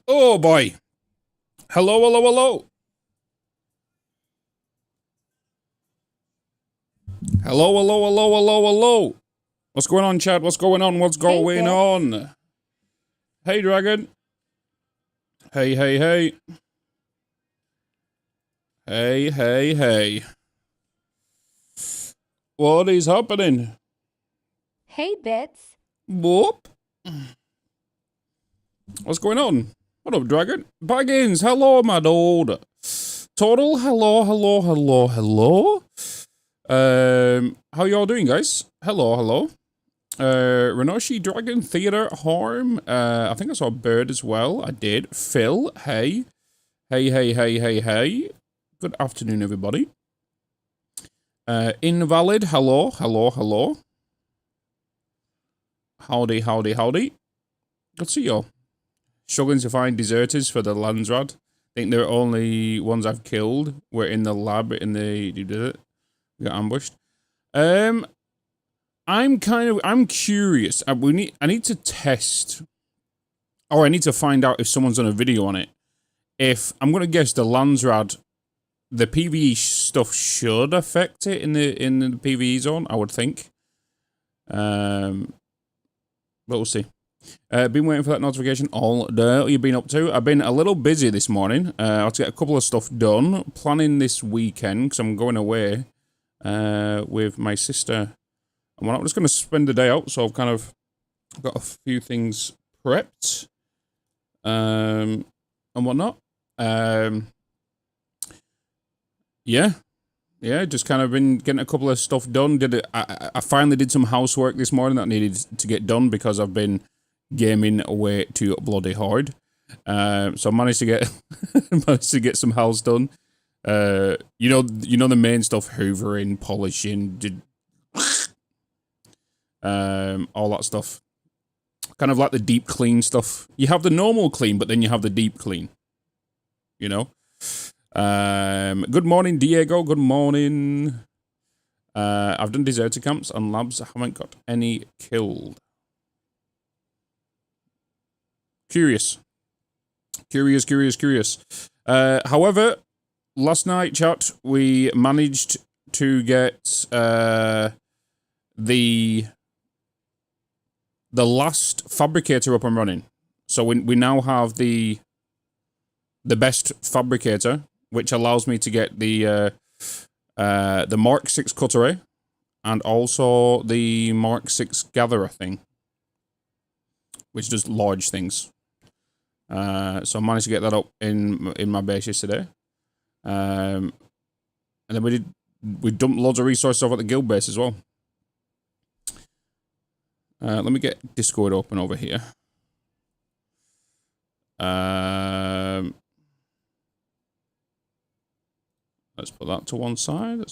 Oh boy. Hello, hello, hello. Hello, hello, hello, hello, hello. What's going on, chat? What's going on? What's going on? Hey, Dragon. Hey, hey, hey. Hey, hey, hey. What is happening? Hey, Bitz. Whoop. What's going on? What up, Dragon? Baggins, hello, my dude. Total, hello, hello, hello, hello. How y'all doing, guys? Hello, hello. Renoshi, Dragon, Theater, Harm. I think I saw Bird as well. I did. Phil, hey. Hey, hey, hey, hey, hey. Good afternoon, everybody. Invalid, hello, hello, hello. Howdy, howdy, howdy. Good to see y'all. Struggling to find deserters for the Landsrad. I think the only ones I've killed were in the lab in the... You did it? We got ambushed. I'm curious. I need to test, or I need to find out if someone's done a video on it. If I'm gonna guess the Landsrad, the PvE stuff should affect it in the PvE zone. I would think. But we'll see. Been waiting for that notification all day. What you been up to? I've been a little busy this morning. I had to get a couple of stuff done. Planning this weekend because I'm going away with my sister. And I'm just going to spend the day out, so I've kind of got a few things prepped and whatnot. Yeah, just kind of been getting a couple of stuff done. I finally did some housework this morning that needed to get done because I've been gaming way too bloody hard. So I managed to get some house done. You know the main stuff: hoovering, polishing, all that stuff. Kind of like the deep clean stuff. You have the normal clean, but then you have the deep clean. You know? Good morning, Diego. Good morning. I've done deserter camps and labs. I haven't got any killed. Curious. However, last night, chat, we managed to get the last fabricator up and running. So we now have the best fabricator, which allows me to get the Mark 6 cutter and also the Mark 6 gatherer thing, which does large things. So I managed to get that up in my base yesterday. And then we dumped loads of resources off at the guild base as well. Let me get Discord open over here. Let's put that to one side.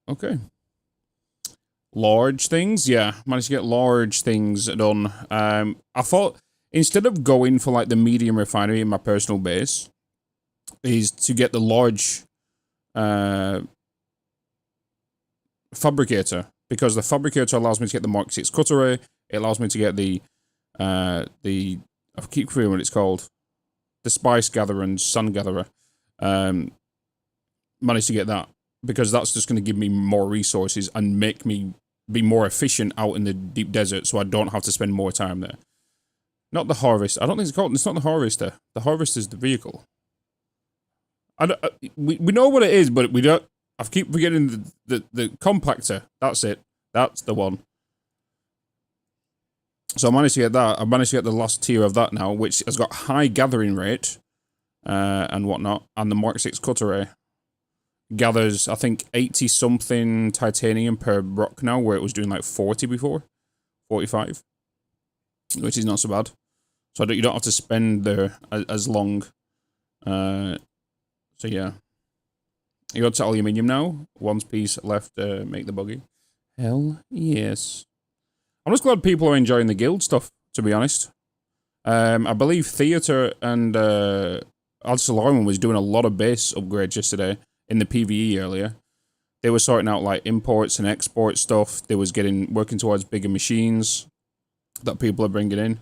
Okay. Large things, yeah. Managed to get large things done. I thought instead of going for like the medium refinery in my personal base, is to get the large fabricator, because the fabricator allows me to get the Mark 6 cutter. It allows me to get the I keep forgetting what it's called, the Spice Gatherer and Sun Gatherer. Managed to get that because that's just going to give me more resources and make me be more efficient out in the deep desert, so I don't have to spend more time there. Not the harvest. I don't think it's called. It's not the harvester. The harvester is the vehicle. We know what it is, but we don't. I keep forgetting the compactor. That's it. That's the one. So I managed to get that. I managed to get the last tier of that now, which has got high gathering rate and whatnot, and the Mark 6 cutter gathers, I think, 80-something titanium per rock now, where it was doing like 40 before, 45, which is not so bad. So you don't have to spend there as long. So yeah, you got to aluminium now. One piece left to make the buggy. Hell yes. I'm just glad people are enjoying the guild stuff, to be honest. I believe Theater and Alsalarman was doing a lot of base upgrades yesterday in the PvE earlier. They were sorting out like imports and export stuff. They was working towards bigger machines that people are bringing in.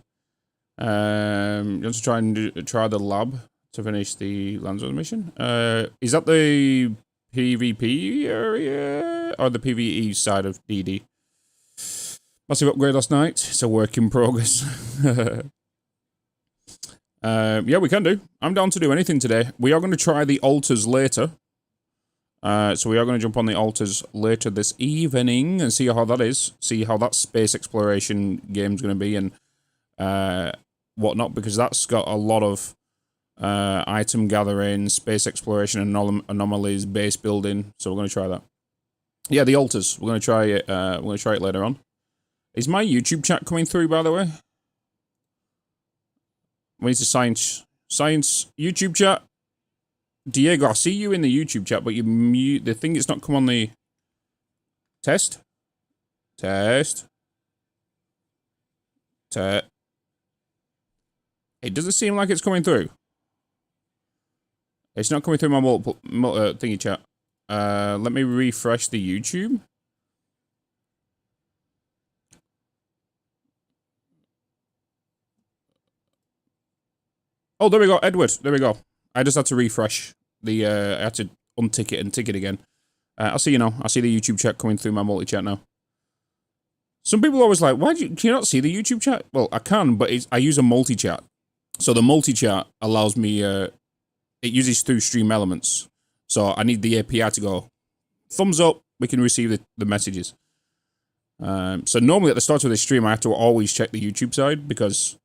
You want to try the lab to finish the Lanzo mission? Is that the PvP area or the PvE side of DD? Massive upgrade last night. It's a work in progress. Yeah, we can do. I'm down to do anything today. We are going to try the altars later. So we are going to jump on the altars later this evening and see how that is. See how that space exploration game's going to be and whatnot, because that's got a lot of item gathering, space exploration, anomalies, base building. So we're going to try that. Yeah, the altars. We're going to try it. We're going to try it later on. Is my YouTube chat coming through, by the way? We need to science YouTube chat. Diego, I see you in the YouTube chat, but you mute the thing. It's not come on the test. Test. It doesn't seem like it's coming through. It's not coming through my multiple thingy chat. Let me refresh the YouTube. Oh, there we go, Edward. There we go. I just had to refresh the. I had to untick it and tick it again. I'll see you now. I see the YouTube chat coming through my multi chat now. Some people are always like, "Why can you not see the YouTube chat?" Well, I can, but I use a multi chat. So the multi chat allows me. It uses through Stream Elements. So I need the API to go thumbs up. We can receive the messages. So normally at the start of the stream, I have to always check the YouTube side because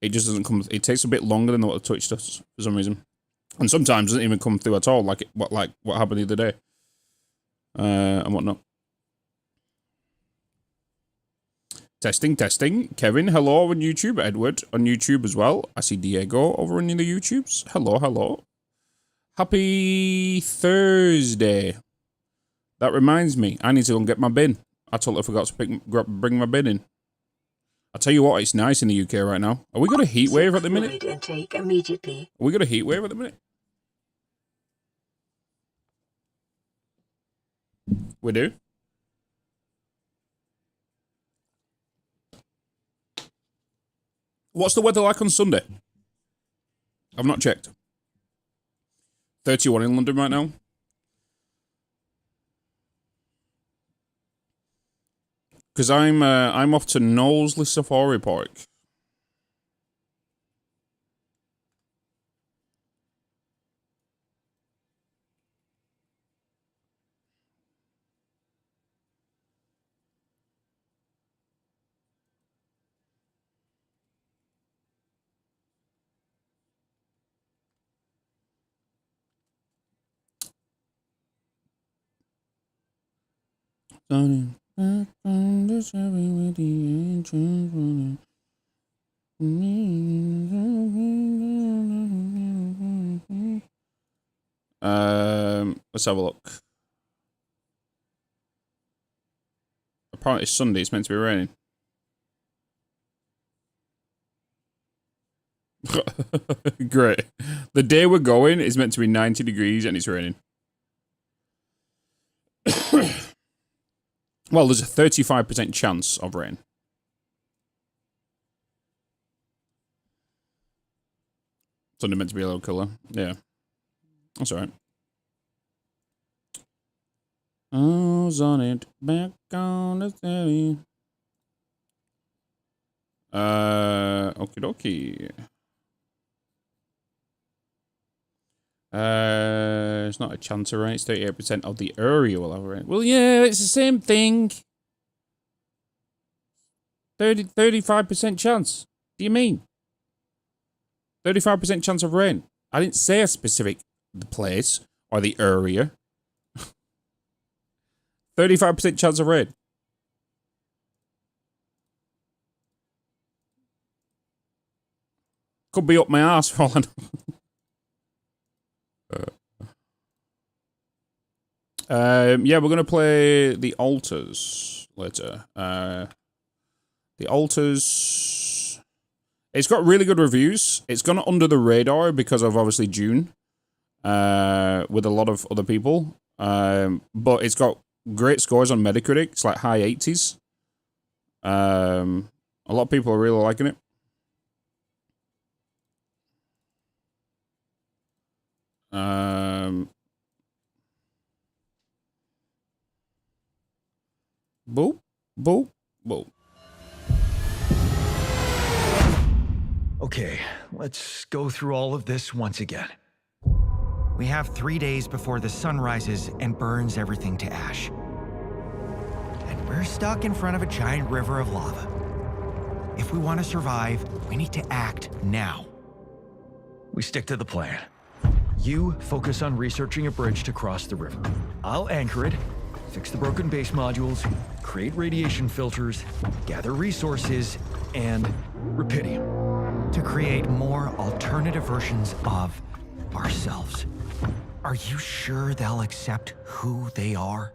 it just doesn't come. It takes a bit longer than what the Twitch does for some reason, and sometimes doesn't even come through at all. Like what happened the other day, and whatnot. Testing. Kevin, hello on YouTube. Edward on YouTube as well. I see Diego over in the YouTubes. Hello. Happy Thursday. That reminds me, I need to go and get my bin. I totally forgot to bring my bin in. I'll tell you what, it's nice in the UK right now. Are we got a heat wave at the minute? Intake immediately. Are we got a heat wave at the minute? We do. What's the weather like on Sunday? I've not checked. 31 in London right now. Because I'm off to Knowsley Safari Park. Back on the Chevy with the engines running. Let's have a look. Apparently it's Sunday, it's meant to be raining. Great. The day we're going is meant to be 90 degrees and it's raining. Well, there's a 35% chance of rain. Sunday meant to be a little cooler. Yeah. That's alright. I was on it, back on the ferry. Okie dokie. It's not a chance of rain, it's 38% of the area will have rain. Well, yeah, it's the same thing. 35% chance. What do you mean? 35% chance of rain. I didn't say a specific place or the area. 35% chance of rain. Could be up my ass for all I know. Yeah, we're gonna play the altars later. The altars. It's got really good reviews. It's gone under the radar because of obviously Dune. With a lot of other people. But it's got great scores on Metacritic. It's like high 80s. A lot of people are really liking it. Boop, boop, boop. Okay, let's go through all of this once again. We have 3 days before the sun rises and burns everything to ash. And we're stuck in front of a giant river of lava. If we want to survive, we need to act now. We stick to the plan. You focus on researching a bridge to cross the river. I'll anchor it, fix the broken base modules, create radiation filters, gather resources, and rubidium. To create more alternative versions of ourselves. Are you sure they'll accept who they are?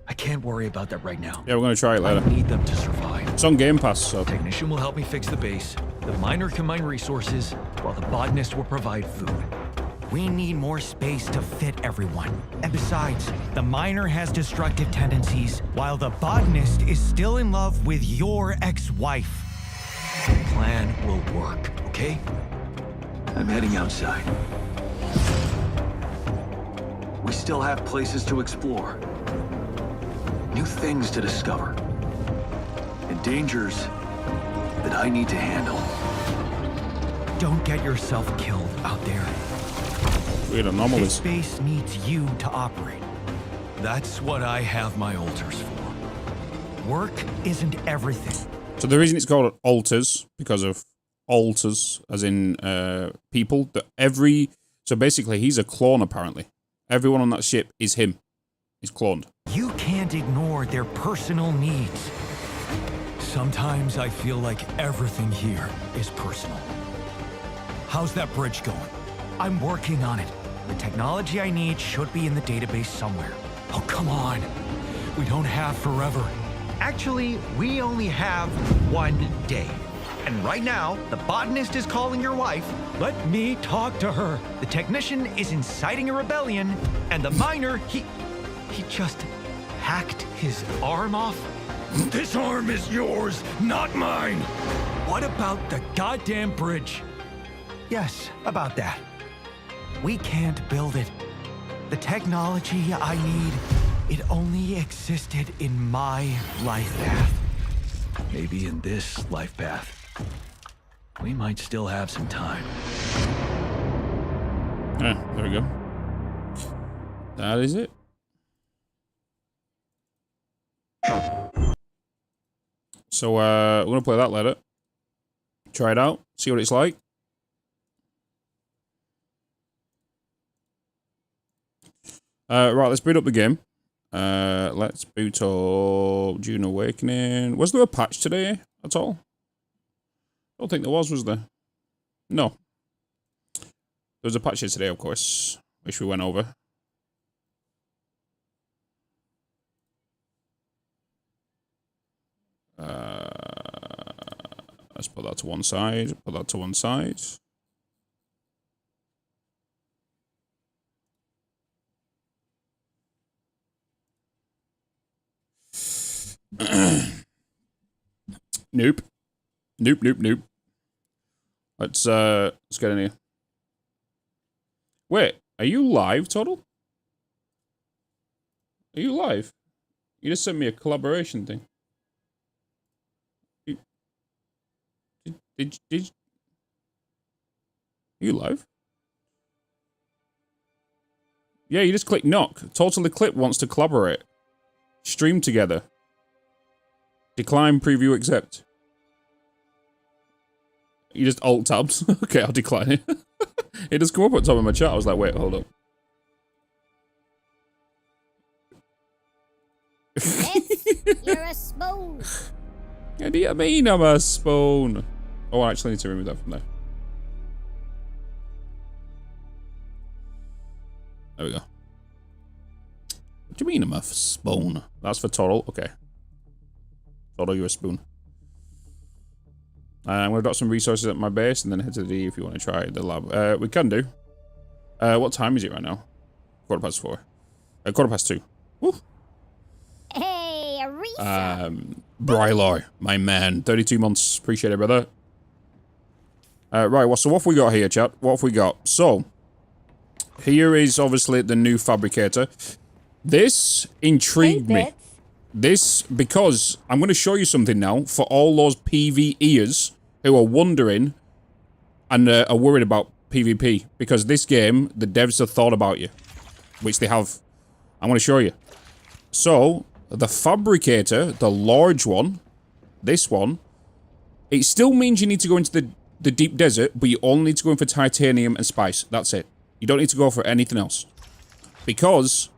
I can't worry about that right now. Yeah, we're gonna try it later. I need them to survive. It's on Game Pass, so. Technician will help me fix the base. The miner can mine resources, while the botanist will provide food. We need more space to fit everyone. And besides, the miner has destructive tendencies, while the botanist is still in love with your ex-wife. The plan will work, okay? I'm heading outside. We still have places to explore. New things to discover. And dangers that I need to handle. Don't get yourself killed out there. Weird This anomalies. space needs you to operate. That's what I have my altars for. Work isn't everything. So the reason it's called alters, because of alters, as in people, that so basically he's a clone apparently. Everyone on that ship is him. He's cloned. You can't ignore their personal needs. Sometimes I feel like everything here is personal. How's that bridge going? I'm working on it. The technology I need should be in the database somewhere. Oh, come on. We don't have forever. Actually, we only have 1 day. And right now, the botanist is calling your wife. Let me talk to her. The technician is inciting a rebellion. And the miner, he just hacked his arm off. This arm is yours, not mine. What about the goddamn bridge? Yes, about that. We can't build it. The technology I need, it only existed in my life path. Maybe in this life path, we might still have some time. Yeah, there we go. That is it. So we're gonna play that later. Try it out, see what it's like. Right, let's boot up the game. Let's boot up Dune Awakening. Was there a patch today at all? I don't think there was there? No. There was a patch here today, of course, which we went over. Let's put that to one side, put that to one side. Nope. Nope, nope, nope. Let's get in here. Wait, are you live, Total? Are you live? You just sent me a collaboration thing. Did are you live? Yeah, you just click knock. Totally Clip wants to collaborate. Stream together. Decline, preview, accept. You just alt tabs. Okay, I'll decline it. It just come up at the top of my chat. I was like, wait, hold up. You're a spoon. What do you mean I'm a spoon? Oh, I actually need to remove that from there. There we go. What do you mean I'm a spoon? That's for Total. Okay. Total, you're a spoon. I'm going to drop some resources at my base and then head to the D if you want to try the lab. We can do. What time is it right now? 4:15. 2:15. Woo. Hey, Arisa. Brylar, my man. 32 months. Appreciate it, brother. Right, well, so what have we got here, chat? What have we got? So, here is obviously the new Fabricator. This intrigued me. This, because I'm going to show you something now for all those PvEers who are wondering and are worried about PvP. Because this game, the devs have thought about you. Which they have. I'm going to show you. So, the Fabricator, the large one, this one, it still means you need to go into the deep desert, but you only need to go in for titanium and spice. That's it. You don't need to go for anything else. Because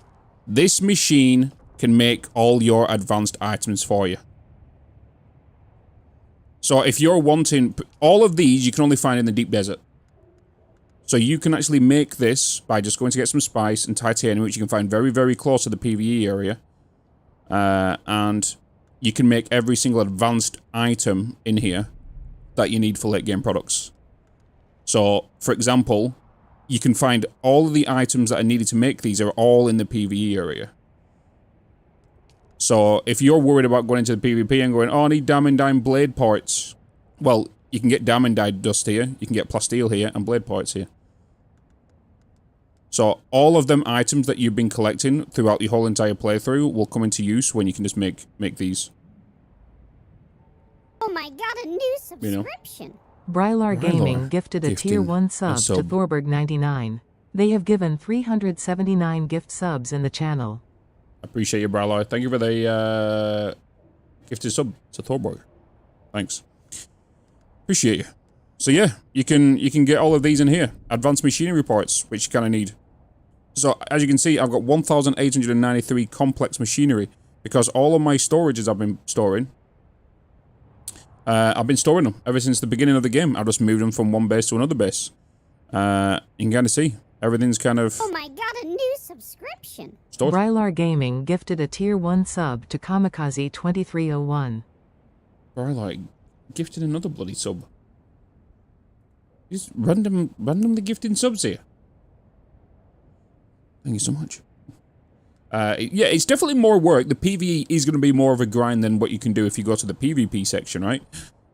this machine can make all your advanced items for you. So if you're wanting... all of these you can only find in the deep desert. So you can actually make this by just going to get some spice and titanium, which you can find very, very close to the PvE area. And you can make every single advanced item in here that you need for late game products. So, for example, you can find all of the items that are needed to make these are all in the PvE area. So, if you're worried about going into the PvP and going, oh, I need Damandine blade parts. Well, you can get Damandine dust here, you can get plasteel here, and blade parts here. So, all of them items that you've been collecting throughout your whole entire playthrough will come into use when you can just make these. Oh my god, a new subscription. Brylar Gaming gifted a tier 1 sub to Thorberg99. They have given 379 gift subs in the channel. Appreciate you, Brylar. Thank you for the gifted sub to Thorberg. Thanks. Appreciate you. So yeah, you can get all of these in here. Advanced machinery parts, which you kind of need. So as you can see, I've got 1,893 complex machinery because all of my storages I've been storing. I've been storing them ever since the beginning of the game. I've just moved them from one base to another base. You can kind of see everything's kind of. Oh my god, a new subscription. Stored. Brylar Gaming gifted a tier 1 sub to Kamikaze2301. Brylar gifted another bloody sub. Just randomly gifting subs here. Thank you so much. Yeah, it's definitely more work. The PvE is going to be more of a grind than what you can do if you go to the PvP section, right?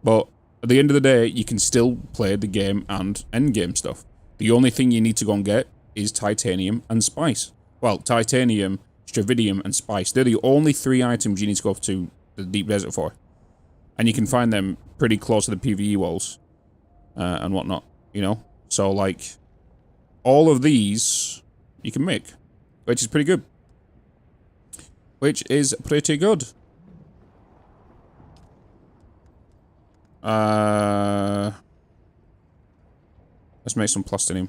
But at the end of the day, you can still play the game and endgame stuff. The only thing you need to go and get is titanium and spice. Well, titanium, stravidium, and spice. They're the only 3 items you need to go to the deep desert for. And you can find them pretty close to the PvE walls. And whatnot, you know? So, like, all of these you can make, which is pretty good. Which is pretty good. Let's make some plastinium.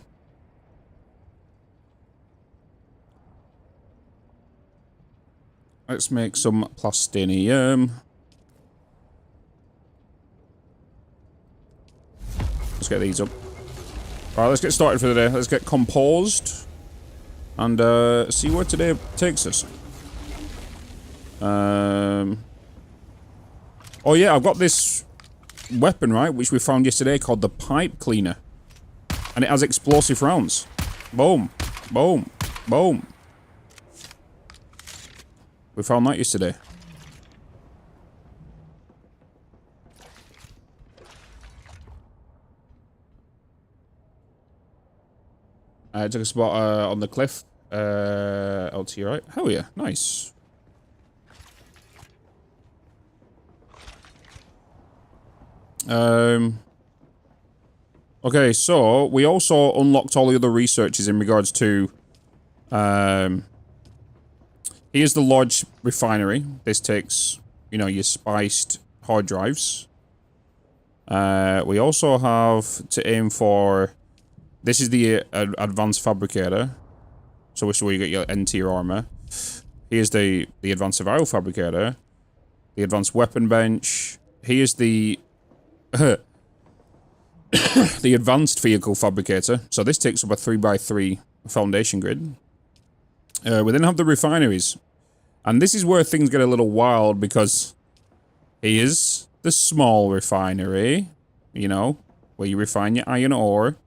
Let's make some plastinium. Let's get these up. Alright, let's get started for the day. Let's get composed. And see where today takes us. Oh yeah, I've got this weapon, right, which we found yesterday called the Pipe Cleaner. And it has explosive rounds. Boom. Boom. Boom. We found that yesterday. I took a spot on the cliff. Out to your right. Hell yeah, nice. Okay, so we also unlocked all the other researches in regards to here's the large refinery. This takes, you know, your spiced hard drives. We also have to aim for, this is the advanced fabricator. So this is where you get your N-tier armor. Here's the advanced survival fabricator. The advanced weapon bench. Here's the the advanced vehicle fabricator. So this takes up a 3x3 foundation grid. We then have the refineries. And this is where things get a little wild because here's the small refinery, you know, where you refine your iron ore.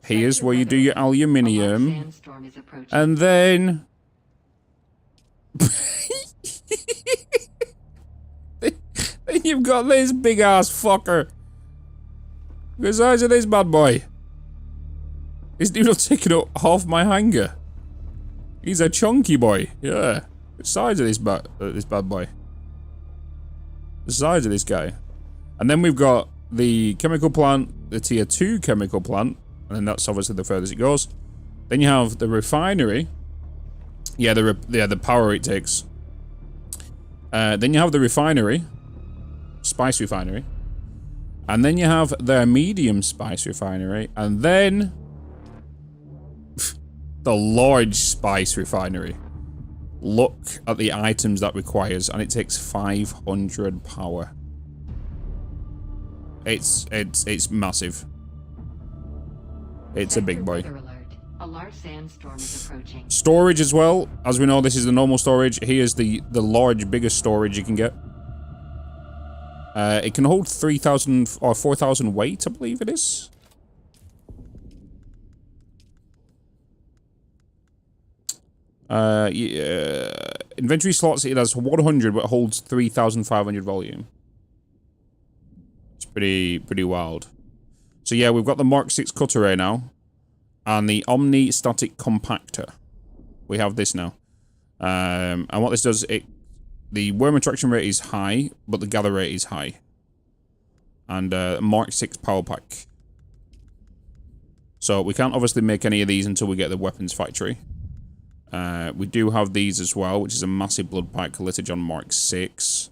Here's where you do your aluminium. And then Then you've got this big ass fucker. The size of this bad boy. This dude will take up half my hanger. He's a chunky boy. Yeah. The size of this bad boy. The size of this guy. And then we've got the chemical plant, the tier 2 chemical plant, and then that's obviously the furthest it goes. Then you have the refinery. Yeah, the power it takes. Then you have the refinery. Spice refinery. And then you have the medium spice refinery. And then the large spice refinery. Look at the items that requires, and it takes 500 power. It's massive. It's a big boy. A large sandstorm is approaching. Storage as well. As we know, this is the normal storage. Here's the large, biggest storage you can get. It can hold 3,000 or 4,000 weight, I believe it is. Inventory slots, it has 100, but holds 3,500 volume. It's pretty wild. So yeah, we've got the Mark 6 cutter ray now. And the Omni Static Compactor. We have this now. And what this does, the worm attraction rate is high, but the gather rate is high. And Mark 6 power pack. So we can't obviously make any of these until we get the weapons factory. We do have these as well, which is a massive blood pack litage on Mark 6.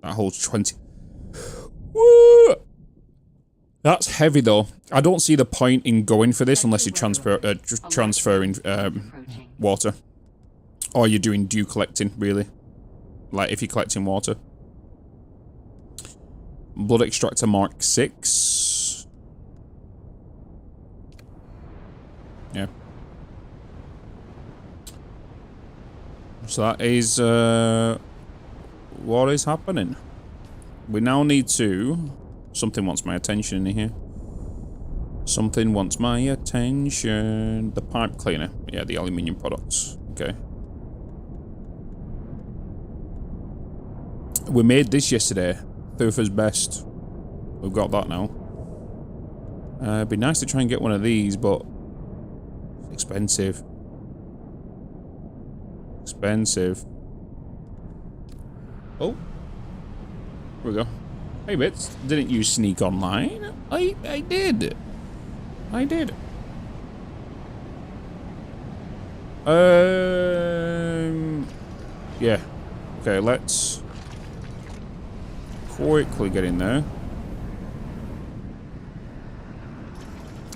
That holds 20. Woo! That's heavy though. I don't see the point in going for this unless you're transferring water. Or you're doing dew collecting, really. Like if you're collecting water. Blood extractor Mark 6. Yeah. So that is what is happening. We now need to... Something wants my attention in here. Something wants my attention. The pipe cleaner. Yeah, the aluminium products. Okay. We made this yesterday. Thufa's best. We've got that now. It'd be nice to try and get one of these, but... It's expensive. Expensive. Oh. Here we go. Hey, Bitz, didn't you sneak online? I did. I did. Yeah. Okay, let's quickly get in there.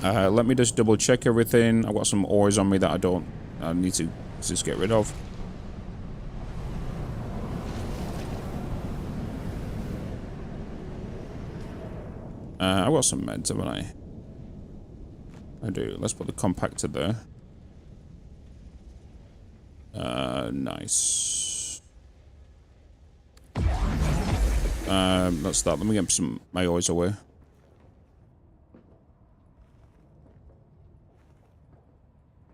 Let me just double check everything. I've got some ores on me that I need to just get rid of. I've got some meds, haven't I? I do. Let's put the compactor there. Nice. That's that. Let me get some my ores away.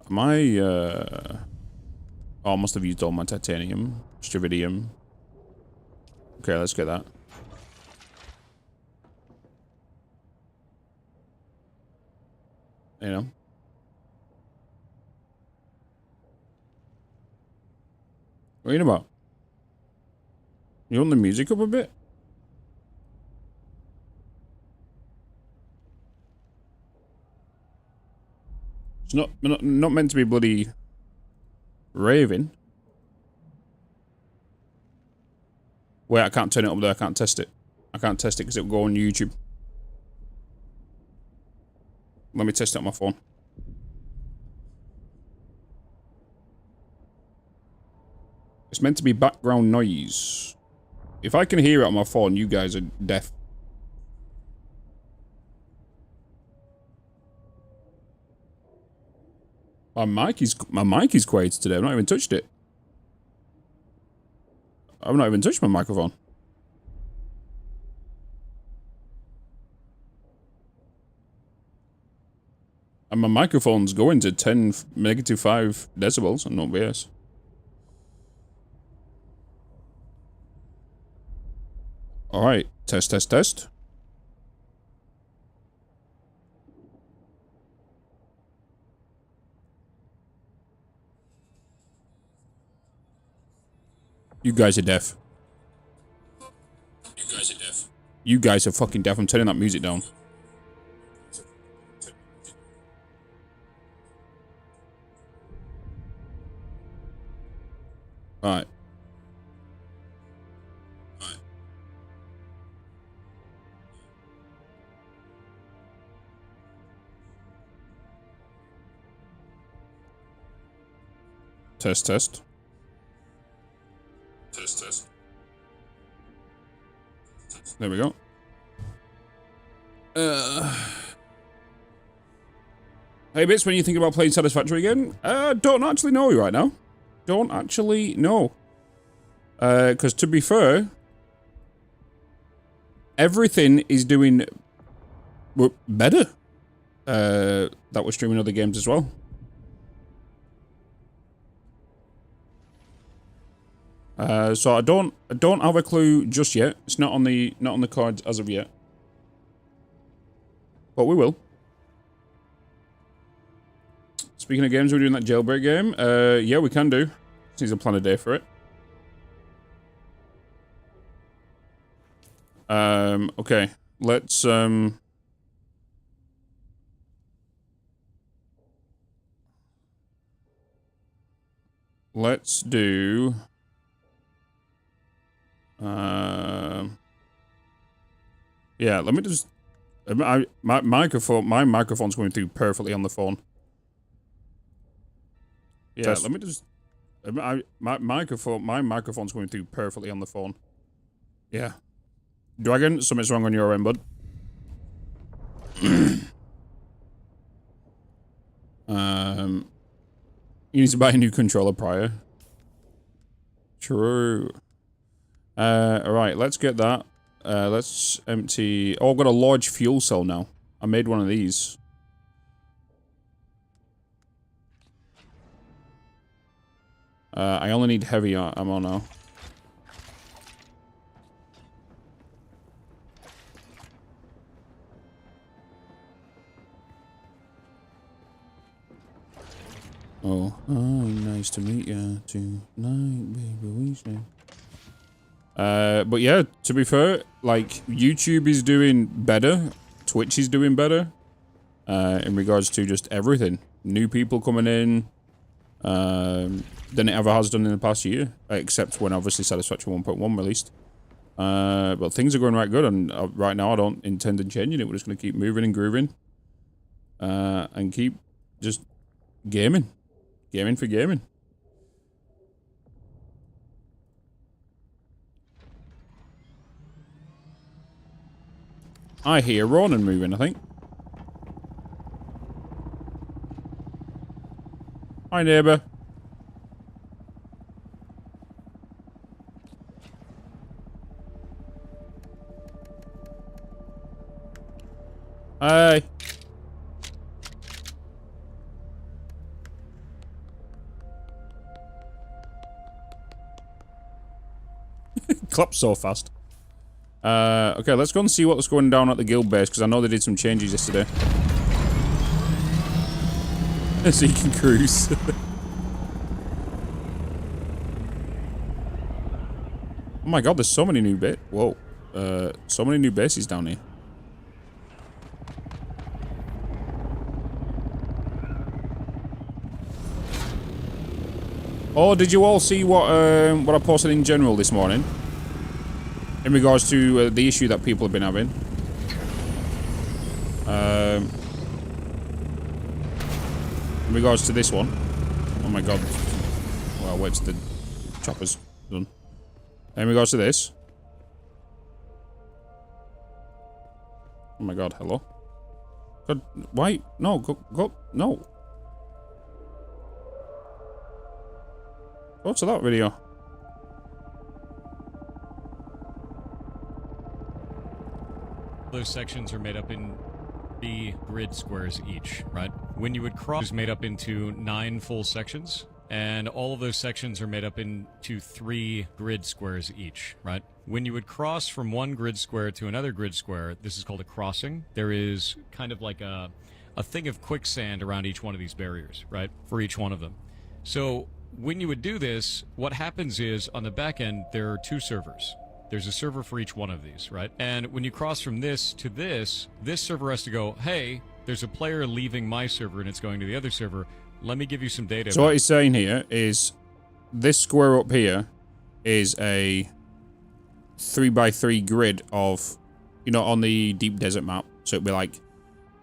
Am I, oh, I must have used all my titanium. Stravidium. Okay, let's get that. You know. What are you about? You want the music up a bit? It's not meant to be bloody raving. Wait, I can't turn it up there. I can't test it. I can't test it because it will go on YouTube. Let me test it on my phone. It's meant to be background noise. If I can hear it on my phone, you guys are deaf. My mic is quiet today. I've not even touched it. I've not even touched my microphone. And my microphone's going to -5 decibels on OBS. Alright, test, test, test. You guys are deaf. You guys are deaf. You guys are fucking deaf. I'm turning that music down. Alright. Test, test. Test, test. There we go. Hey, Bitz, when you think about playing Satisfactory again? Don't actually know right now. Don't actually know. Because to be fair, everything is doing better. That was streaming other games as well. So I don't have a clue just yet. It's not on the cards as of yet. But we will. Speaking of games, we're doing that jailbreak game. Yeah, we can do. Just need to plan a day for it. Okay. Let's do yeah, let me just my microphone's going through perfectly on the phone. Yeah, let me just my microphone's going through perfectly on the phone. Yeah. Dragon, something's wrong on your end, bud. You need to buy a new controller prior. True. Alright, let's get that. Let's empty... Oh, I've got a large fuel cell now. I made one of these. I only need heavy ammo now. Oh, nice to meet you tonight, baby, we say. But yeah, to be fair, like, YouTube is doing better, Twitch is doing better, in regards to just everything. New people coming in, than it ever has done in the past year, except when obviously Satisfactory 1.1 released. But things are going right good, and right now I don't intend on changing it. We're just going to keep moving and grooving, and keep just gaming. Gaming for gaming. I hear Ronan moving, I think. Hi, neighbour. Hi. Clapped so fast. Okay, let's go and see what's going down at the guild base, because I know they did some changes yesterday. So you can cruise. Oh my god, there's so many new bases. Whoa. So many new bases down here. Oh, did you all see what I posted in general this morning? In regards to the issue that people have been having. In regards to this one. Oh my god. Well, wait till the chopper's done. In regards to this. Oh my god, hello? God, why? No, go, no. Go to that video. Those sections are made up in 3 grid squares each, right? When you would cross, made up into 9 full sections. And all of those sections are made up into 3 grid squares each, right? When you would cross from one grid square to another grid square, this is called a crossing. There is kind of like a thing of quicksand around each one of these barriers, right? For each one of them. So when you would do this, what happens is on the back end, there are 2 servers. There's a server for each one of these, right? And when you cross from this to this server has to go, hey, there's a player leaving my server and it's going to the other server. Let me give you some data. So what he's saying here is this square up here is a 3x3 grid of, you know, on the deep desert map. So it'd be like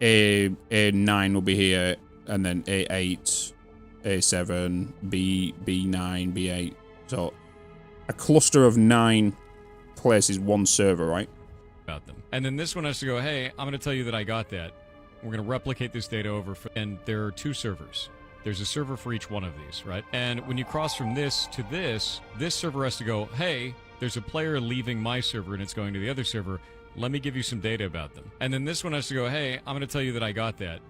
A9 will be here, and then A8, A7, B9, B8. So a cluster of 9 places, one server, right? About them. And then this one has to go, hey, I'm going to tell you that I got that. We're going to replicate this data over, and there are 2 servers. There's a server for each one of these, right? And when you cross from this to this server has to go, hey, there's a player leaving my server and it's going to the other server. Let me give you some data about them. And then this one has to go, hey, I'm going to tell you that I got that.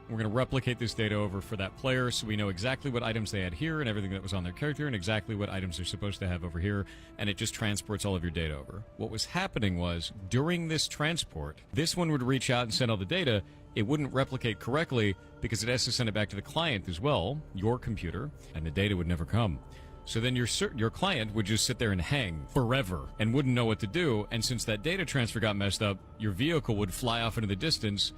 We're going to replicate this data over for that player so we know exactly what items they had here and everything that was on their character and exactly what items they're supposed to have over here, and it just transports all of your data over. What was happening was, during this transport, this one would reach out and send all the data. It wouldn't replicate correctly because it has to send it back to the client as well, your computer, and the data would never come. So then your client would just sit there and hang forever and wouldn't know what to do, and since that data transfer got messed up, your vehicle would fly off into the distance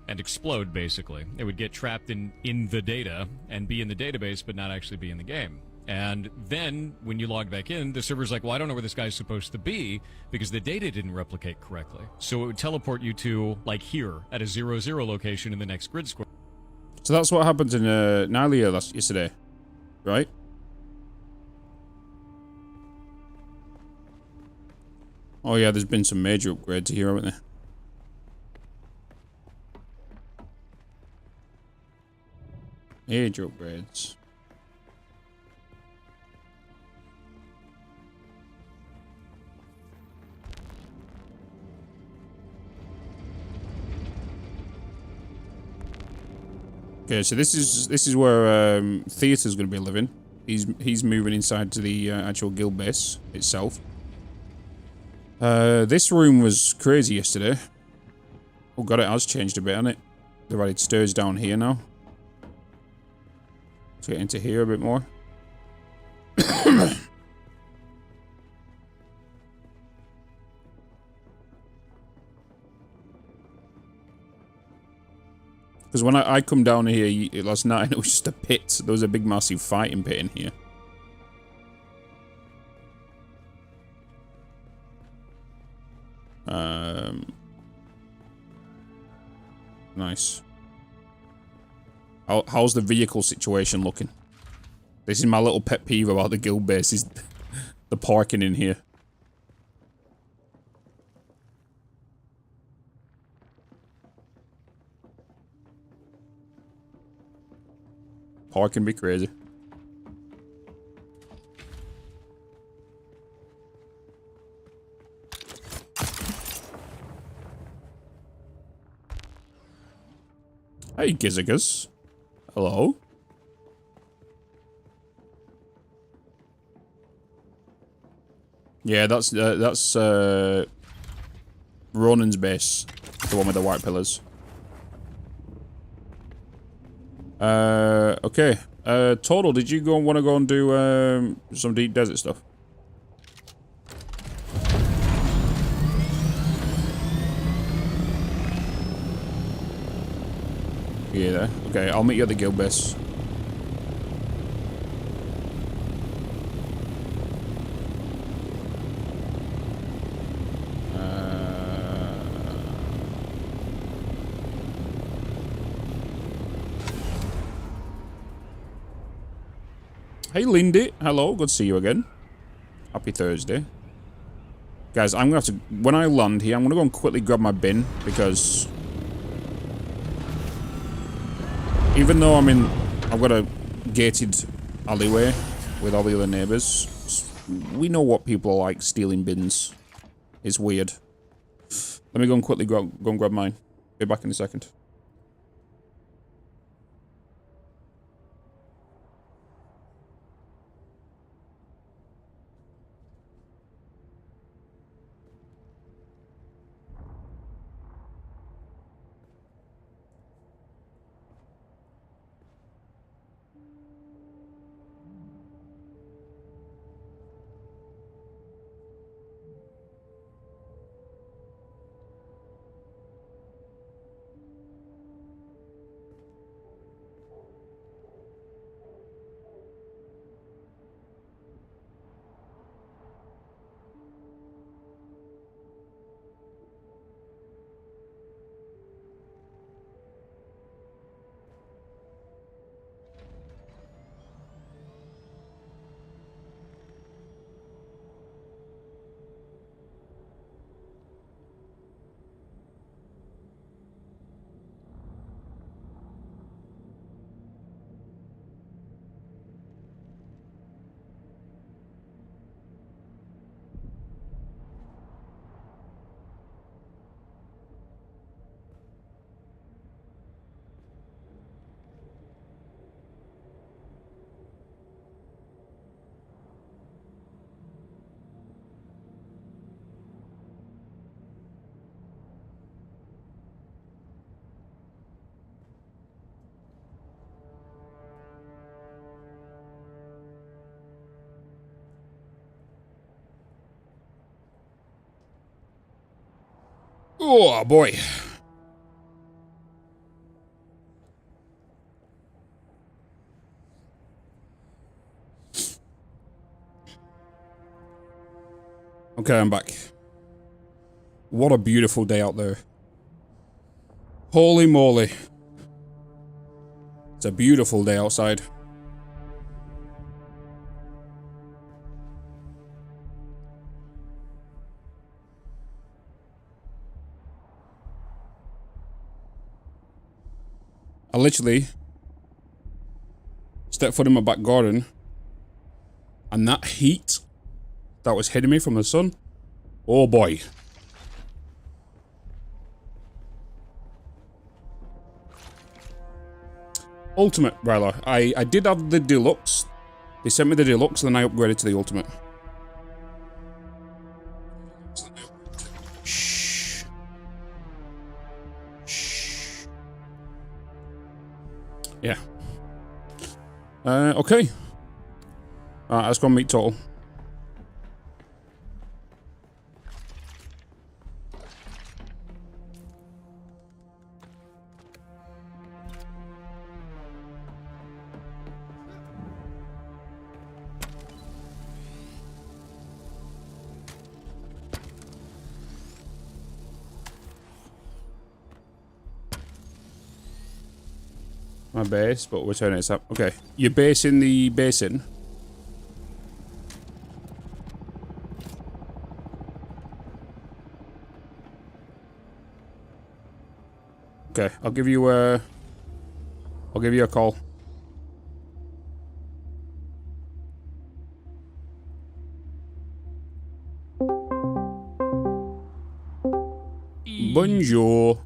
and explode, basically. It would get trapped in the data and be in the database but not actually be in the game. And then when you log back in, the server's like, well, I don't know where this guy's supposed to be because the data didn't replicate correctly. So it would teleport you to, like, here at a 0-0 location in the next grid square. So that's what happened in Nalia yesterday, right? Oh yeah, there's been some major upgrades here, haven't there? Major upgrades. Okay, so this is where Theater's going to be living. He's moving inside to the actual guild base itself. This room was crazy yesterday. Oh god, it has changed a bit, hasn't it? They've added stairs down here now. Let's get into here a bit more. Because when I come down here last night, it was just a pit. There was a big, massive fighting pit in here. Nice. How's the vehicle situation looking? This is my little pet peeve about the guild base, is the parking in here. Parking be crazy. Hey, Gizagas. Hello. Yeah, that's Ronan's base, the one with the white pillars. Okay. Total, did you want to go and do some deep desert stuff? Yeah, there. Okay, I'll meet you at the guild base. Hey, Lindy. Hello, good to see you again. Happy Thursday. Guys, I'm gonna have to, when I land here, I'm gonna go and quickly grab my bin, because even though I've got a gated alleyway with all the other neighbors, we know what people are like stealing bins. It's weird. Let me go and quickly go and grab mine. Be back in a second. Oh, boy. Okay, I'm back. What a beautiful day out there. Holy moly. It's a beautiful day outside. I literally stepped foot in my back garden, and that heat that was hitting me from the sun, oh boy. Ultimate, Ryla. I did have the deluxe. They sent me the deluxe, and then I upgraded to the ultimate. Shh. Shh. Yeah. Okay. Alright, let's go and meet total. My base, but we're turning this up. Okay, your base in the basin. Okay, I'll give you a call. Bonjour.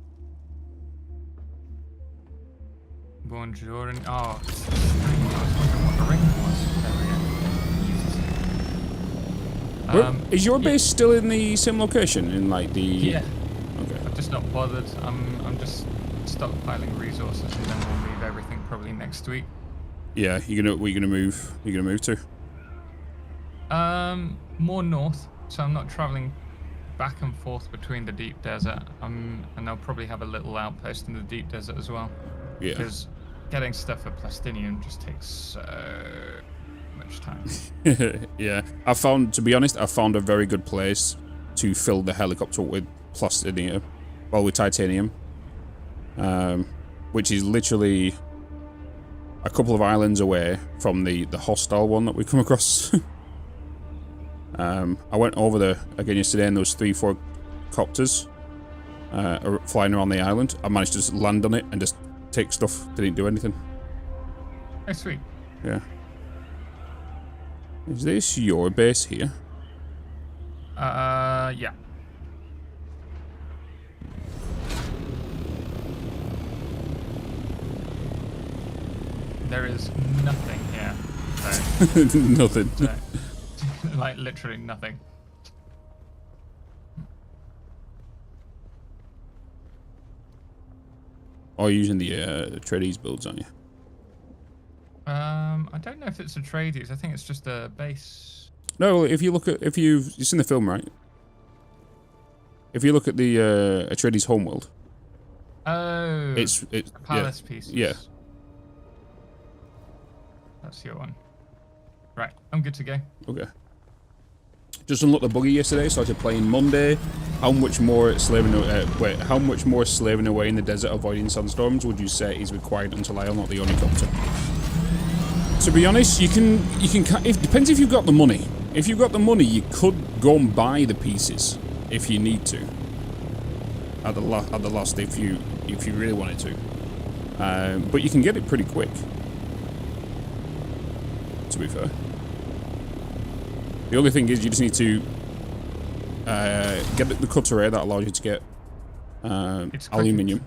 Bonjour and oh, I was wondering what the ring was. Is your base still in the same location? In like the yeah. Okay. I've just not bothered. I'm just stockpiling resources and then we'll move everything probably next week. Yeah, where you gonna move? You gonna move to? More north, so I'm not traveling back and forth between the deep desert. And I'll probably have a little outpost in the deep desert as well. Yeah. Because getting stuff at Plastinium just takes so much time. Yeah, to be honest, I found a very good place to fill the helicopter with plastinium, well, with titanium, which is literally a couple of islands away from the hostile one that we come across. I went over there again yesterday, and there was 3-4 copters flying around the island. I managed to just land on it and just take stuff. Didn't do anything. Oh, sweet. Yeah. Is this your base here? Yeah. There is nothing here. So, nothing. So, like literally nothing. Oh, you're using the Atreides builds, aren't you? I don't know if it's a Atreides. I think it's just a base. No, if you look at it's in the film, right? If you look at the Atreides homeworld. Oh. It's palace pieces. Yeah. That's your one. Right, I'm good to go. Okay. Just unlocked the buggy yesterday. Started playing Monday. How much more slaving away in the desert avoiding sandstorms would you say is required until I unlock the Onicopter? To be honest, you can. It depends if you've got the money. If you've got the money, you could go and buy the pieces if you need to. At the last, if you really wanted to, but you can get it pretty quick. To be fair. The only thing is you just need to get the cutter air that allows you to get aluminium.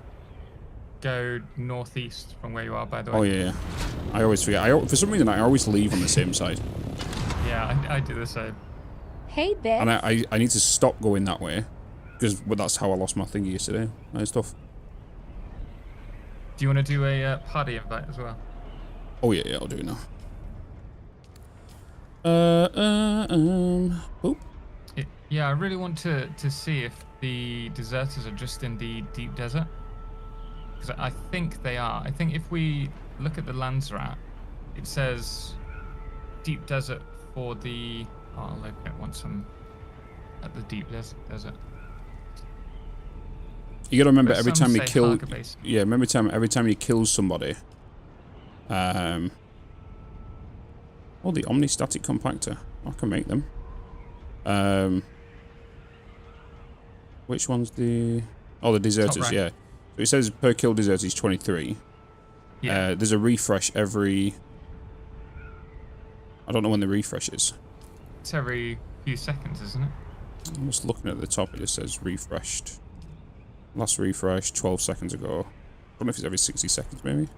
Go northeast from where you are, by the way. Oh yeah. I always forget. For some reason, I always leave on the same side. Yeah, I do the same. Hey, Bitz. And I need to stop going that way because that's how I lost my thingy yesterday. Nice stuff. Do you want to do a party invite as well? Oh yeah, I'll do it now. Oh. Yeah, I really want to see if the deserters are just in the deep desert? Because I think they are. I think if we look at the Landsrat, it says deep desert for the... Oh, I'll open it once I'm at the deep desert. You gotta remember every time you kill... Yeah, remember every time you kill somebody... Oh, the Omni-Static Compactor. I can make them. Which one's the... Oh, the deserters, right. yeah. So it says per kill deserter is 23. Yeah. There's a refresh every... I don't know when the refresh is. It's every few seconds, isn't it? I'm just looking at the top, it just says refreshed. Last refresh, 12 seconds ago. I don't know if it's every 60 seconds, maybe.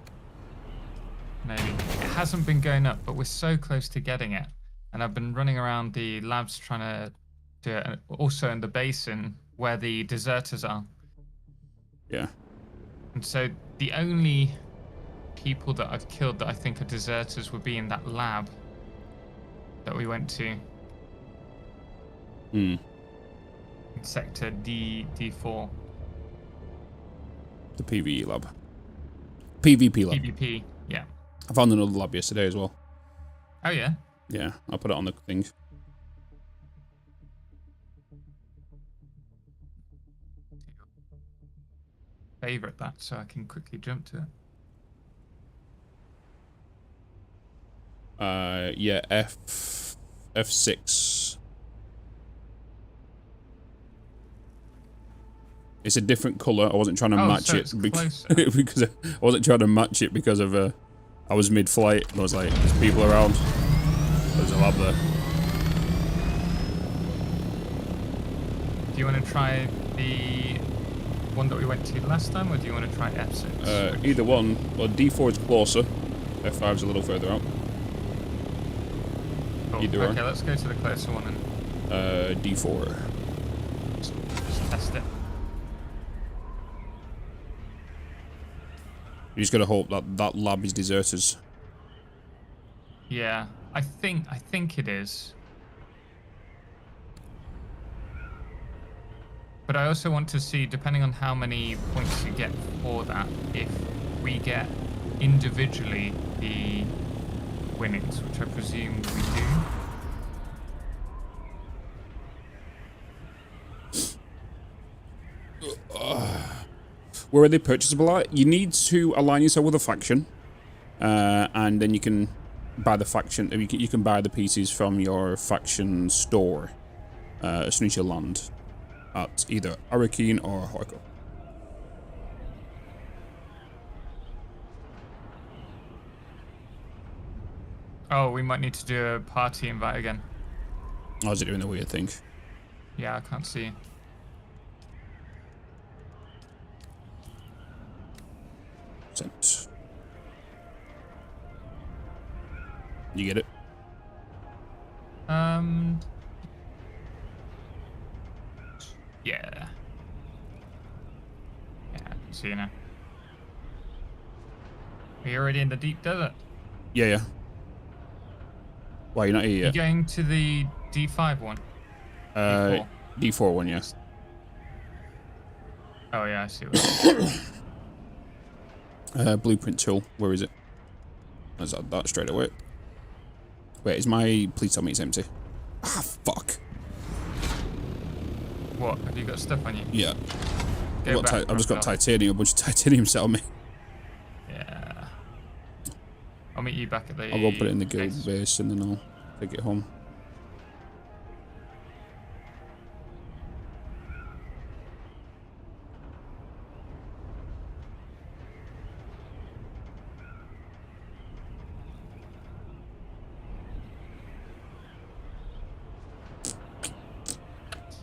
Maybe. It hasn't been going up, but we're so close to getting it. And I've been running around the labs trying to do it, also in the basin where the deserters are. Yeah. And so the only people that I've killed that I think are deserters would be in that lab that we went to. Hmm. In sector D4. The PvE lab. PvP lab. PvP, yeah. I found another lab yesterday as well. Oh, yeah? Yeah, I'll put it on the thing. Favorite that so I can quickly jump to it. Yeah, F6. It's a different color. I wasn't trying to match it because I wasn't trying to match it because of I was mid-flight and I was like, there's people around. There's a lab there. Do you want to try the one that we went to last time, or do you want to try F6? Either one. Well, D4 is closer. F5 is a little further out. Cool. Either Okay, or. let's go to the closer one and D4. just test it. You just gotta hope that that lab is deserters. Yeah, I think it is. But I also want to see, depending on how many points you get for that, if we get individually the winnings, which I presume we do. Where are they purchasable at? You need to align yourself with a faction, and then you can buy the faction. You can buy the pieces from your faction store as soon as you land at either Arakeen or Horko. Oh, we might need to do a party invite again. Oh, is it doing the weird thing? Yeah, I can't see. Sent. You get it? Yeah. Yeah, I can see you now. Are you already in the deep desert? Yeah, yeah. Why, you're not here You're yet? going to the D5 one? D4 one, yes. Oh yeah, I see what Blueprint tool. Where is it? Let's add that straight away. Wait, is my... Please tell me it's empty. Ah, fuck. What? Have you got stuff on you? Yeah. Go back, I've just got titanium, a bunch of titanium set on me. Yeah. I'll meet you back at the... I'll go put it in the guild base and then I'll take it home.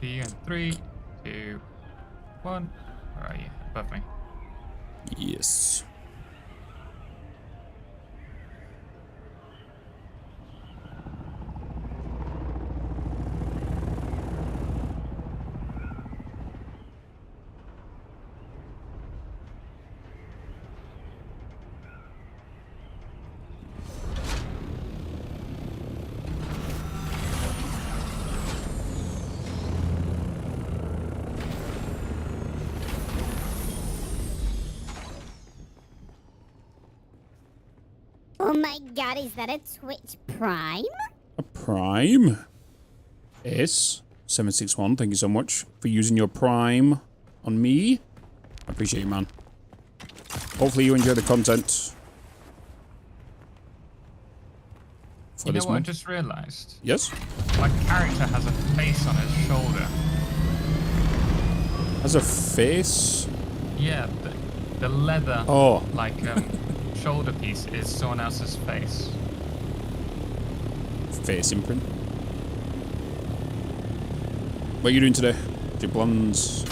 See you in 3, 2, 1. Where are you? Above me. Yes. Oh my god, is that a Twitch Prime? A Prime? Yes. 761, thank you so much for using your Prime on me. I appreciate you, man. Hopefully you enjoy the content. You know what I just realised? Yes? My character has a face on his shoulder. Has a face? Yeah, the leather, like, shoulder piece is someone else's face. Face imprint. What are you doing today? Your plans?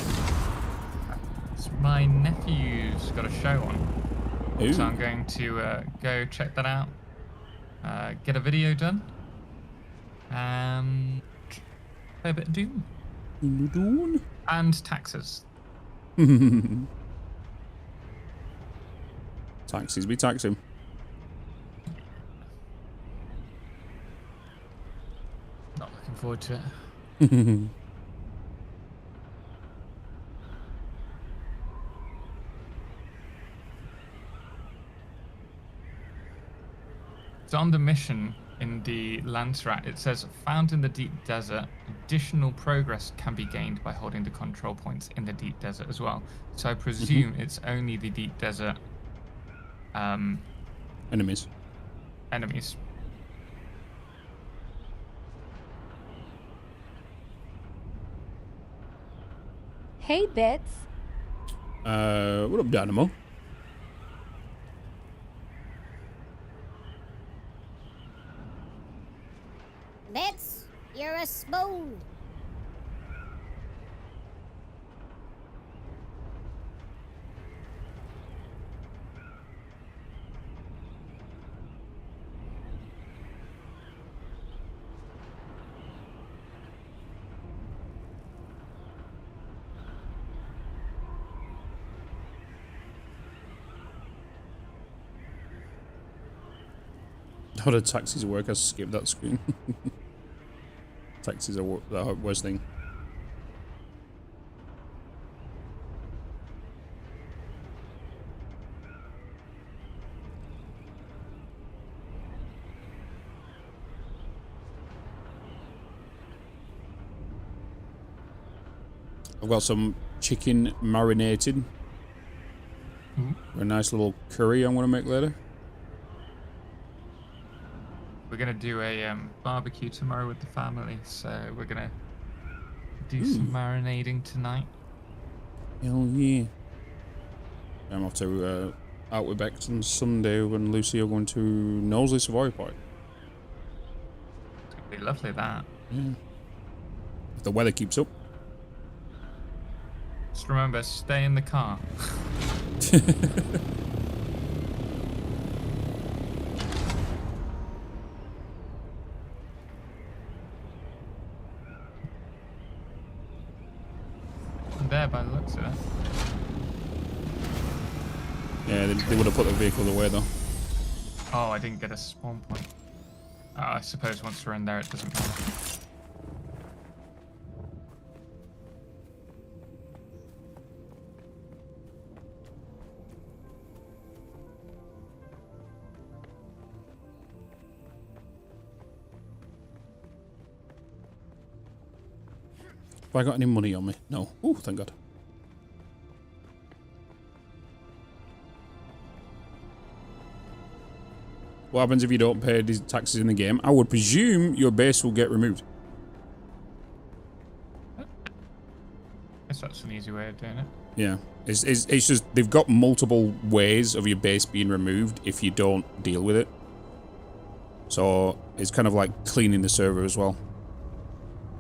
My nephew's got a show on. Ooh. So I'm going to go check that out. Get a video done. And play a bit of Dune. Dune? And taxes. Taxes, we tax him. Not looking forward to it. So on the mission in the Landsrat, it says, found in the deep desert, additional progress can be gained by holding the control points in the deep desert as well. So I presume it's only the deep desert enemies. Hey, Bitz. What up, Dynamo? Bitz, you're a spoon. How do taxis work? I skipped that screen. Taxis are the worst thing. I've got some chicken marinated. A nice little curry I'm going to make later. We're going to do a barbecue tomorrow with the family, so we're going to do some marinating tonight. Hell yeah. I'm off to out with Bex on Sunday when Lucy are going to Knowsley Savoy Park. It's going to be lovely, that. Yeah. If the weather keeps up. Just remember, stay in the car. There by the looks of it. Yeah, they would have put the vehicle away though. Oh, I didn't get a spawn point. I suppose once we're in there, it doesn't matter. Have I got any money on me? No. Ooh, thank God. What happens if you don't pay these taxes in the game? I would presume your base will get removed. I guess that's an easy way of doing it. Yeah. It's just, they've got multiple ways of your base being removed if you don't deal with it. So, it's kind of like cleaning the server as well.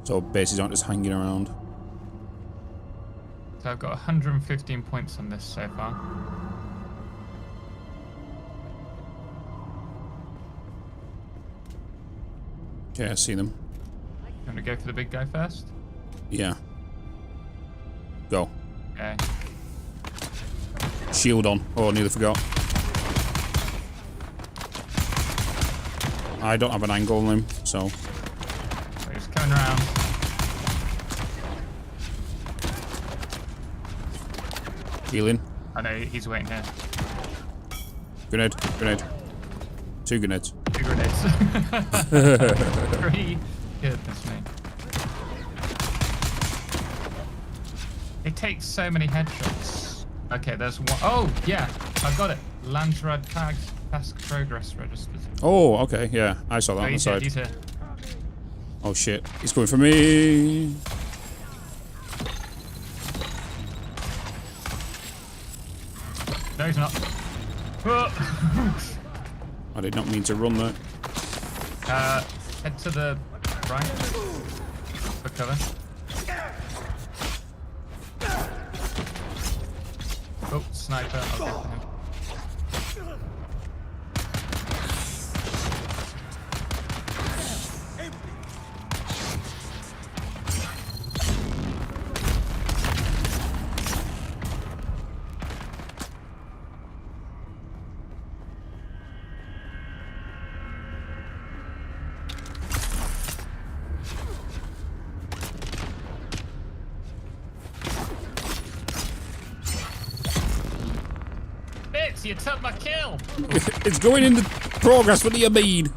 So bases aren't just hanging around. So I've got 115 points on this so far. Okay, I see them. You want to go for the big guy first? Yeah. Go. Okay. Shield on. Oh, nearly forgot. I don't have an angle on him, so... So he's coming around. Healing. I know, he's waiting here. Grenade, grenade. 2 grenades. 2 grenades. 3. Goodness me. It takes so many headshots. Okay, there's one. Oh, yeah, I got it. Landsrad task progress registered. Oh, okay, yeah. I saw that on the side. He's here. Oh shit, he's coming for me. No, he's not. I did not mean to run there. Head to the right for cover. Oh, sniper. I'll go for him. Bitz, you took my kill! It's going into progress. What do you mean?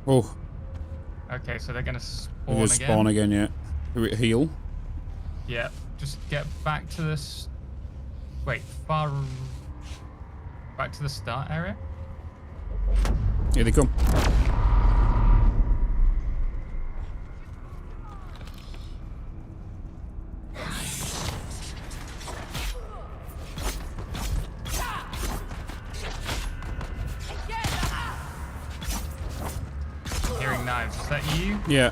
Oh. Okay, so they're gonna spawn They're gonna again. spawn again, yeah. Heal. Yeah, just get back to this. Wait, back to the start area? Here they come. Hearing knives. Is that you? Yeah.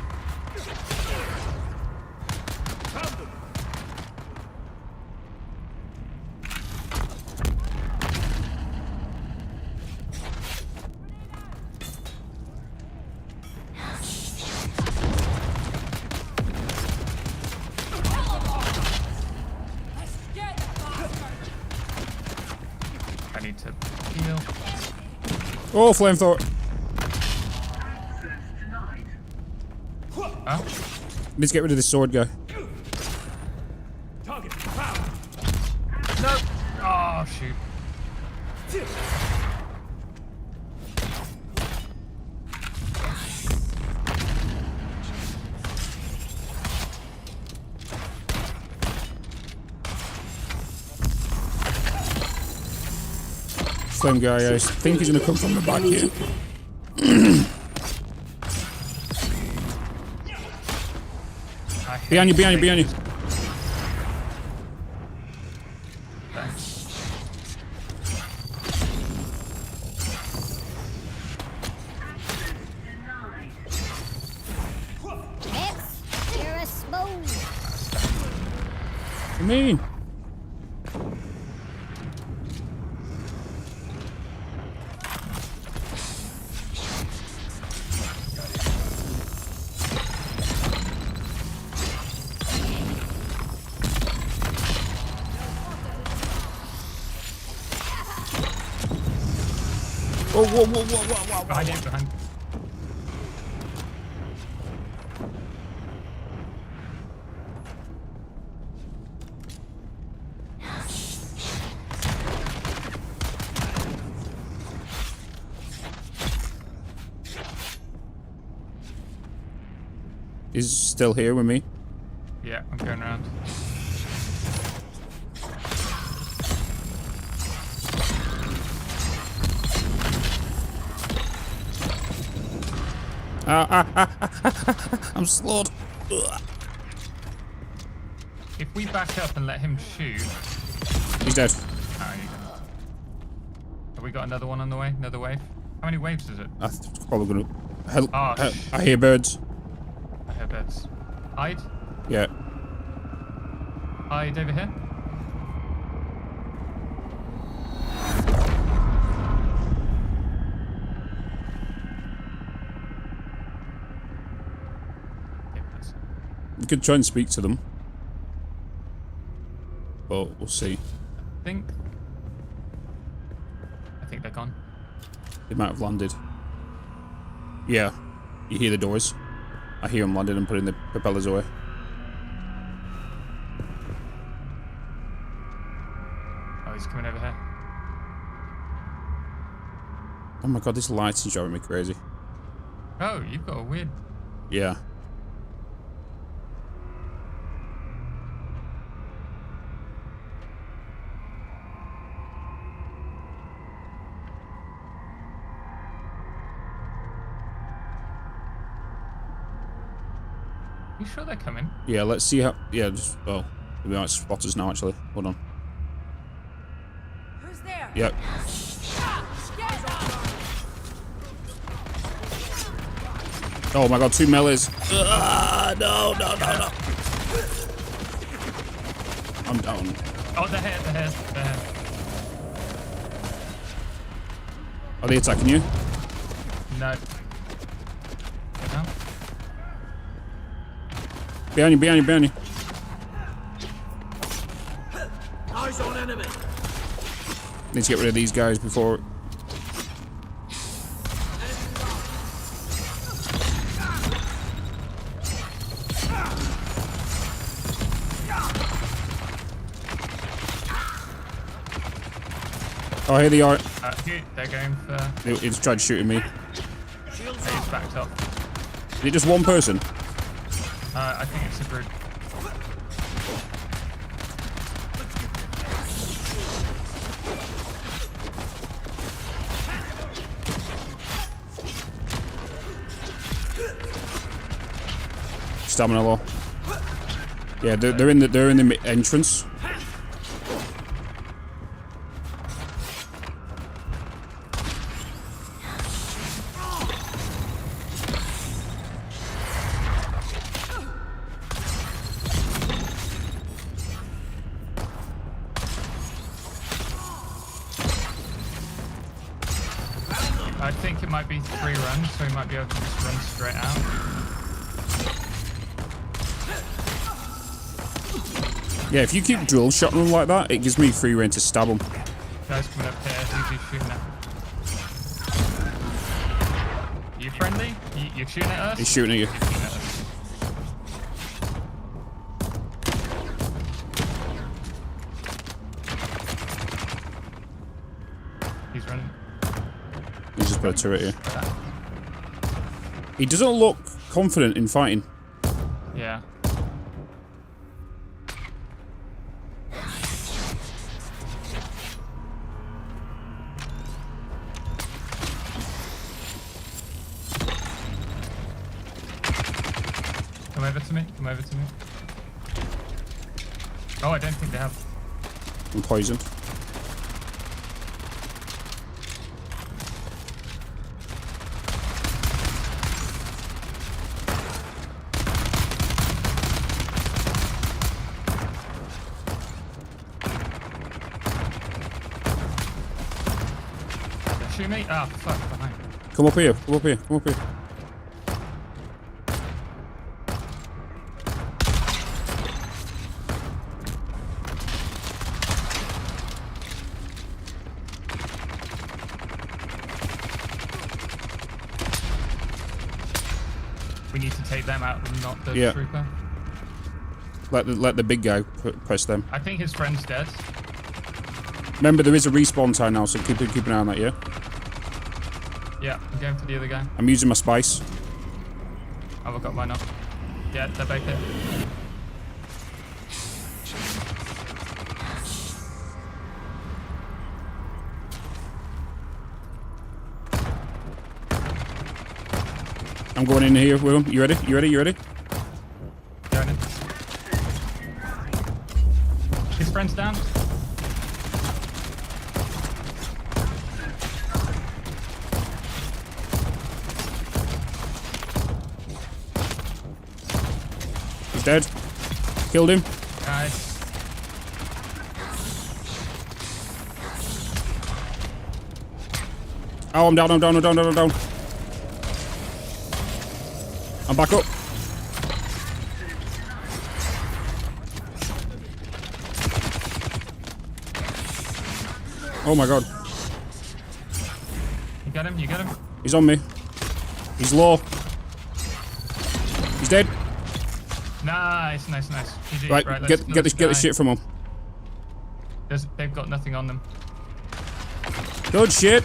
I need to heal. Oh, flamethrower. Huh? Need to get rid of this sword guy. No! Oh, shoot. Flame guy, I think he's gonna come from the back here. Behind you, behind you, behind you. Bitz, you're a spoon. What do you mean? Whoa, whoa, whoa, whoa, whoa, whoa. Behind you, behind. He's still here with me. Yeah, I'm going around. I'm slowed. Ugh. If we back up and let him shoot... He's dead. Oh, you don't. Have we got another one on the way? Another wave? How many waves is it? I'm probably gonna help. Oh, I hear birds. I hear birds. Hide? Yeah. Hide over here? We could try and speak to them. But we'll see. I think they're gone. They might have landed. Yeah. You hear the doors. I hear them landing and putting the propellers away. Oh, he's coming over here. Oh my god, this lighting's driving me crazy. Oh, you've got a weird... Yeah. You sure they're coming? Yeah, let's see how... Yeah, just... Oh. They might spot us now, actually. Hold on. Who's there? Yep. Oh my god, 2 melees. No. I'm down. Oh, they're here. Are they attacking you? No. Get down. Behind you. Eyes on enemy. Need to get rid of these guys before... Oh, here they are. They're going for... He just tried shooting me. He's backed up. Is it just one person? I think it's a group. Stamina low. Yeah, they're in the entrance. I think it might be 3 runs, so we might be able to just run straight out. Yeah, if you keep drill shotting them like that, it gives me free reign to stab them. Guys coming up here, who's he shooting at? You friendly? You're shooting at us? He's shooting at you. He's shooting at us. He's running. He's just put a turret here. He doesn't look confident in fighting. Yeah. Come over to me. Oh, I don't think they have. I'm poisoned. Shoot me? Ah, fuck, behind. Come up here. We need to take them out, not the trooper. Let the big guy press them. I think his friend's dead. Remember, there is a respawn time now, so keep an eye on that, yeah? Yeah, I'm going for the other guy. I'm using my spice. Oh, I've got mine up. Yeah, they're both here. I'm going in here with him. You ready? Going in. His friend's down. He's dead. Killed him. Nice. Oh, I'm down. I'm back up. Oh my god. You got him? You got him? He's on me. He's low. He's dead. Nice, nice, nice. GG. Right, let's get this shit from him. They've got nothing on them. Good shit.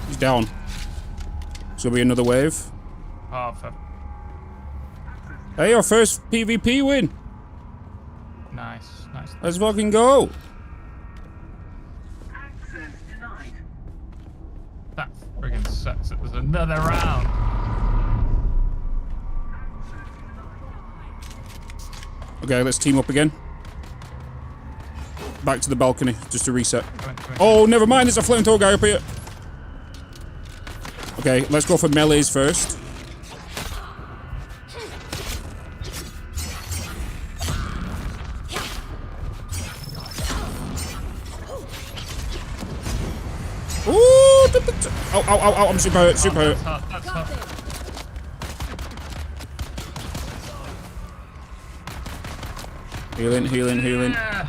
He's down. So there'll be another wave. Oh, fuck. Hey, our first PvP win. Nice, nice. Let's fucking go. That friggin' sucks. It was another round. Okay, let's team up again. Back to the balcony, just to reset. Come on. Oh, never mind, there's a flamethrower guy up here. Okay, let's go for melees first. Ooh! Oh, ow, ow, ow, I'm super hurt, super hurt. That's hot. Healing, healing, healing. Yeah.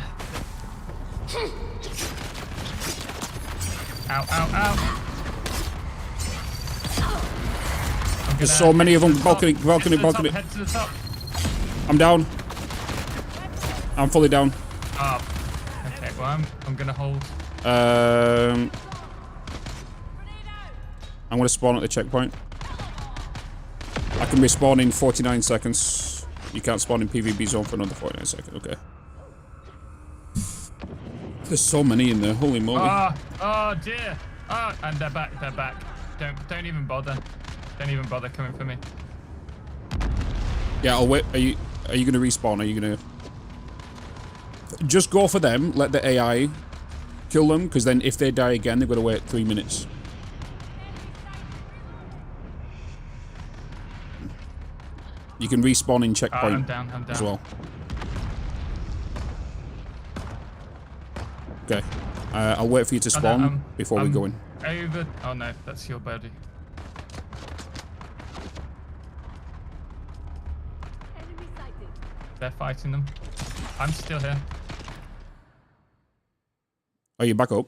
Ow, ow, ow. There's so many of them. Balcony, balcony, balcony. Head to the top. I'm down. I'm fully down. Oh. Okay, well, I'm gonna hold. I'm gonna spawn at the checkpoint. I can respawn in 49 seconds. You can't spawn in PvP zone for another 49 seconds. Okay. There's so many in there. Holy moly. Oh dear. Oh, and they're back. They're back. Don't even bother. Don't even bother coming for me. Yeah, I'll wait. Are you gonna respawn? Are you gonna just go for them? Let the AI kill them, because then if they die again, they've got to wait 3 minutes. You can respawn in checkpoint I'm down. as well. Okay. I'll wait for you to spawn before we go in. Over. Oh no, that's your buddy. They're fighting them. I'm still here. Are you back up?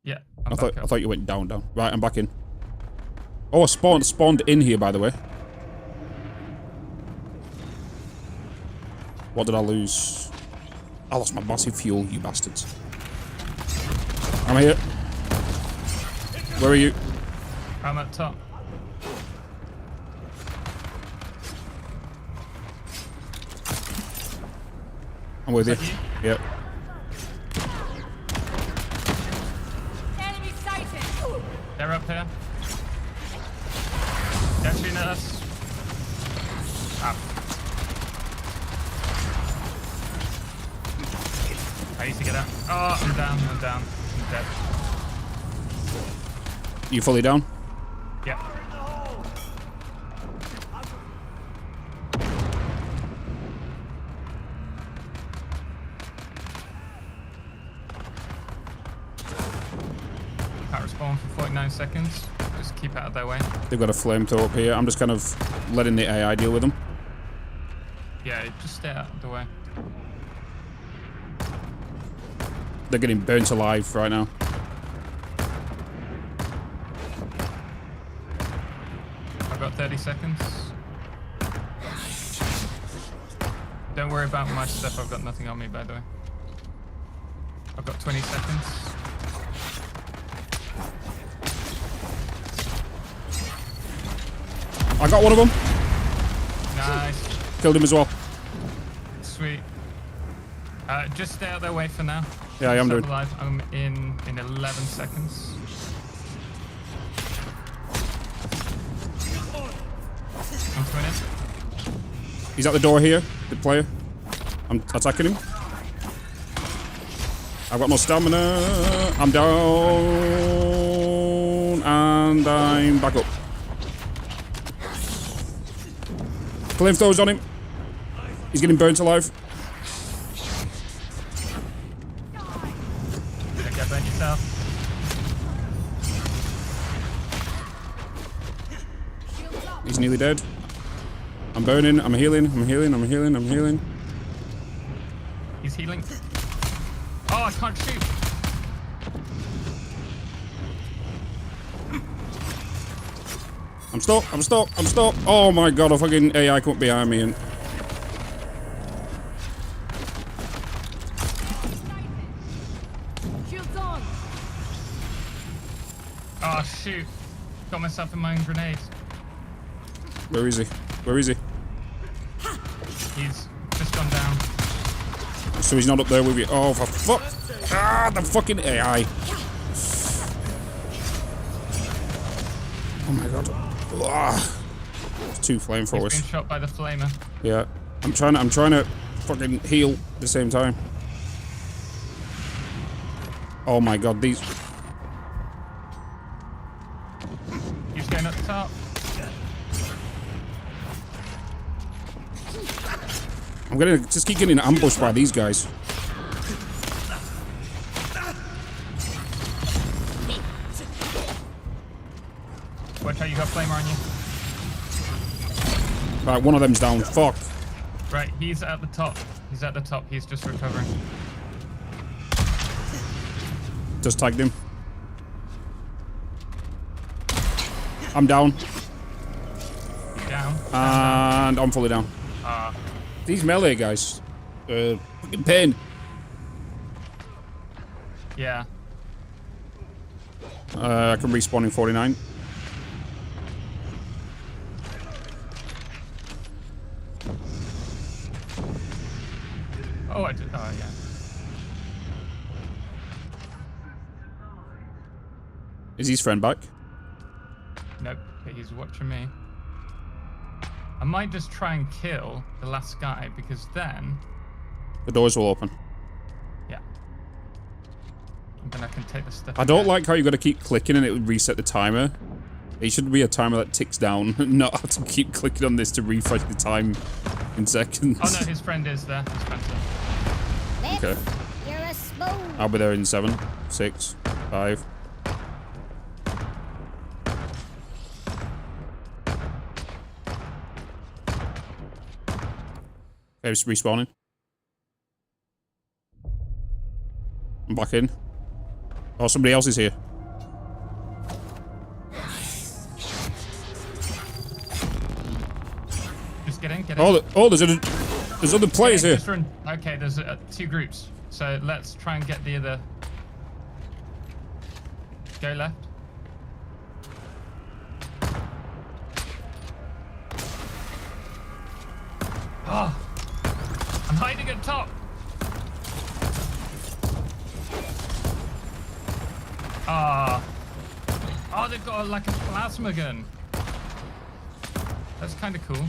Yeah. I thought you went down. Right, I'm back in. Oh, I spawned in here, by the way. What did I lose? I lost my massive fuel, you bastards. I'm here. Where are you? I'm at top. I'm with you. Yep. Enemy sighted. They're up here. They're shooting at us. Ah. I need to get out. Oh, I'm down. I'm dead. You fully down? Yeah. Can't respawn for 49 seconds. Just keep out of their way. They've got a flamethrower up here. I'm just kind of letting the AI deal with them. Yeah, just stay out of the way. They're getting burnt alive right now. I've got 30 seconds. Don't worry about my stuff. I've got nothing on me, by the way. I've got 20 seconds. I got one of them. Nice. Killed him as well. Sweet. Just stay out of their way for now. Yeah, I am doing. Alive. I'm in 11 seconds. I'm coming in. He's at the door here, the player. I'm attacking him. I've got no stamina. I'm down. And I'm back up. Flamethrowers on him. He's getting burnt alive. Get burnt yourself. He's nearly dead. I'm burning. I'm healing. I'm healing. I'm healing. I'm healing. He's healing. Oh, I can't shoot. I'm stuck. I'm stuck. I'm stuck. Oh my god, a fucking AI come up behind me and... Shields on. Oh, shoot. Got myself in my own grenade. Where is he? Where is he? He's just gone down. So he's not up there with you. Oh, for fuck. Ah, the fucking AI. Oh my god. Ah. It's two He's flamethrowers. been shot by the flamer. Yeah. I'm trying to fucking heal at the same time. Oh my god, these... He's going up the top. I'm gonna just keep getting ambushed by these guys. Watch out, you got flamer on you. Right, one of them's down. Fuck. Right, he's at the top. He's at the top. He's just recovering. Just tagged him. I'm down. Down. And I'm fully down. These melee guys. Fucking pain. Yeah. I can respawn in 49. Oh, I did. Oh, yeah. Is his friend back? Nope, but he's watching me. I might just try and kill the last guy because then... The doors will open. Yeah. And then I can take the stuff. I don't again. like how you got to keep clicking and it would reset the timer. It should be a timer that ticks down, not have to keep clicking on this to refresh the time in seconds. Oh no, his friend is there. His friend's there. Okay. You're a smooth. I'll be there in 7, 6, 5. Okay, just respawning. I'm back in. Oh, somebody else is here. Just get in. Oh, there's other players here. Just run. Okay, there's two groups. So let's try and get the other. Go left. Oh, I'm hiding at top. Ah. Oh, they've got like a plasma gun. That's kind of cool.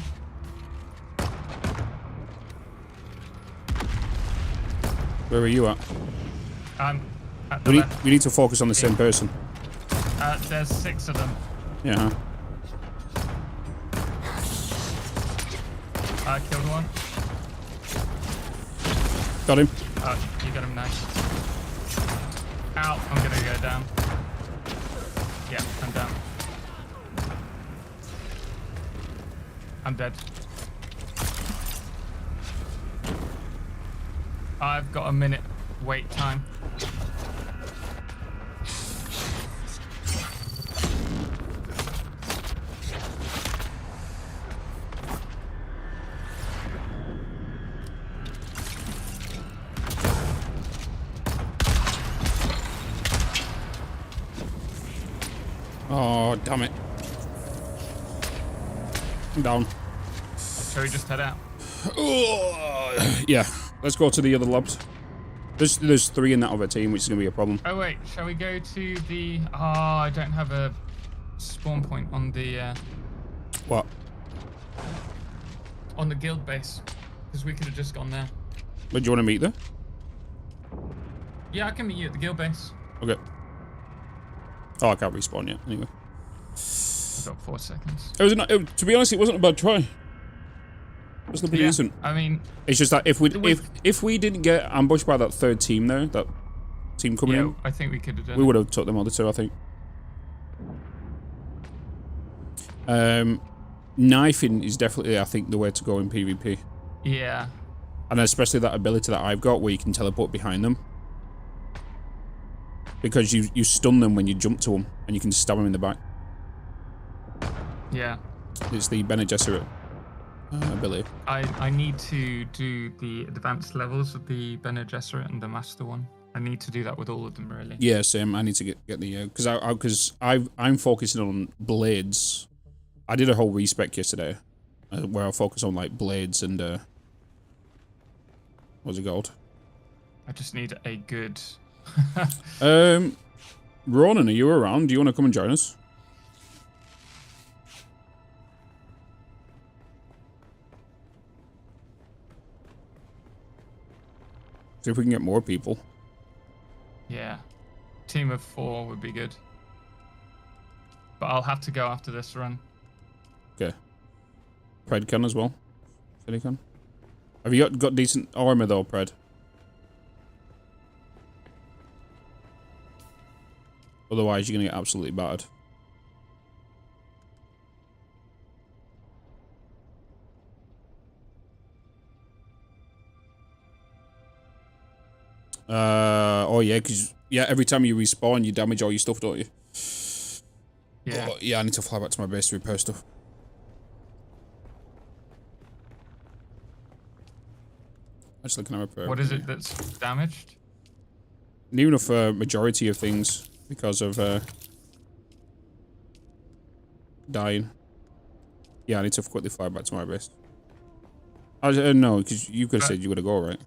Where are you at? At the left. We need to focus on the same person. There's 6 of them. Yeah. I killed one. Got him. You got him, nice. Ow, I'm gonna go down. Yeah, I'm down. I'm dead. I've got a minute wait time. Oh, damn it. I'm down. Shall we just head out? Yeah, let's go to the other labs. There's 3 in that other team, which is going to be a problem. Oh wait, shall we go to the... Oh, I don't have a spawn point on the... What? On the guild base. Because we could have just gone there. But do you want to meet there? Yeah, I can meet you at the guild base. Okay. Oh, I can't respawn yet, anyway. I've got 4 seconds. To be honest, it wasn't a bad try. It wasn't pretty decent. I mean... It's just that if we didn't get ambushed by that 3rd team there, that team coming in... I think we could have done we would have took them other 2, I think. knifing is definitely, I think, the way to go in PvP. Yeah. And especially that ability that I've got where you can teleport behind them. Because you stun them when you jump to them, and you can stab them in the back. Yeah. It's the Bene Gesserit ability. I need to do the advanced levels of the Bene Gesserit and the Master one. I need to do that with all of them, really. Yeah, same. I need to get the because I'm focusing on blades. I did a whole respec yesterday, where I focus on like blades and what's it called? I just need a good. Ronan, are you around? Do you want to come and join us? See if we can get more people. Yeah. Team of 4 would be good. But I'll have to go after this run. Okay. Pred can as well. Silicon. Have you got decent armor though, Pred? Otherwise, you're gonna get absolutely battered. Oh yeah, because every time you respawn, you damage all your stuff, don't you? Yeah. Oh, yeah, I need to fly back to my base to repair stuff. Actually, can I repair? What is it that's damaged? New enough for majority of things because of dying. Yeah, I need to quickly fly back to my base. No, because you could have said you were to go, right?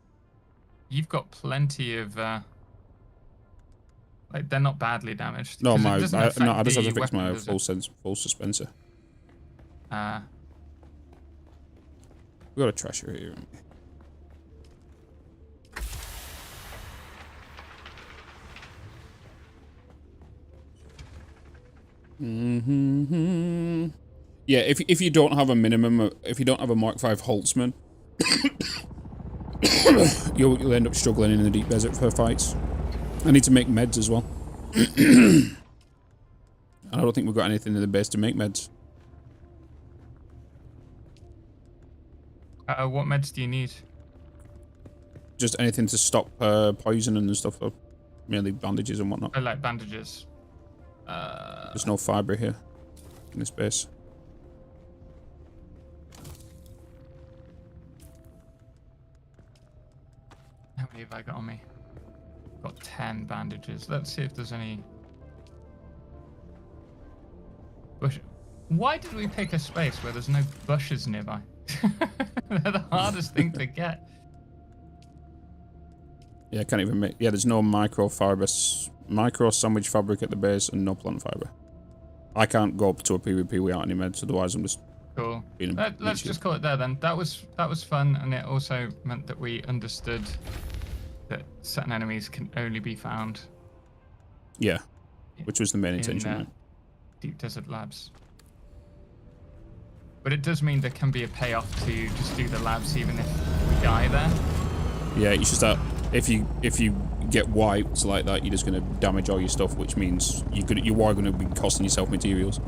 You've got plenty of like they're not badly damaged. No, I just have to fix weapon, my full suspensor. We got a trasher here. Yeah, if you don't have a minimum, if you don't have a Mark V Holtzman, you'll end up struggling in the deep desert for fights. I need to make meds as well. I don't think we've got anything in the base to make meds. What meds do you need? Just anything to stop poison and stuff, though. Mainly bandages and whatnot. I like bandages. There's no fiber here in this base. How many have I got on me? Got 10 bandages. Let's see if there's any. Bush. Why did we pick a space where there's no bushes nearby? They're the hardest thing to get. Yeah, I can't even make. Yeah, there's no micro sandwich fabric at the base and no plant fiber. I can't go up to a PvP without any meds, otherwise I'm just. Cool. Let's just call it there then. That was fun, and it also meant that we understood that certain enemies can only be found. Yeah, which was the main intention. Right? Deep desert labs. But it does mean there can be a payoff to just do the labs even if we die there. Yeah, you should start. If you get wiped like that, you're just going to damage all your stuff, which means you are going to be costing yourself materials.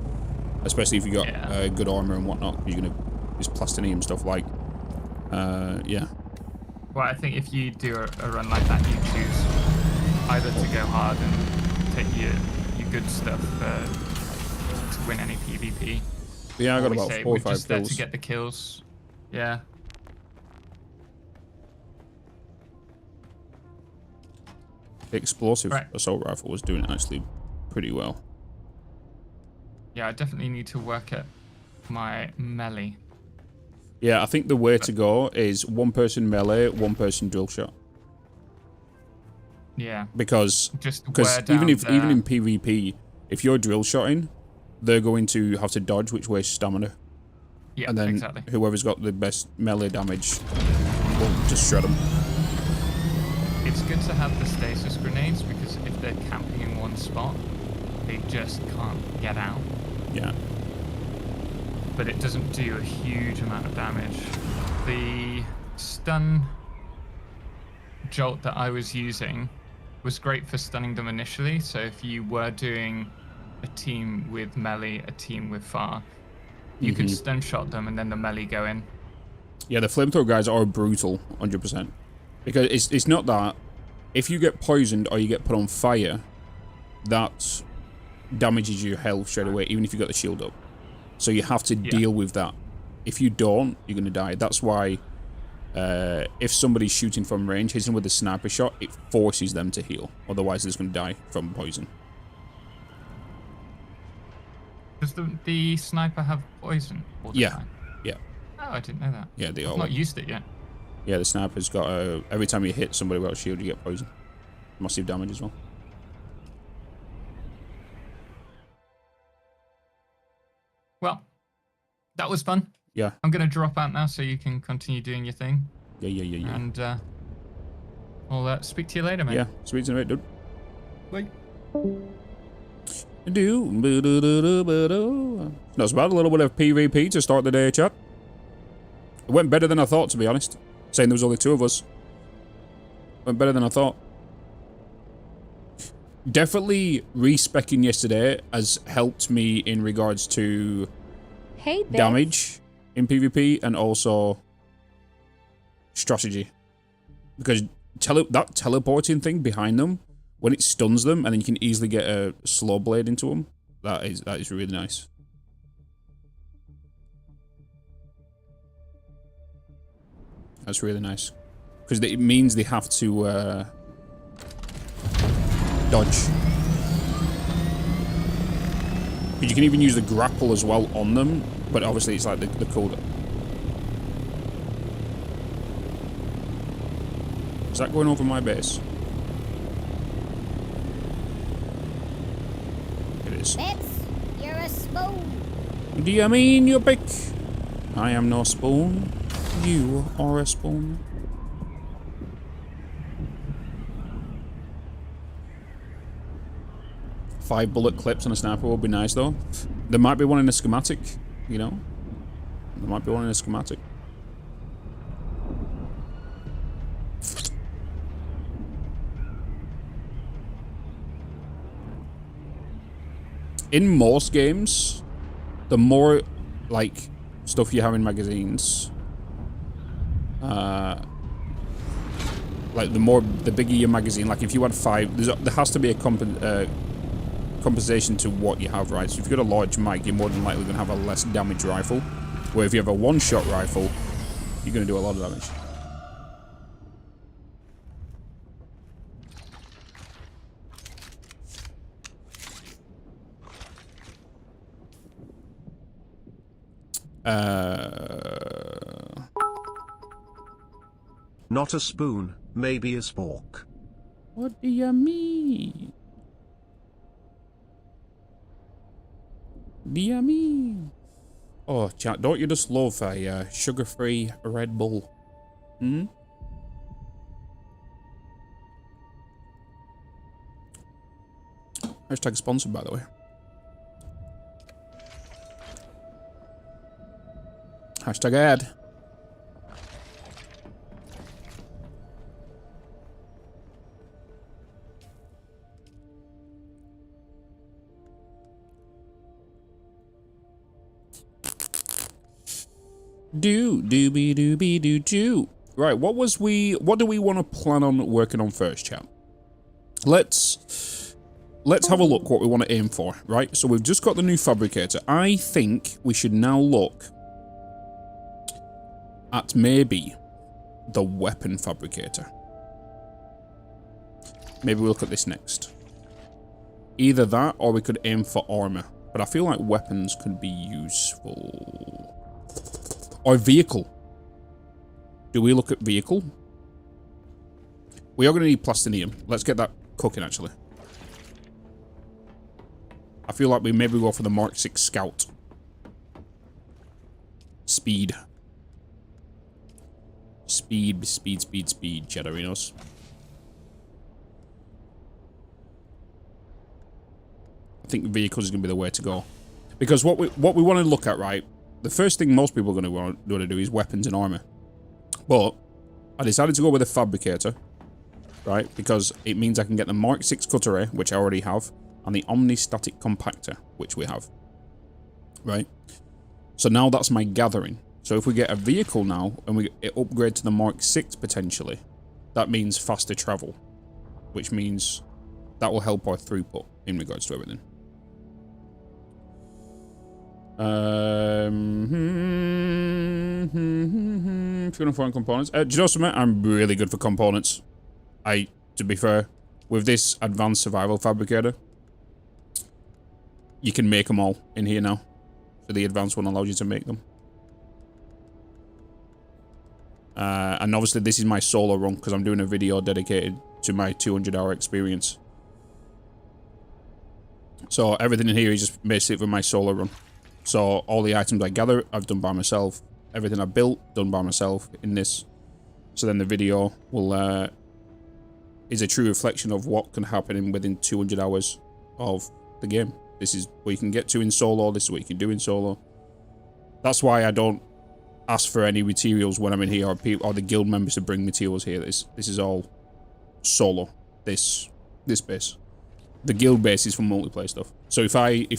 Especially if you got good armor and whatnot, you're going to use plastinium stuff like, yeah. Well, I think if you do a run like that, you choose either to go hard and take your good stuff to win any PvP. Yeah, I got about 4 or 5 just kills. There to get the kills. Yeah. The explosive assault rifle was doing actually pretty well. Yeah, I definitely need to work at my melee. Yeah, I think the way to go is 1 person melee, 1 person drill shot. Yeah. Because even in PvP, if you're drill shotting, they're going to have to dodge, which wastes stamina. Yeah, and then exactly. Whoever's got the best melee damage will just shred them. It's good to have the stasis grenades because if they're camping in one spot, they just can't get out. Yeah. But it doesn't do a huge amount of damage. The stun jolt that I was using was great for stunning them initially. So if you were doing a team with melee, a team with far, You could stun shot them and then the melee go in. Yeah, the flamethrower guys are brutal, 100%. Because it's not that. If you get poisoned or you get put on fire, that damages your health straight away, even if you got the shield up. So you have to deal with that. If you don't, you're going to die. That's why if somebody's shooting from range, hitting with a sniper shot, it forces them to heal. Otherwise, they're just going to die from poison. Does the sniper have poison all the time? Yeah. Oh, I didn't know that. Yeah, they all. I've not used it yet. Yeah, the sniper's got every time you hit somebody without a shield, you get poison. Massive damage as well. Well, that was fun. Yeah. I'm going to drop out now so you can continue doing your thing. Yeah. And I'll speak to you later, mate. Yeah, speak to you later, dude. Bye. Not so bad, a little bit of PvP to start the day, chat. It went better than I thought, to be honest. Saying there was only 2 of us. Went better than I thought. Definitely respecking yesterday has helped me in regards to damage in PvP and also strategy. Because that teleporting thing behind them, when it stuns them and then you can easily get a slow blade into them, that is really nice. That's really nice. Because it means they have to dodge. But you can even use the grapple as well on them, but obviously it's like the cooldown. Is that going over my base? It is. Bitz, you're a spoon. Do you mean you pick? I am no spoon. You are a spoon. Five bullet clips on a sniper would be nice, though. There might be one in a schematic, you know? There might be one in a schematic. In most games, the more, like, stuff you have in magazines, like, the bigger your magazine, like, if you had 5, there has to be a compensation to what you have, right? So if you've got a large mag, you're more than likely going to have a less damage rifle. Where if you have a one-shot rifle, you're going to do a lot of damage. Not a spoon, maybe a spork. What do you mean? Do you mean? Oh, chat, don't you just love a sugar-free Red Bull? Hmm? Hashtag sponsored, by the way. Hashtag ad. Do. Right, what do we want to plan on working on first, chat? Let's have a look what we want to aim for, right? So we've just got the new fabricator. I think we should now look at maybe the weapon fabricator. Maybe we'll look at this next. Either that or we could aim for armor. But I feel like weapons could be useful. Or vehicle. Do we look at vehicle? We are going to need plastinium. Let's get that cooking, actually. I feel like we maybe go for the Mark 6 Scout. Speed. Speed, Cheddarinos. I think vehicles is going to be the way to go. Because what we want to look at, right? The first thing most people are going to want to do is weapons and armor. But I decided to go with a fabricator, right? Because it means I can get the Mark 6 cutter, which I already have, and the Omni-Static Compactor, which we have, right? So now that's my gathering. So if we get a vehicle now and it upgrade to the Mark 6 potentially, that means faster travel, which means that will help our throughput in regards to everything. If you're gonna find components, do you know something? I'm really good for components. To be fair, with this advanced survival fabricator, you can make them all in here now. So the advanced one allows you to make them. And obviously this is my solo run because I'm doing a video dedicated to my 200-hour experience. So everything in here is just basically for my solo run. So all the items I gather, I've done by myself. Everything I built, done by myself in this. So then the video will is a true reflection of what can happen within 200 hours of the game. This is what you can get to in solo. This is what you can do in solo. That's why I don't ask for any materials when I'm in here, or the guild members to bring materials here. This is all solo. This base. The guild base is for multiplayer stuff. So if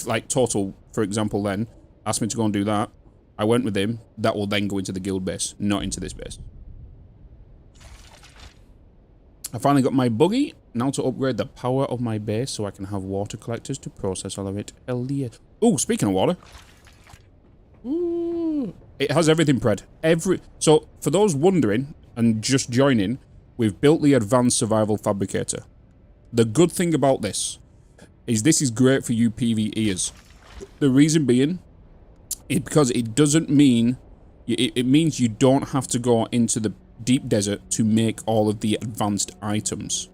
like Total, for example, then asked me to go and do that, I went with him. That will then go into the guild base, not into this base. I finally got my buggy. Now to upgrade the power of my base so I can have water collectors to process all of it. Oh, speaking of water. Ooh, it has everything pred. So for those wondering and just joining, we've built the advanced survival fabricator. The good thing about this is great for you PvEers. The reason being is because it doesn't mean it means you don't have to go into the deep desert to make all of the advanced items,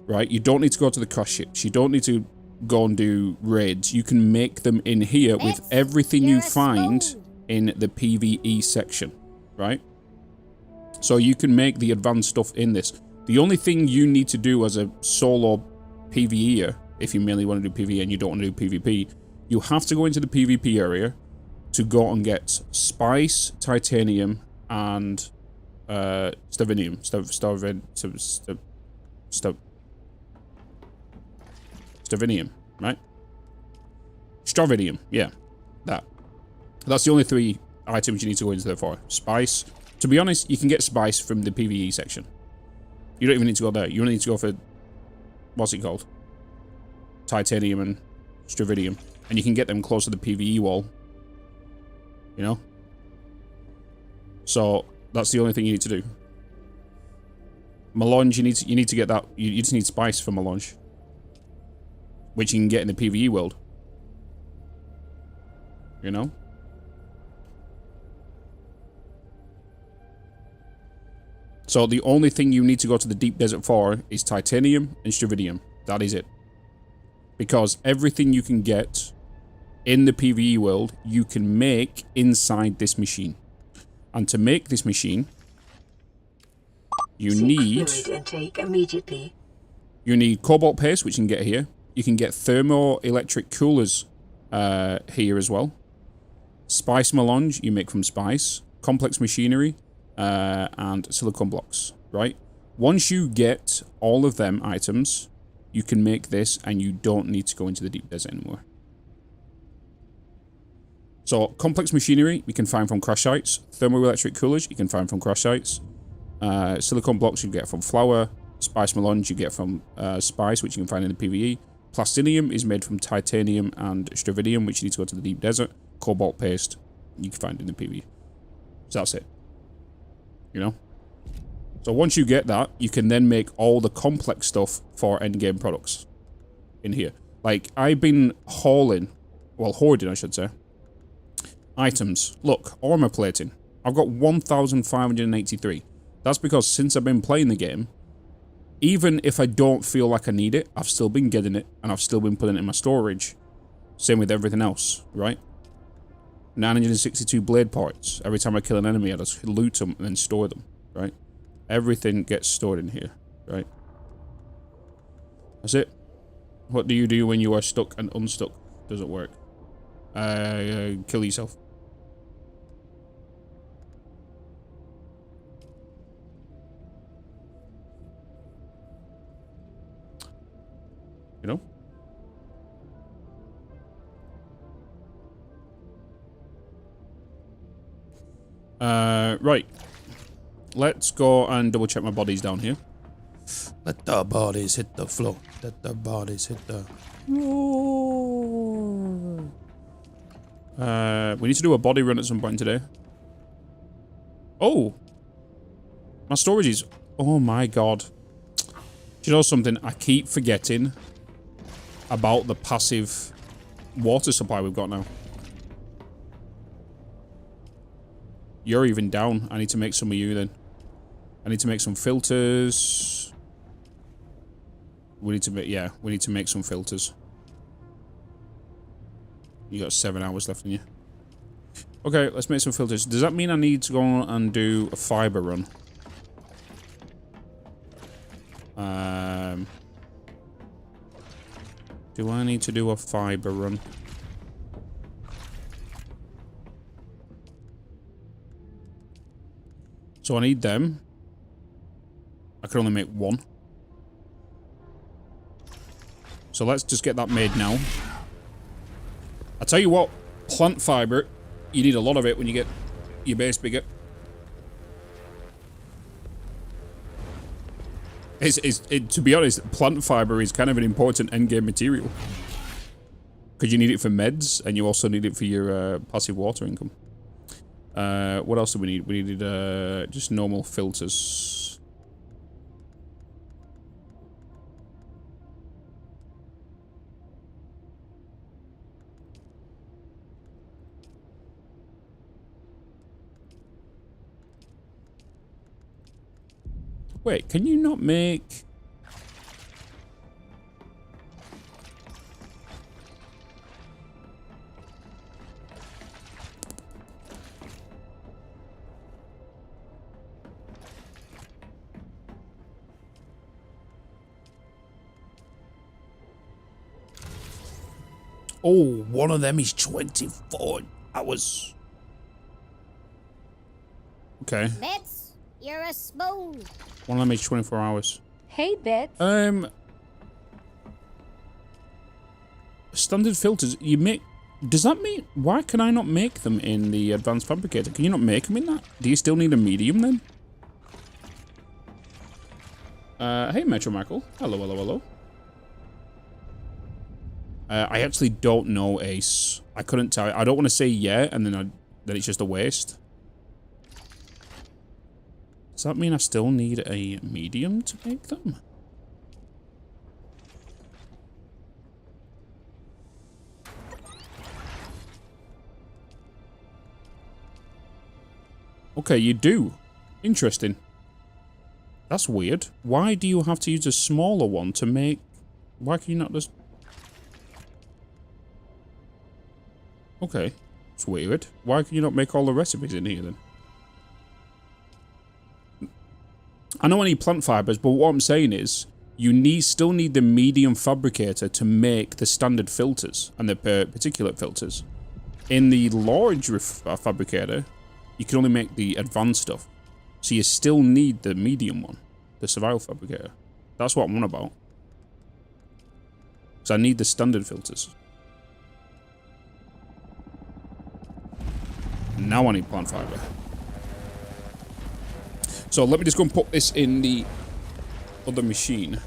right? You don't need to go to the crash ships. You don't need to go and do raids. You can make them in here with everything you find in the PvE section, right? So you can make the advanced stuff in this. The only thing you need to do as a solo PvEer, if you mainly want to do PvE and you don't want to do PvP, you have to go into the PvP area to go and get spice, titanium, and stavinium. Stavinium, right? Stravidium, yeah. That's the only 3 items you need to go into there for. Spice. To be honest, you can get spice from the PvE section. You don't even need to go there. You only need to go for, what's it called? Titanium and stravidium. And you can get them close to the PvE wall. You know? So that's the only thing you need to do. Melange, you need to get that. You just need spice for melange, which you can get in the PvE world. You know? So the only thing you need to go to the deep desert for is titanium and stravidium. That is it. Because everything you can get in the PvE world, you can make inside this machine. And to make this machine, you need cobalt paste, which you can get here. You can get thermoelectric coolers here as well. Spice melange, you make from spice. Complex machinery, and silicone blocks, right? Once you get all of them items, you can make this and you don't need to go into the deep desert anymore. So, complex machinery, we can find from crash sites. Thermoelectric coolers, you can find from crash sites. Silicone blocks, you get from flour. Spice melange, you get from spice, which you can find in the PvE. Plastinium is made from titanium and stravidium, which you need to go to the deep desert. Cobalt paste, you can find in the PvE. So that's it. You know? So once you get that, you can then make all the complex stuff for endgame products in here. Like, I've been hoarding, I should say, items. Look, armor plating. I've got 1,583. That's because since I've been playing the game, even if I don't feel like I need it, I've still been getting it, and I've still been putting it in my storage. Same with everything else, right? 962 blade parts. Every time I kill an enemy, I just loot them and then store them, right? Everything gets stored in here, right? That's it. What do you do when you are stuck and unstuck? Does it work? Kill yourself. You know? Right. Let's go and double check my bodies down here. Let the bodies hit the floor. Let the bodies hit the floor. We need to do a body run at some point today. Oh! My storage is... Oh my god. Do you know something? I keep forgetting about the passive water supply we've got now. You're even down. I need to make some of you then. I need to make some filters. We need to make, yeah, we need to make some filters. You got 7 hours left in you. Okay, let's make some filters. Does that mean I need to go and do a fiber run? Do I need to do a fiber run? So I need them. I can only make one. So let's just get that made now. I tell you what, plant fiber, you need a lot of it when you get your base bigger. To be honest, plant fiber is kind of an important endgame material. Because you need it for meds, and you also need it for your passive water income. What else do we need? We needed just normal filters. Wait, can you not make... Oh, one of them is 24 hours. Okay. Bitz, you're a spoon. One of them is 24 hours. Hey, Bitz. Standard filters, you make... Does that mean... Why can I not make them in the Advanced Fabricator? Can you not make them in that? Do you still need a medium then? Hey, Metro Michael. Hello, hello, hello. I actually don't know, Ace. I couldn't tell. I don't want to say yeah, and then it's just a waste. Does that mean I still need a medium to make them? Okay, you do. Interesting. That's weird. Why do you have to use a smaller one to make... Why can you not just... Okay, it's weird. Why can you not make all the recipes in here then? I know I need plant fibers, but what I'm saying is you still need the medium fabricator to make the standard filters and the particulate filters. In the large fabricator, you can only make the advanced stuff. So you still need the medium one, the survival fabricator. That's what I'm on about. So I need the standard filters. Now I need plant fiber. So let me just go and put this in the other machine.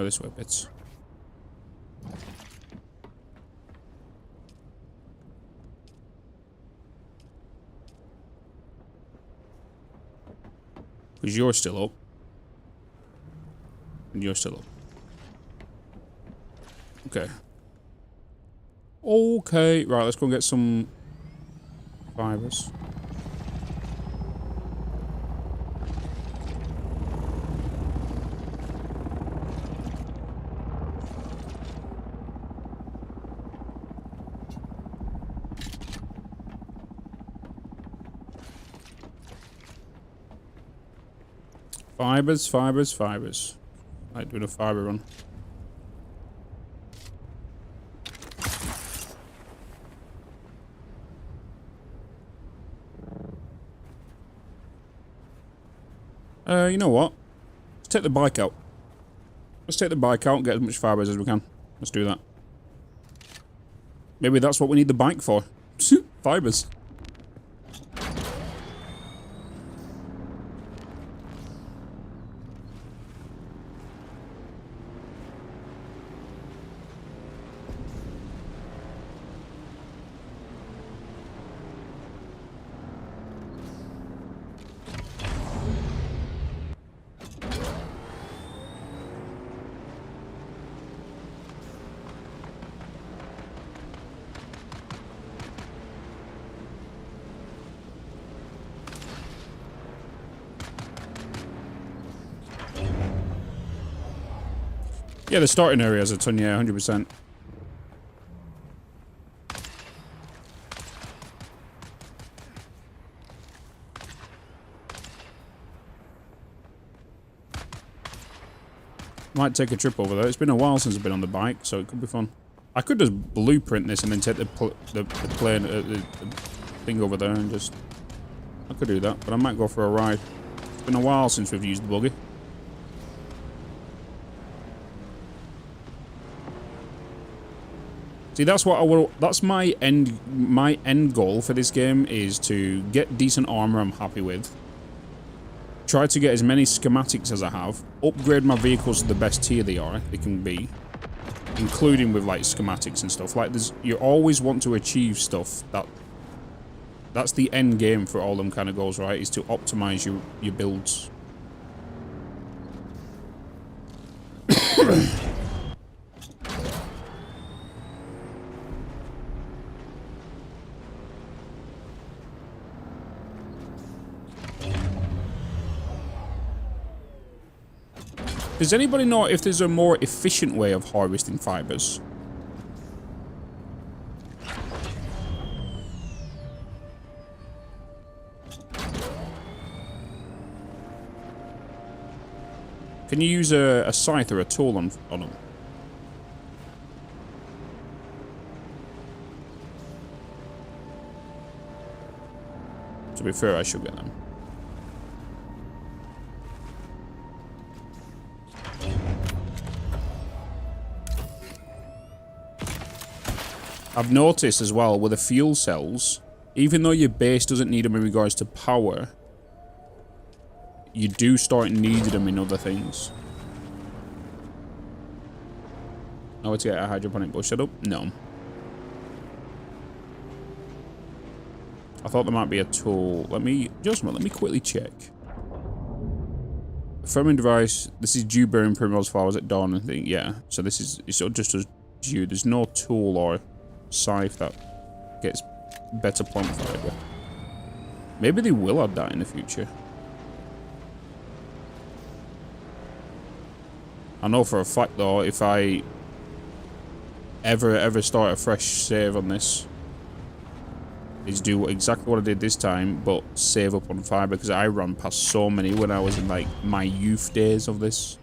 This way, Bitz. Because you're still up. And you're still up. Okay. Okay. Right, let's go and get some fibers. Fibers, fibers, fibers. Right, doing a fiber run. You know what? Let's take the bike out. Let's take the bike out and get as much fibers as we can. Let's do that. Maybe that's what we need the bike for. Fibers. Yeah, the starting area has a ton, yeah, 100%. Might take a trip over there. It's been a while since I've been on the bike, so it could be fun. I could just blueprint this and then take the plane, the thing over there and just... I could do that, but I might go for a ride. It's been a while since we've used the buggy. See, that's what I will. That's my end goal for this game, is to get decent armor I'm happy with. Try to get as many schematics as I have. Upgrade my vehicles to the best tier they can be, including with like schematics and stuff. Like you always want to achieve stuff that's the end game for all them kind of goals, right? Is to optimize your builds. Does anybody know if there's a more efficient way of harvesting fibers? Can you use a scythe or a tool on them? To be fair, I should get them. I've noticed as well with the fuel cells, even though your base doesn't need them in regards to power, you do start needing them in other things. Oh, it's get a hydroponic bush setup? No. I thought there might be a tool. Let me quickly check. Ferment device. This is dew bearing primrose flowers at dawn, I think. Yeah. So this is it's just as dew. There's no tool or scythe that gets better plant fiber. Maybe they will add that in the future. I know for a fact though, if I ever start a fresh save on this, is do exactly what I did this time, but save up on fiber, because I ran past so many when I was in like my youth days of this,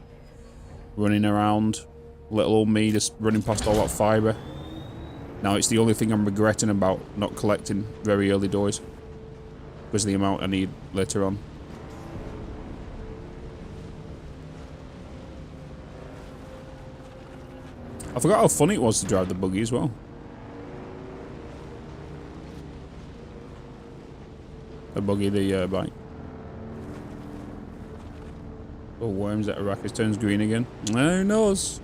running around, little old me just running past all that fiber. Now it's the only thing I'm regretting about not collecting very early doors, because of the amount I need later on. I forgot how funny it was to drive the buggy as well. The buggy, the bike. Oh, worms at Arrakis turns green again. Who knows?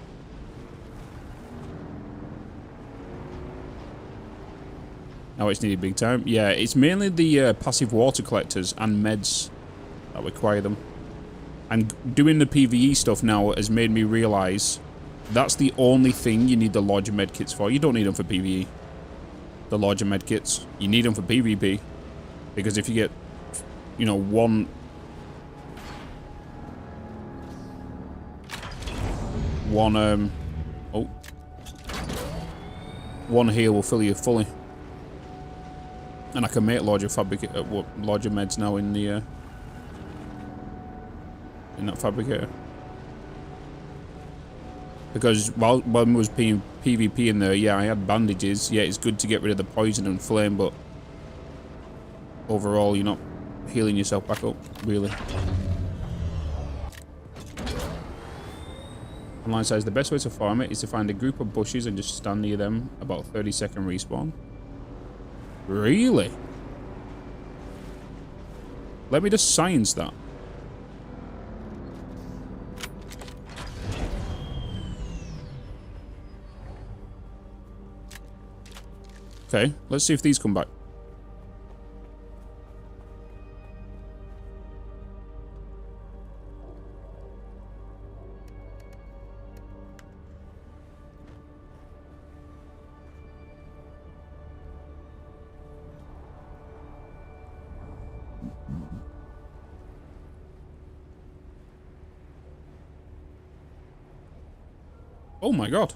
Oh, it's needed big time. Yeah, it's mainly the passive water collectors and meds that require them. And doing the PvE stuff now has made me realise that's the only thing you need the larger medkits for. You don't need them for PvE. The larger medkits. You need them for PvP. Because if you get, you know, one heal will fill you fully. And I can make larger larger meds now in the in that fabricator. Because while I was PvP in there, yeah, I had bandages. Yeah, it's good to get rid of the poison and flame, but overall, you're not healing yourself back up, really. Online says the best way to farm it is to find a group of bushes and just stand near them. About 30-second respawn. Really? Let me just science that. Okay, let's see if these come back. Oh my god.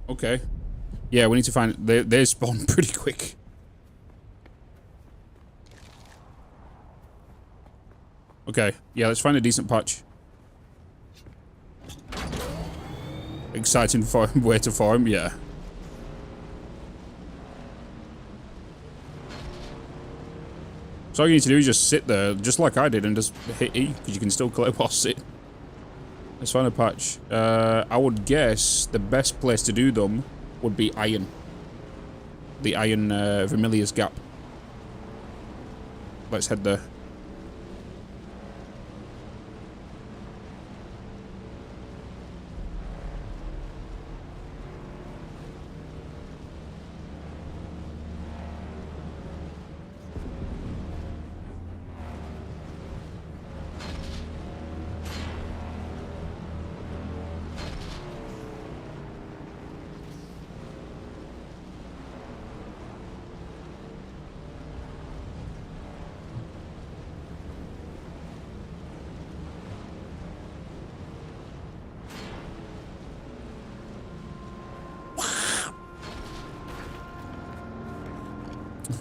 Okay. Yeah, we need to find... They spawn pretty quick. Okay. Yeah, let's find a decent patch. Exciting farm, way to farm, yeah. So all you need to do is just sit there, just like I did, and just hit E, because you can still collect while sitting. Let's find a patch. I would guess the best place to do them would be iron. The iron Vermilius Gap. Let's head there.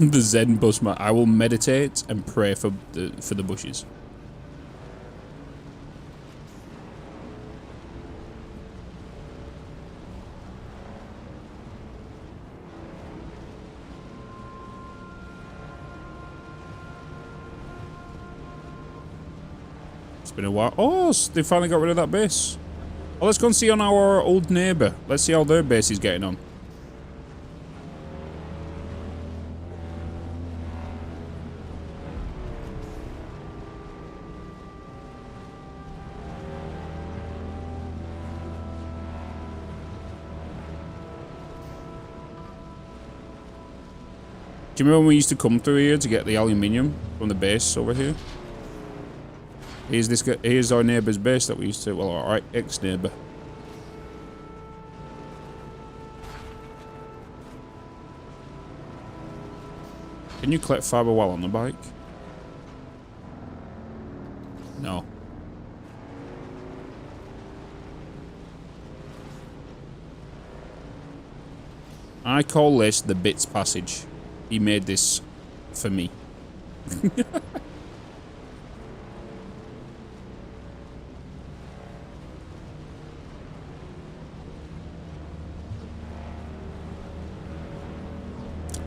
The Zen Busman. I will meditate and pray for the bushes. It's been a while. Oh, they finally got rid of that base. Oh, let's go and see on our old neighbour. Let's see how their base is getting on. Do you remember when we used to come through here to get the aluminium from the base over here? Here's this guy, here's our neighbour's base that we used to, well, our ex-neighbour. Can you collect fibre while on the bike? No. I call this the Bitz passage. He made this for me.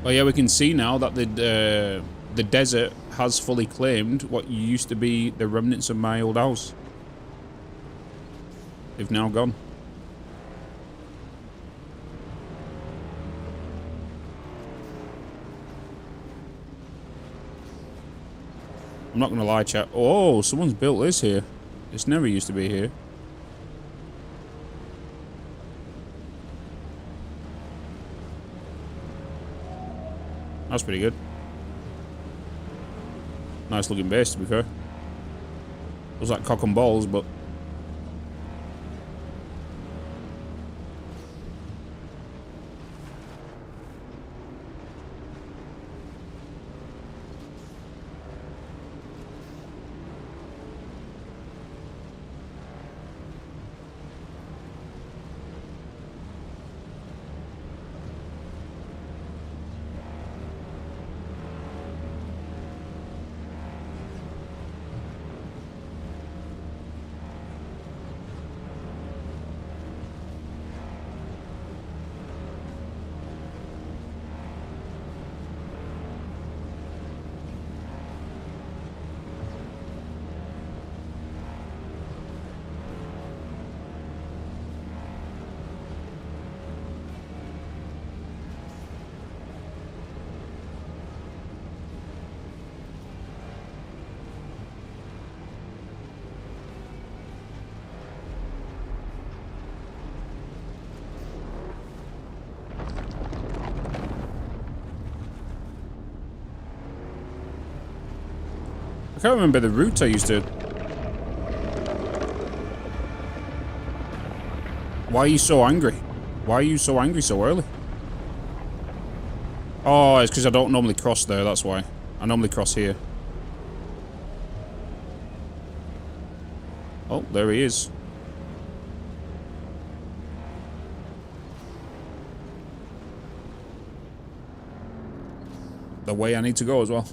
Oh yeah, we can see now that the desert has fully claimed what used to be the remnants of my old house. They've now gone. I'm not gonna lie, chat. Oh, someone's built this here. This never used to be here. That's pretty good. Nice looking base, to be fair. Looks like cock and balls, but... can't remember the route I used to... Why are you so angry? Why are you so angry so early? Oh, it's because I don't normally cross there, that's why. I normally cross here. Oh, there he is. The way I need to go as well.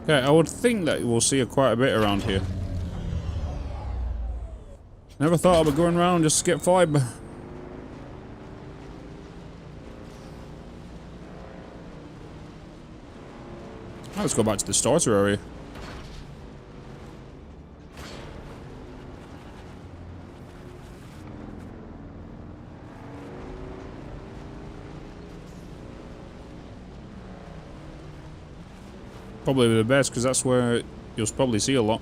Okay, I would think that we'll see quite a bit around here. Never thought I would go around just to get fiber. Let's go back to the starter area. Probably the best, because that's where you'll probably see a lot.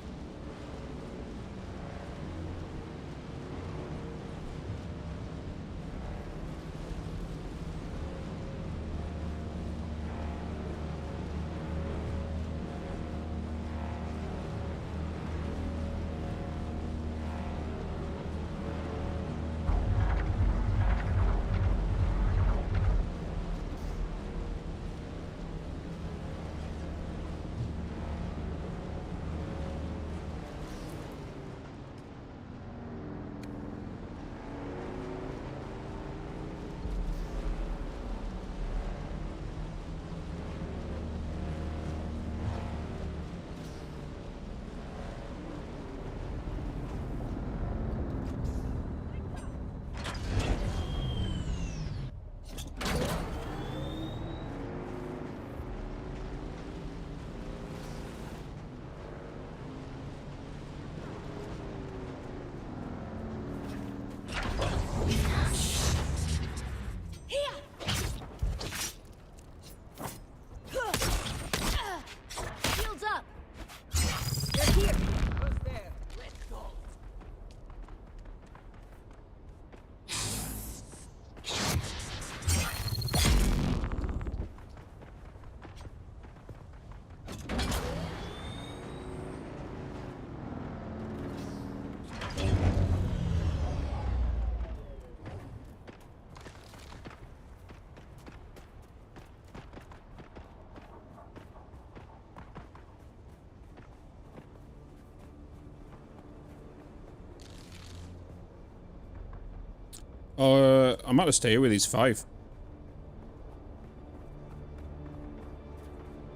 I might have stayed with these 5.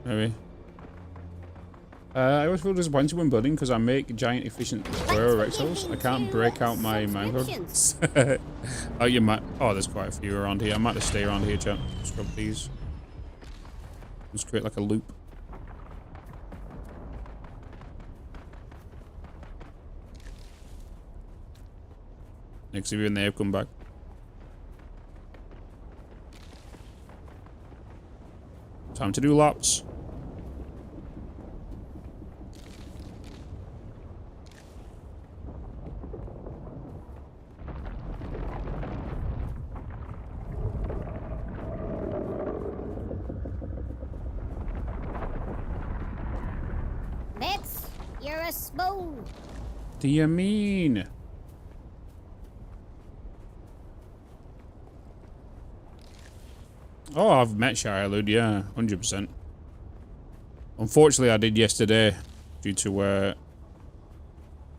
Maybe. I always feel disappointed when building because I make giant efficient square rectangles. I can't break out my Minecraft. Oh, you might. Oh, there's quite a few around here. I might just stay around here, chat. Scrub these. Just create like a loop. Next, if you're in there, come back. Time to do laps. Bitz, you're a spoon. Do you mean? Oh, I've met Shire, yeah, 100%. Unfortunately, I did yesterday due to a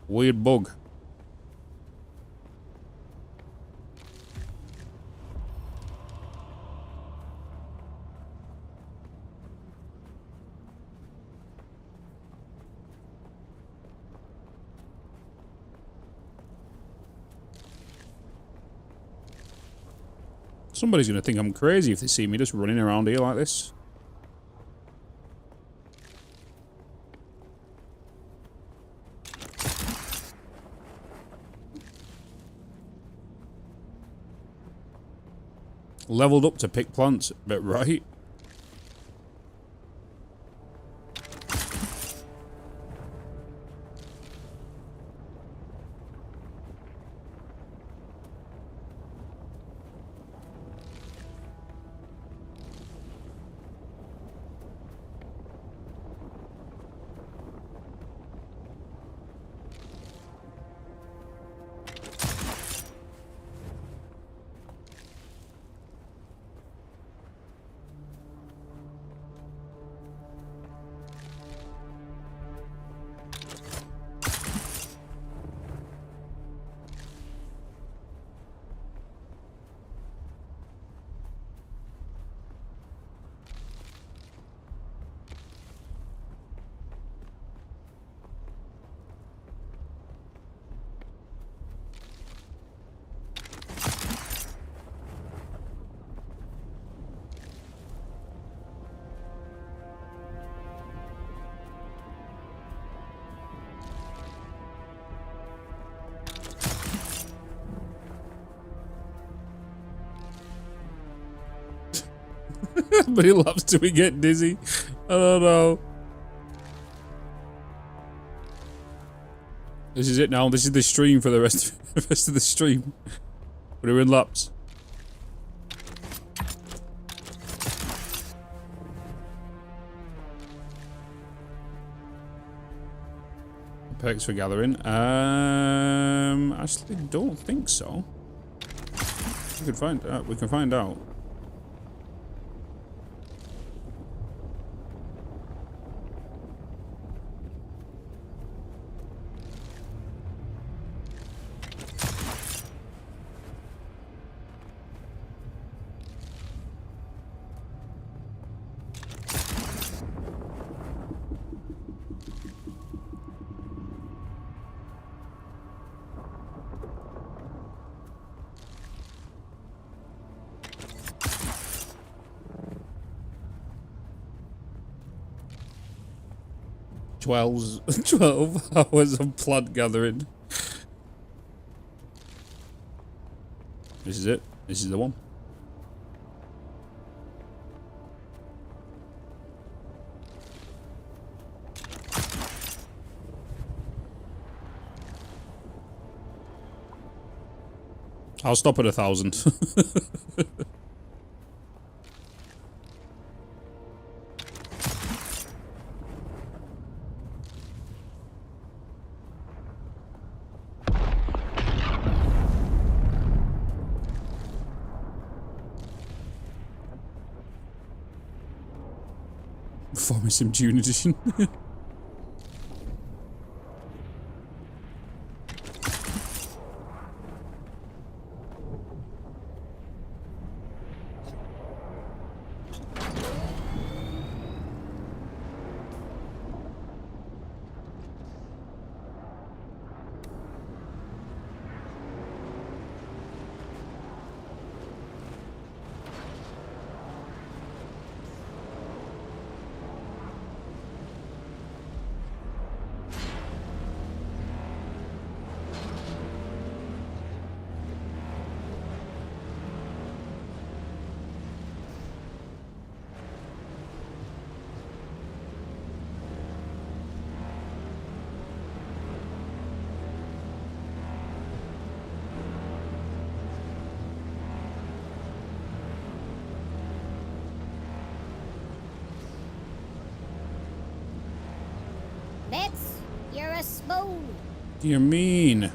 weird bug. Somebody's going to think I'm crazy if they see me just running around here like this. Leveled up to pick plants, but right. But he loves till we get dizzy. I don't know. This is it now. This is the stream for the rest of the stream. We're in laps. Perks for gathering. Actually, don't think so. We can find out. We can find out. Twelve hours of plant gathering. This is it. This is the one. I'll stop at 1,000. Performing some Dune edition. Bitz, you're a spoon. What do you mean?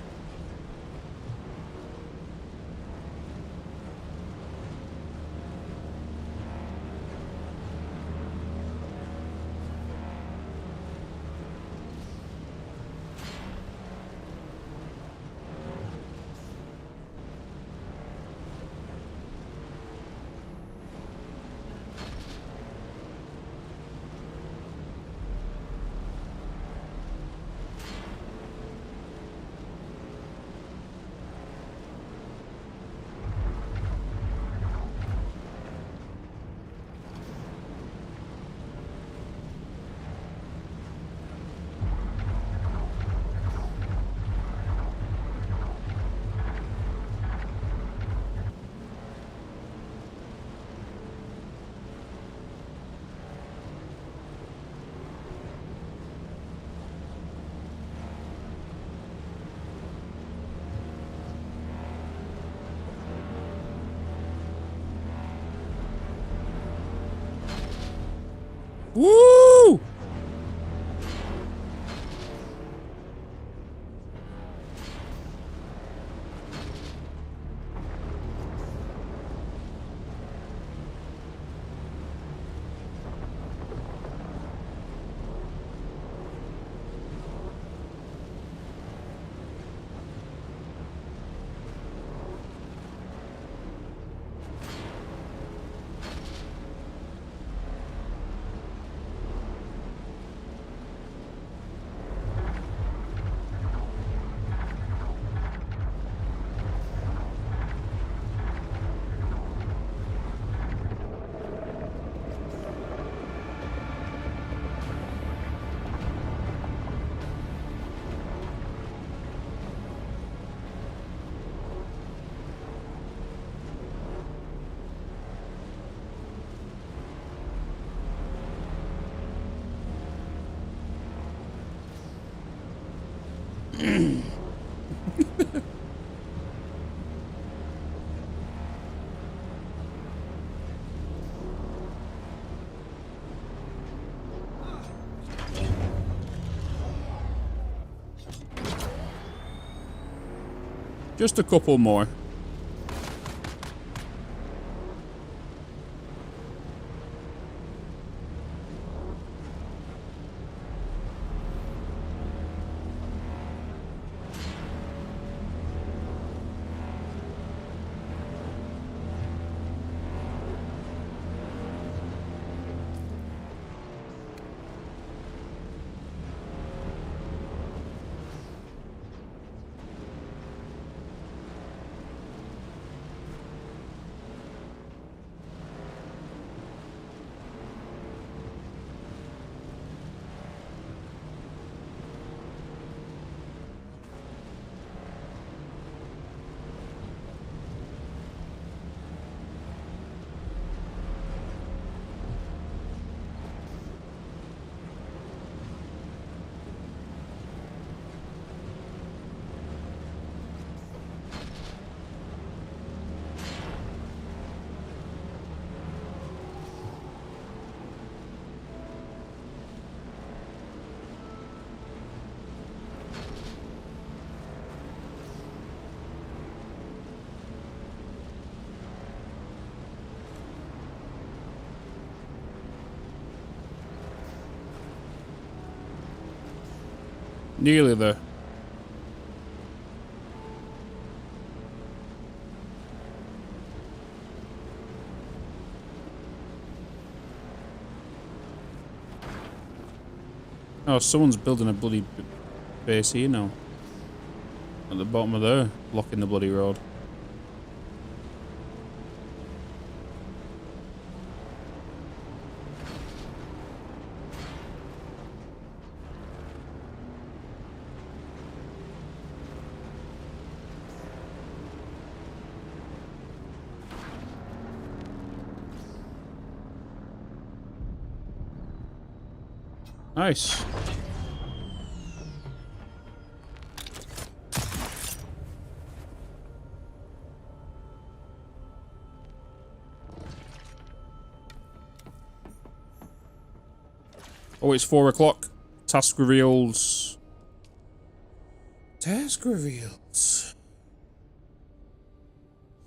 Just a couple more. Nearly there. Oh, someone's building a bloody base here now. At the bottom of there, blocking the bloody road. Nice. Oh, it's 4 o'clock. Task reveals. Task reveals.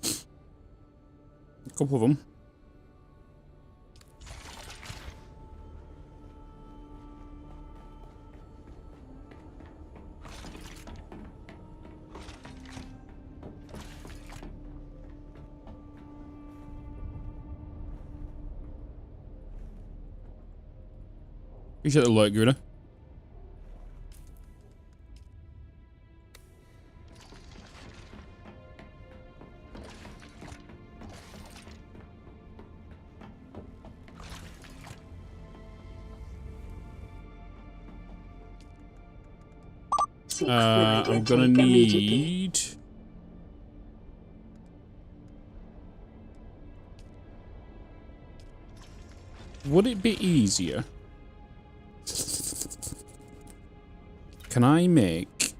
A couple of them. Appreciate the alert, Guna. I'm gonna need... Would it be easier? Can I make...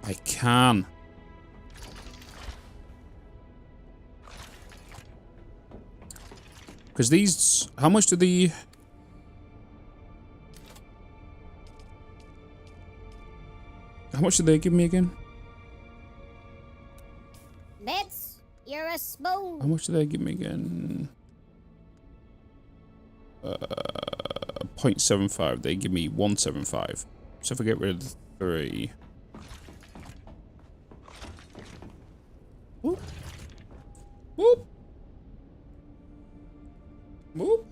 I can. Because these... How much do the... How much did they give me again? Bitz, you're a spoon. How much did they give me again? 0.75. They give me 175. So if I get rid of the 3. Whoop. Whoop. Whoop.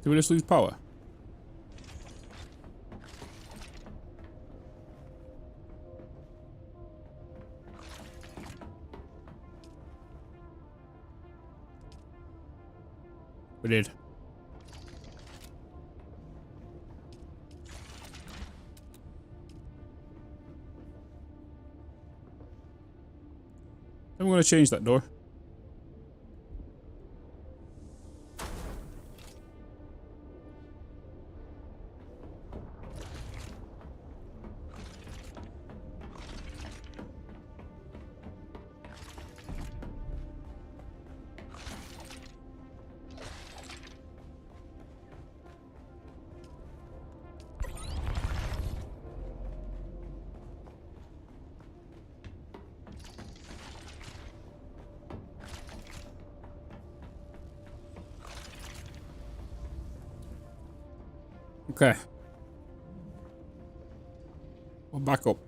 Did we just lose power? We did. I'm going to change that door. Okay. We'll back up.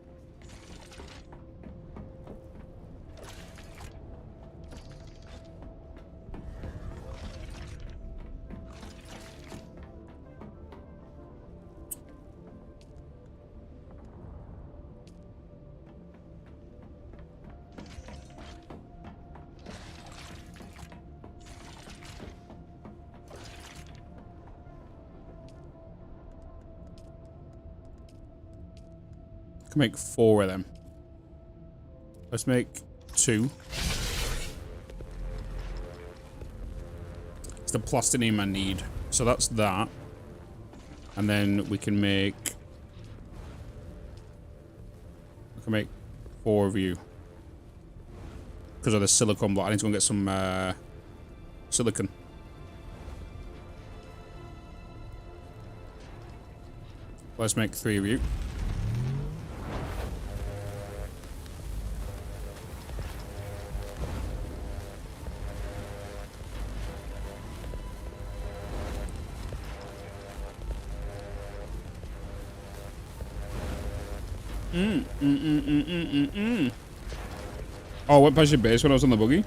Can make 4 of them. Let's make 2. It's the platinum I need. So that's that. And then we can make... I can make 4 of you. Because of the silicon block. I need to go and get some silicon. Let's make 3 of you. Oh, I went past your base when I was on the buggy.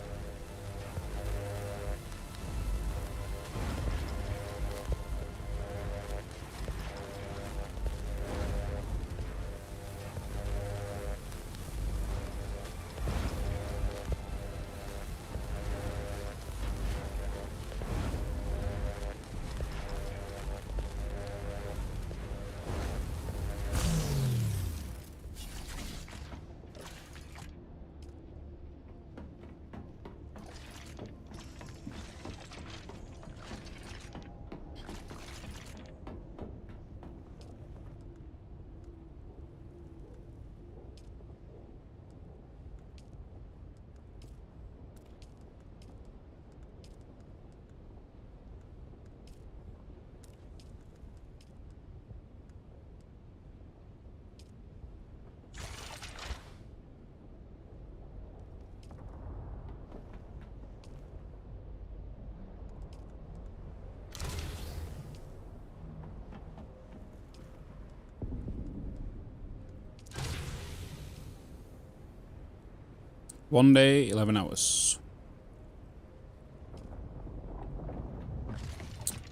One day, 11 hours.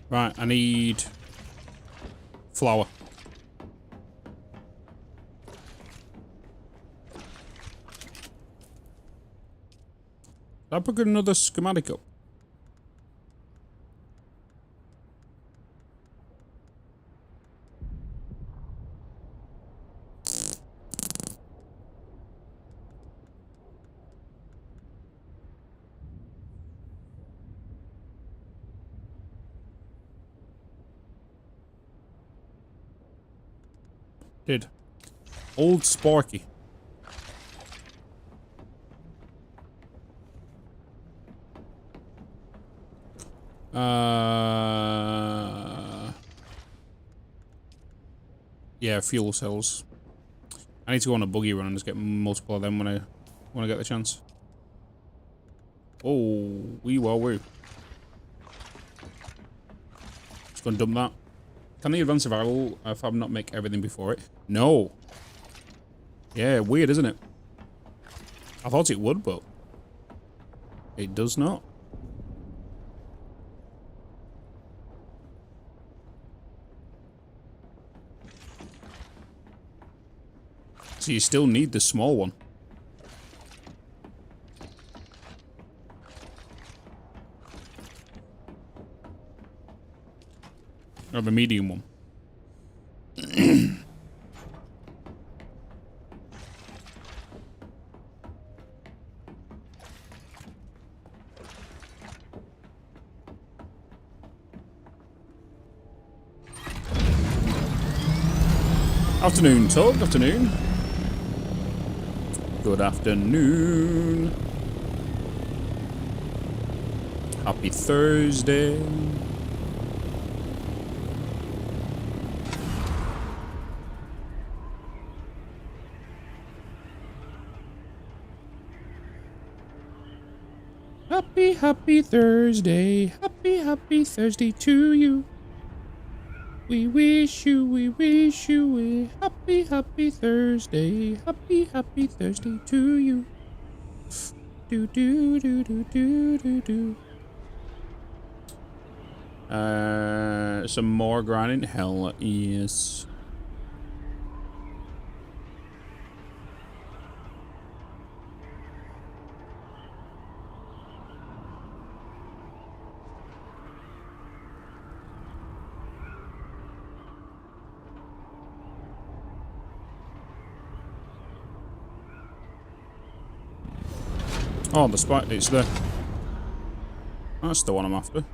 Right, I need flour. Did I put another schematic up? Did. Old Sparky. Yeah, fuel cells. I need to go on a buggy run and just get multiple of them when I get the chance. Oh, wee wow woo. Just gonna dump that. Can the advanced survival fab not make everything before it? No. Yeah, weird, isn't it? I thought it would, but it does not. So you still need the small one. Or the medium one. Afternoon, Tug. Afternoon. Good afternoon. Happy Thursday. Happy Thursday. Happy Thursday to you. We wish you a happy Thursday. Happy Thursday to you. Do do do do do do do. Some more grinding? Hell yes. Oh, the spike, it's the... That's the one I'm after.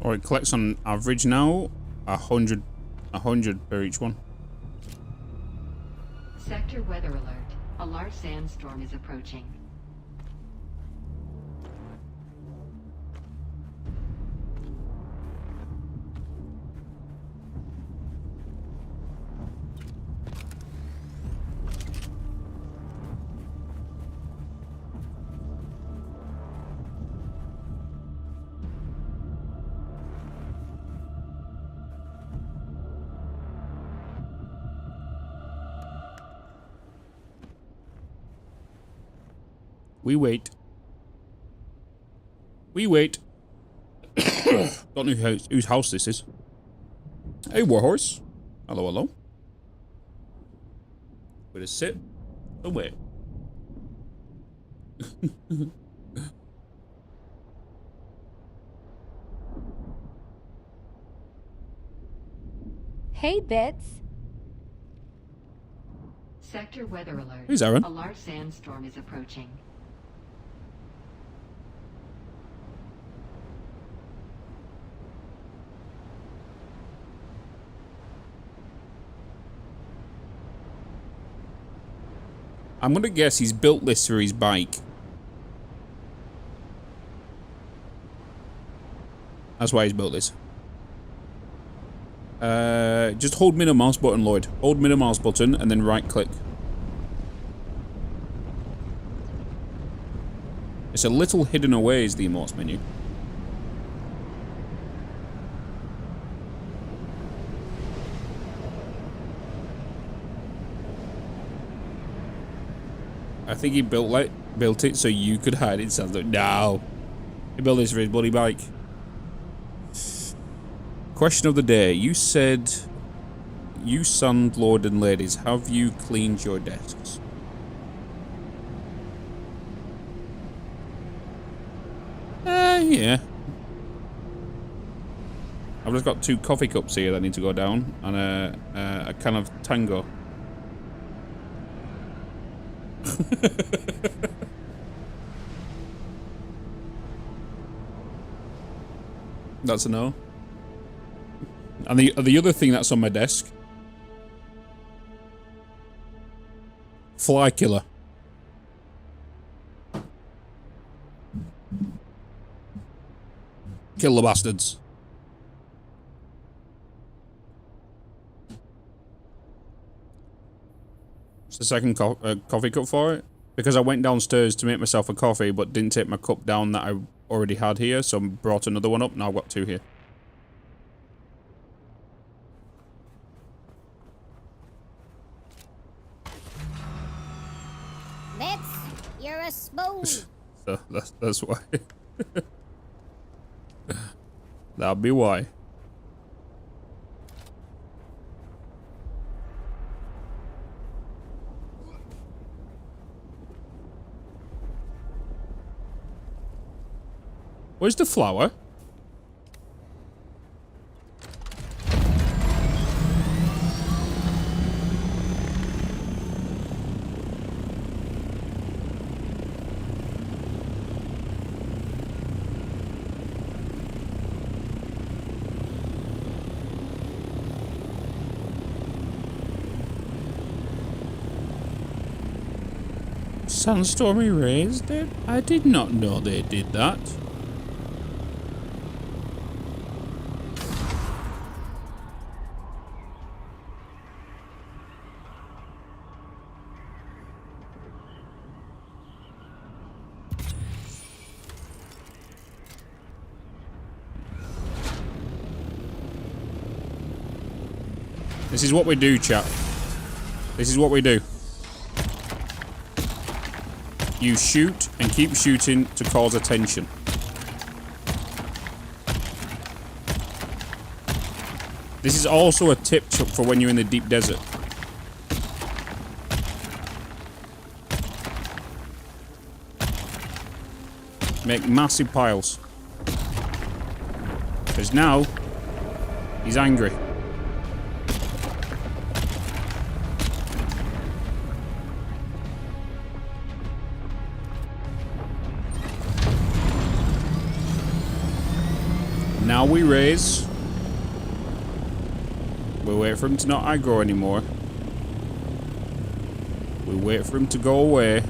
Or it collects on average now 100 per each one. Sector weather alert. A large sandstorm is approaching. We wait. We wait. Don't know whose house this is. Hey, Warhorse. Hello, hello. Wait a sit. Oh, wait. Hey, Bitz. Sector weather alert. Who's Aaron? A large sandstorm is approaching. I'm gonna guess he's built this for his bike. That's why he's built this. Just hold middle mouse button, Lloyd. Hold middle mouse button and then right click. It's a little hidden away is the emotes menu. I think he built it so you could hide it. Sounds like no. He built this for his bloody bike. Question of the day. You said, you sand lord and ladies, have you cleaned your desks? Yeah. I've just got 2 coffee cups here that need to go down and a can of Tango. That's a no. And the other thing that's on my desk Fly killer. Kill the bastards. It's the second coffee cup for it. Because I went downstairs to make myself a coffee, but didn't take my cup down that I already had here, so I brought another one up. Now I've got 2 here. Bitz, you're a spoon. So that's why. That'd be why. Where's the flower? Sandstorm erased it? I did not know they did that. This is what we do, chat. This is what we do. You shoot and keep shooting to cause attention. This is also a tip for when you're in the deep desert. Make massive piles. Because now, he's angry. Now we raise. We wait for him to not aggro anymore. We wait for him to go away.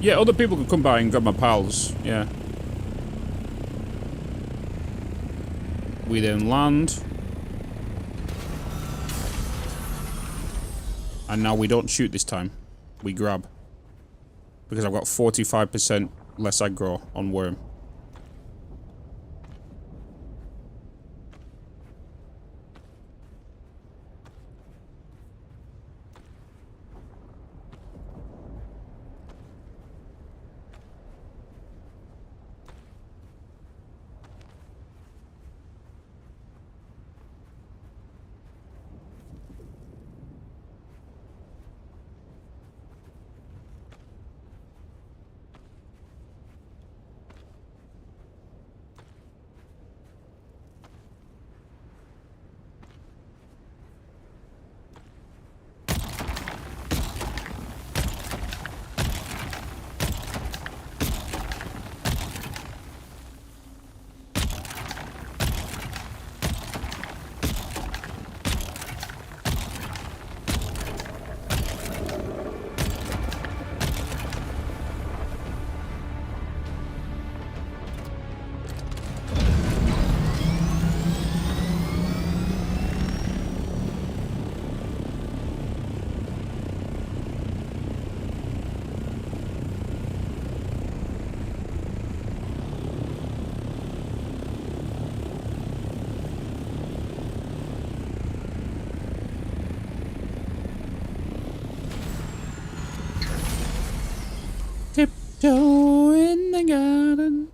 Yeah, other people could come by and grab my pals. Yeah. We then land. And now we don't shoot this time. We grab. Because I've got 45% less aggro on worm. Tiptoe in the garden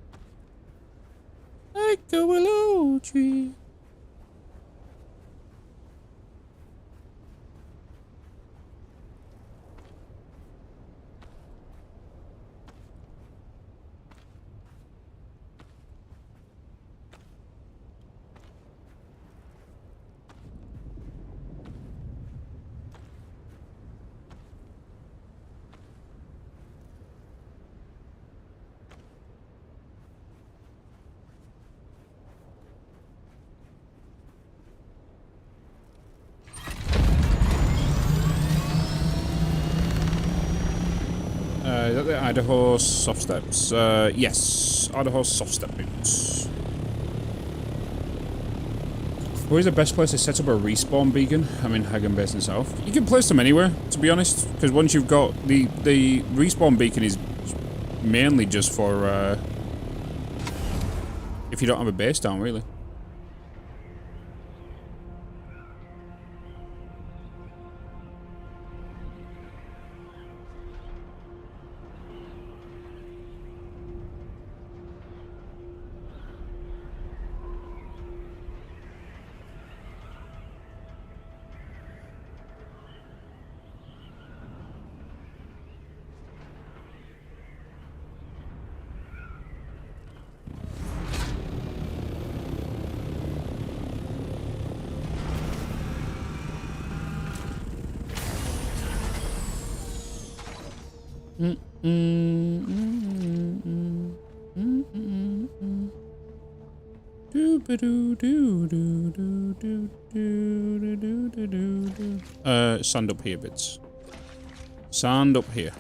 like a willow tree. Is that the Idaho soft steps? Yes. Idaho soft step boots. Where's the best place to set up a respawn beacon? I'm in Hagen Base in the south. You can place them anywhere, to be honest, because once you've got the respawn beacon is mainly just for if you don't have a base down, really. Sand up here, Bitz. Sand up here.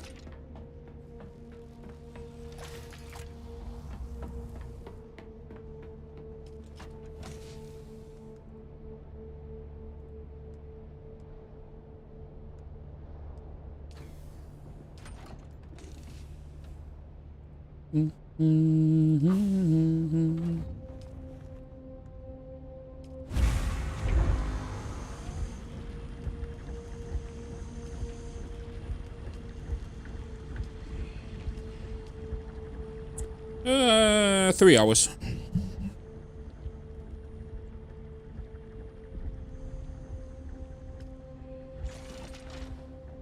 Uh, 3 hours.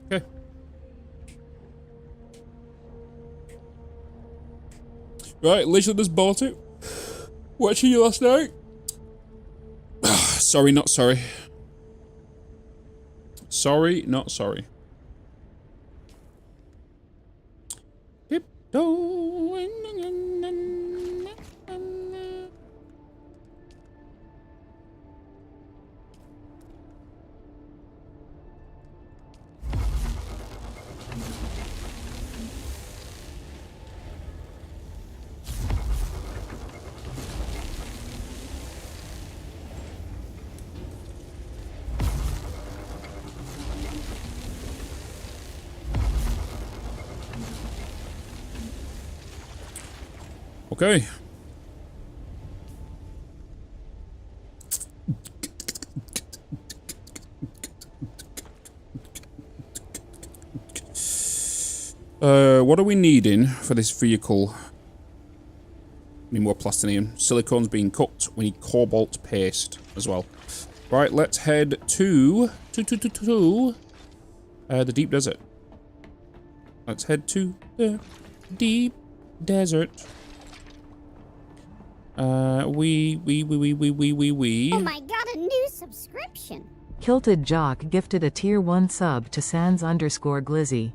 Okay. Right, literally just bought it. Watching you last night. Sorry, not sorry. Sorry, not sorry. Okay. What are we needing for this vehicle? We need more plastinium. Silicone's being cooked. We need cobalt paste as well. Right, let's head to the deep desert. Let's head to the deep desert. Oh my god, a new subscription. Kilted Jock gifted a tier 1 sub to sans_glizzy.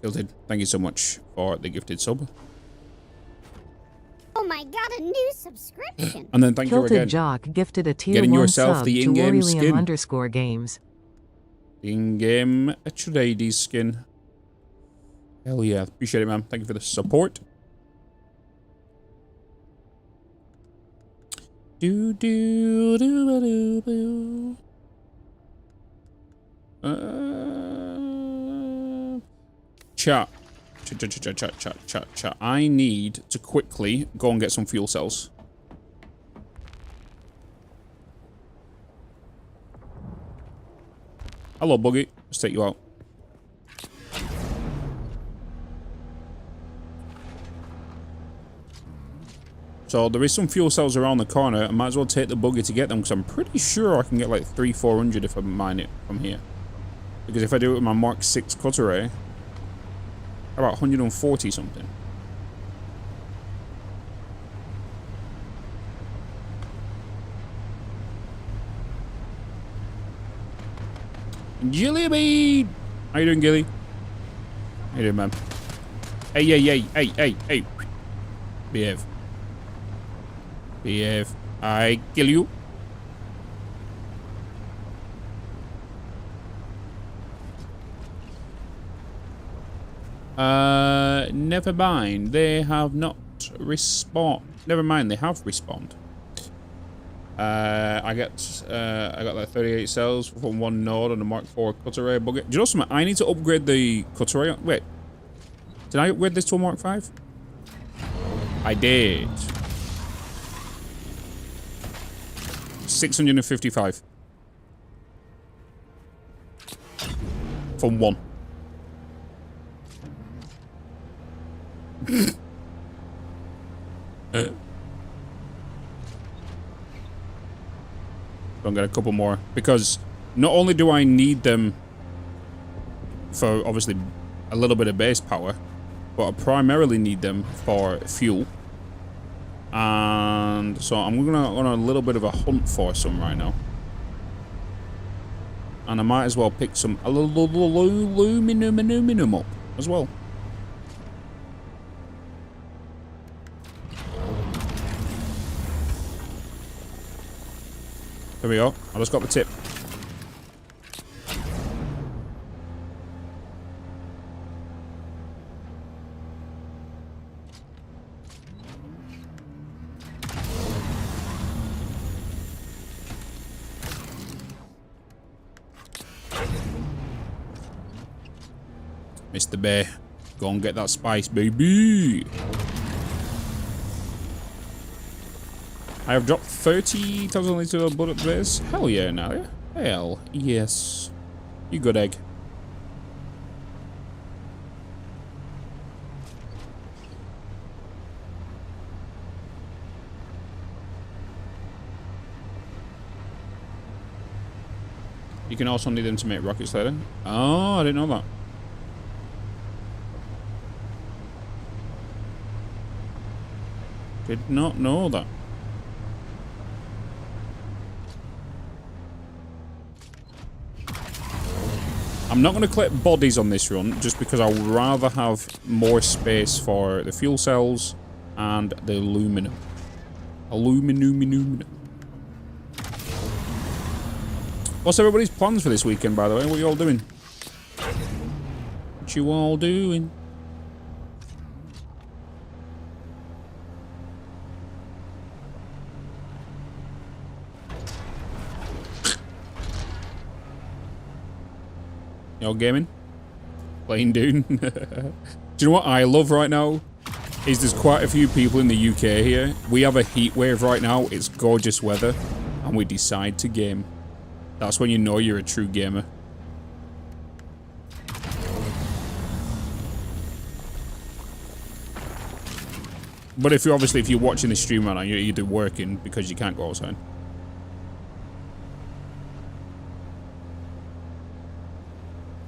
Kilted, thank you so much for the gifted sub. Oh my god, a new subscription. And then thank you again. Kilted Jock gifted a tier Getting 1 yourself sub the to in-game skin. Warilium_games. In-game Atreides skin. Hell yeah, appreciate it, man. Thank you for the support. Do do do do do. Chat. Chat. I need to quickly go and get some fuel cells. Hello, Buggy. Let's take you out. So there is some fuel cells around the corner. I might as well take the buggy to get them because I'm pretty sure I can get like 300-400 if I mine it from here. Because if I do it with my Mark 6 cutter ray, about 140 something. Gilly! How you doing, Gilly? How you doing, man? Hey. Behave. Behave. I kill you. Never mind. They have not respawned. Never mind. They have respawned. I got like 38 cells from one node on the Mark IV Corsair bucket. Do you know something? I need to upgrade the Corsair. Wait. Did I upgrade this to a Mark V? I did. 655. From one. I'm gonna get a couple more because not only do I need them for obviously a little bit of base power, but I primarily need them for fuel. And so I'm gonna on a little bit of a hunt for some right now. And I might as well pick some aluminum up as well. There we go. I just got the tip. Mr. Bear, go and get that spice, baby. I have dropped 30,000 liters of bullet blaze. Hell yeah, now. Hell yes. You good egg. You can also need them to make rockets later. Oh, I didn't know that. Did not know that. I'm not going to collect bodies on this run, just because I would rather have more space for the fuel cells and the aluminum. Aluminum. What's everybody's plans for this weekend, by the way? What are you all doing? What you all doing? Y'all gaming? Playing Dune? Do you know what I love right now? Is there's quite a few people in the UK here. We have a heat wave right now. It's gorgeous weather. And we decide to game. That's when you know you're a true gamer. But if you're watching the stream right now, you're either working because you can't go outside.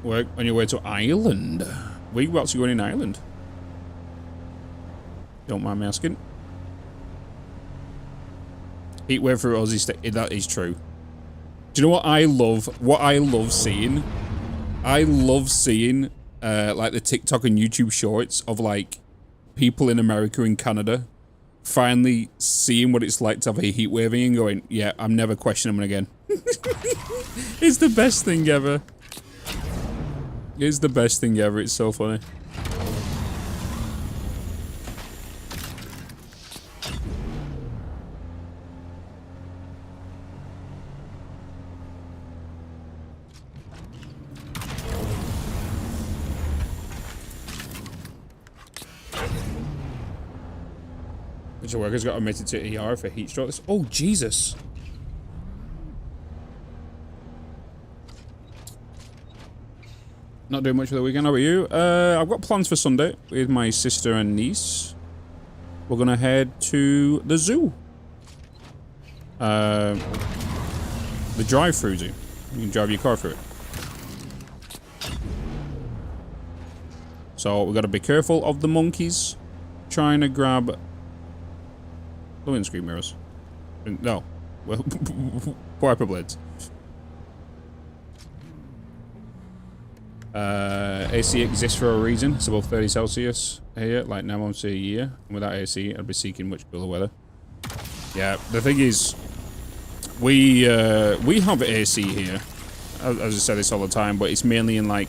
Work on your way to Ireland. Where else are you going in Ireland? Don't mind me asking. Heat wave for Aussie state. That is true. Do you know what I love? What I love seeing? I love seeing like the TikTok and YouTube shorts of like people in America and Canada finally seeing what it's like to have a heat wave and going, yeah, I'm never questioning them again. It's the best thing ever. It's the best thing ever. It's so funny. Which workers got admitted to ER for heat stroke. Oh, Jesus. Not doing much for the weekend. How about you? I've got plans for Sunday with my sister and niece. We're gonna head to the zoo. The drive-through zoo. You can drive your car through it. So we gotta be careful of the monkeys trying to grab the windscreen mirrors. No, well, wiper blades. AC exists for a reason. It's above 30 Celsius here, like now once a year. And without AC, I'd be seeking much cooler weather. Yeah, the thing is, we have AC here. As I say this all the time, but it's mainly in like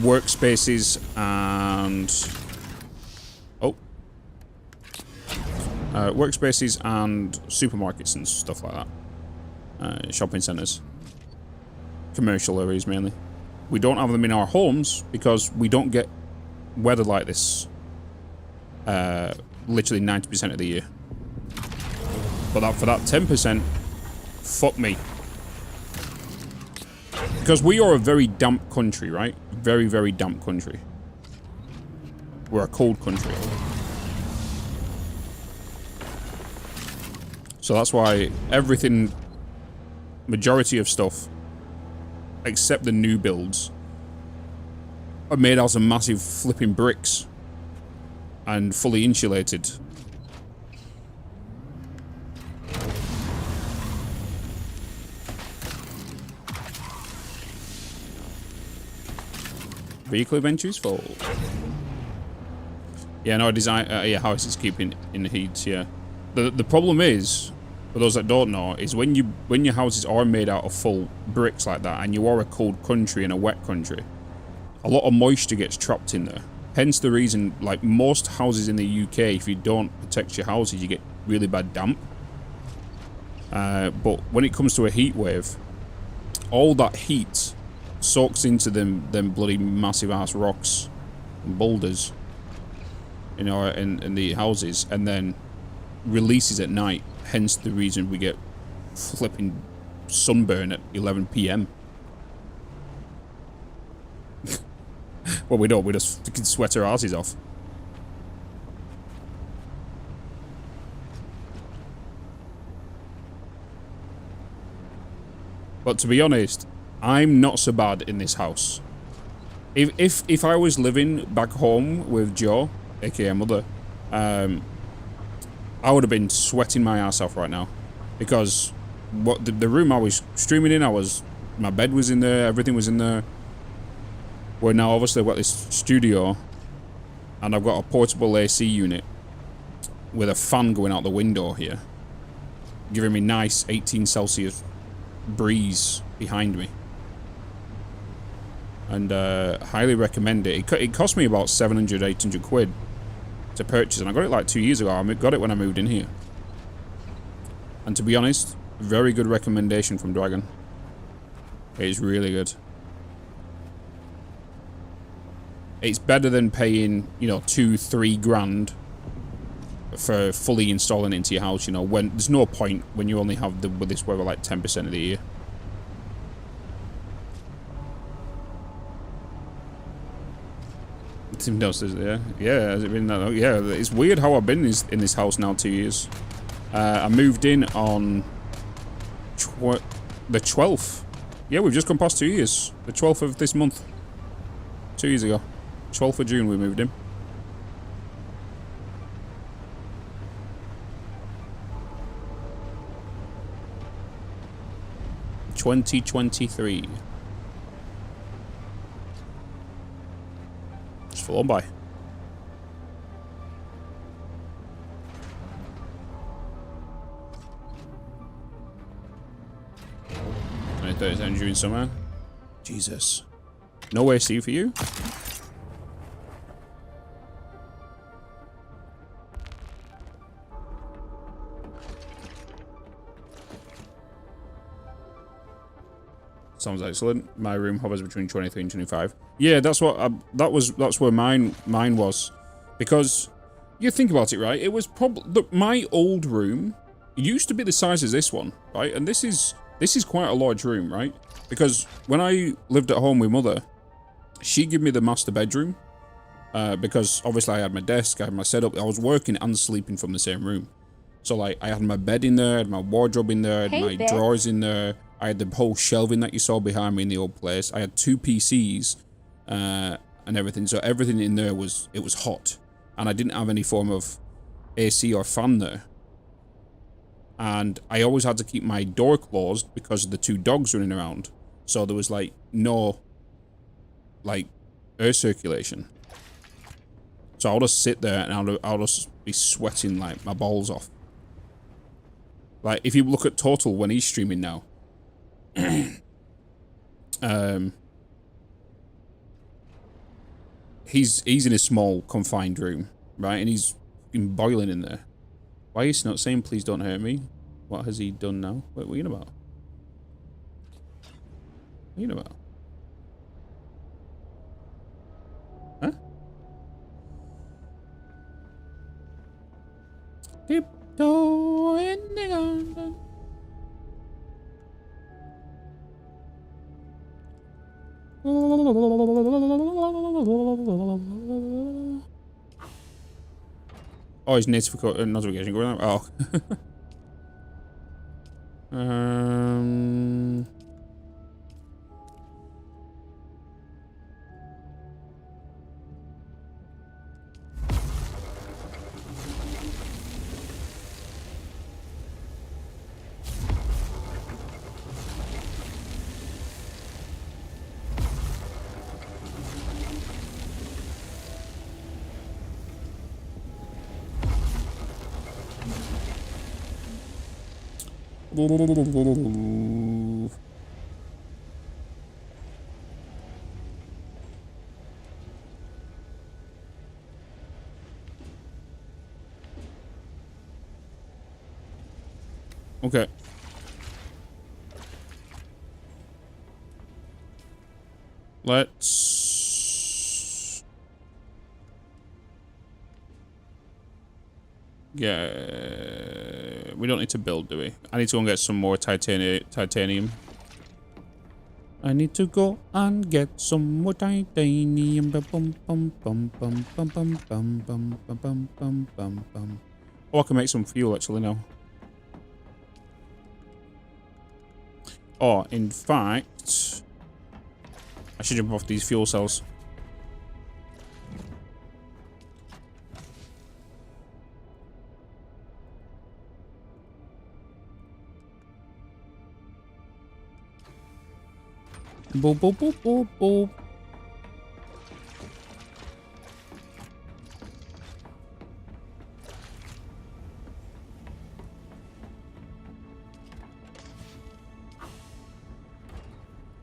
workspaces and workspaces and supermarkets and stuff like that. Shopping centers, commercial areas mainly. We don't have them in our homes because we don't get weather like this literally 90% of the year. But for that 10%, fuck me. Because we are a very damp country, right? Very, very damp country. We're a cold country. So that's why everything, majority of stuff, except the new builds, are made out of massive flipping bricks and fully insulated. Vehicle inventories full. Yeah, no, design. Yeah, houses keeping in the heat. Yeah, the problem is, for those that don't know, is when your houses are made out of full bricks like that, and you are a cold country and a wet country, a lot of moisture gets trapped in there. Hence the reason, like most houses in the UK, if you don't protect your houses, you get really bad damp. But when it comes to a heat wave, all that heat soaks into them bloody massive ass rocks and boulders, you know, in the houses, and then releases at night. Hence the reason we get flipping sunburn at 11 PM. Well, we don't. We just fucking sweat our asses off. But to be honest, I'm not so bad in this house. If I was living back home with Joe, aka Mother, I would have been sweating my ass off right now, because what the room I was streaming in, my bed was in there, everything was in there. Where now obviously I've got this studio, and I've got a portable AC unit with a fan going out the window here, giving me nice 18 Celsius breeze behind me. And highly recommend it. It cost me about 700, 800 quid to purchase, and I got it like 2 years ago. I got it when I moved in here. And to be honest, very good recommendation from Dragon. It is really good. It's better than paying, you know, 2-3 grand for fully installing it into your house, you know, when there's no point when you only have this weather like 10% of the year. Tim Dust is there. Yeah, has it been that long? Yeah, it's weird how I've been in this house now 2 years. I moved in on the 12th. Yeah, we've just gone past 2 years. The 12th of this month. 2 years ago. 12th of June we moved in. $2023. It's flown by. I thought it was during summer. Jesus. No AC for you? Sounds excellent. My room hovers between 23 and 25. Yeah, that's what that's where mine was, because you think about it, right? It was probably my old room used to be the size as this one, right? And this is quite a large room, right? Because when I lived at home with Mother, she gave me the master bedroom, because obviously I had my desk, I had my setup, I was working and sleeping from the same room. So like I had my bed in there, I had my wardrobe in there, I had my drawers in there. I had the whole shelving that you saw behind me in the old place. I had 2 PCs and everything. So everything in there was hot. And I didn't have any form of AC or fan there. And I always had to keep my door closed because of the 2 dogs running around. So there was like no like air circulation. So I'll just sit there and I'll just be sweating like my balls off. Like if you look at Total when he's streaming now, he's in a small confined room, right? And he's boiling in there. Why is he not saying, please don't hurt me? What has he done now? What are you about? What are you about? Huh? Tiptoe in the garden. Oh, his notification going on. Oh. Okay. Let's... Yeah, we don't need to build, do we? I need to go and get some more titanium. I need to go and get some more titanium. Oh, I can make some fuel actually now. Oh, in fact, I should jump off these fuel cells. Boop, boop, boop, boop, boop.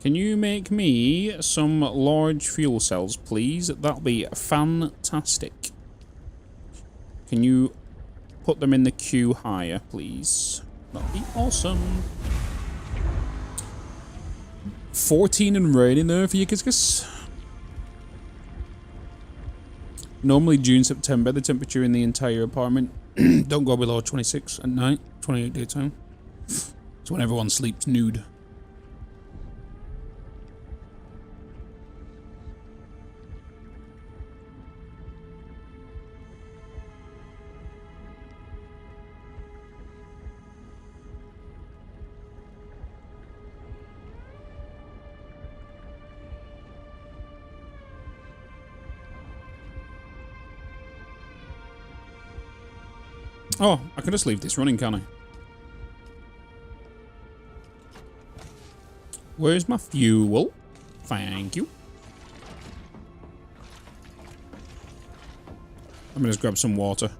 Can you make me some large fuel cells, please? That'll be fantastic. Can you put them in the queue higher, please? That'll be awesome. 14 and raining there for you, kiss. Normally June, September, the temperature in the entire apartment don't go below 26 at night, 28 daytime. It's when everyone sleeps nude. Oh, I can just leave this running, can I? Where's my fuel? Thank you. I'm gonna just grab some water.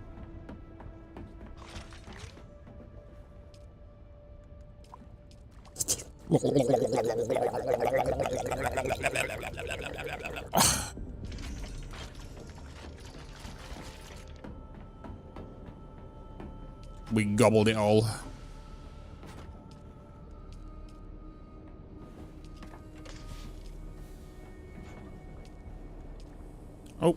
We gobbled it all. Oh.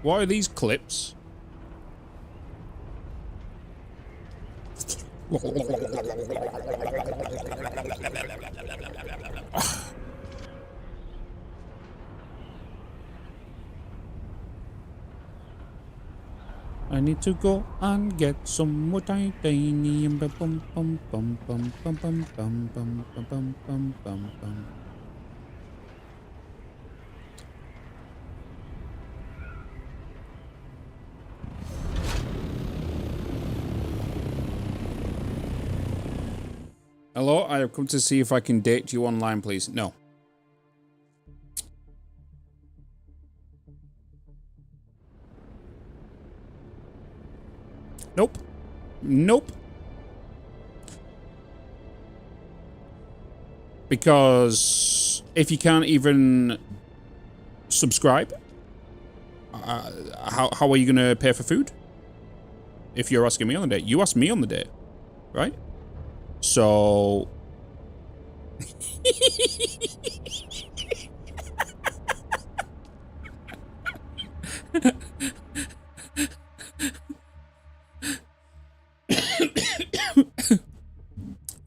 What are these clips? I need to go and get some more titanium. Bum, bum, bum, bum, bum, bum, bum, bum, bum, bum, bum, bum, bum. Hello, I have come to see if I can date you online, please. No. Nope. Nope. Because if you can't even subscribe, how are you going to pay for food? If you're asking me on the date. You asked me on the date, right? So...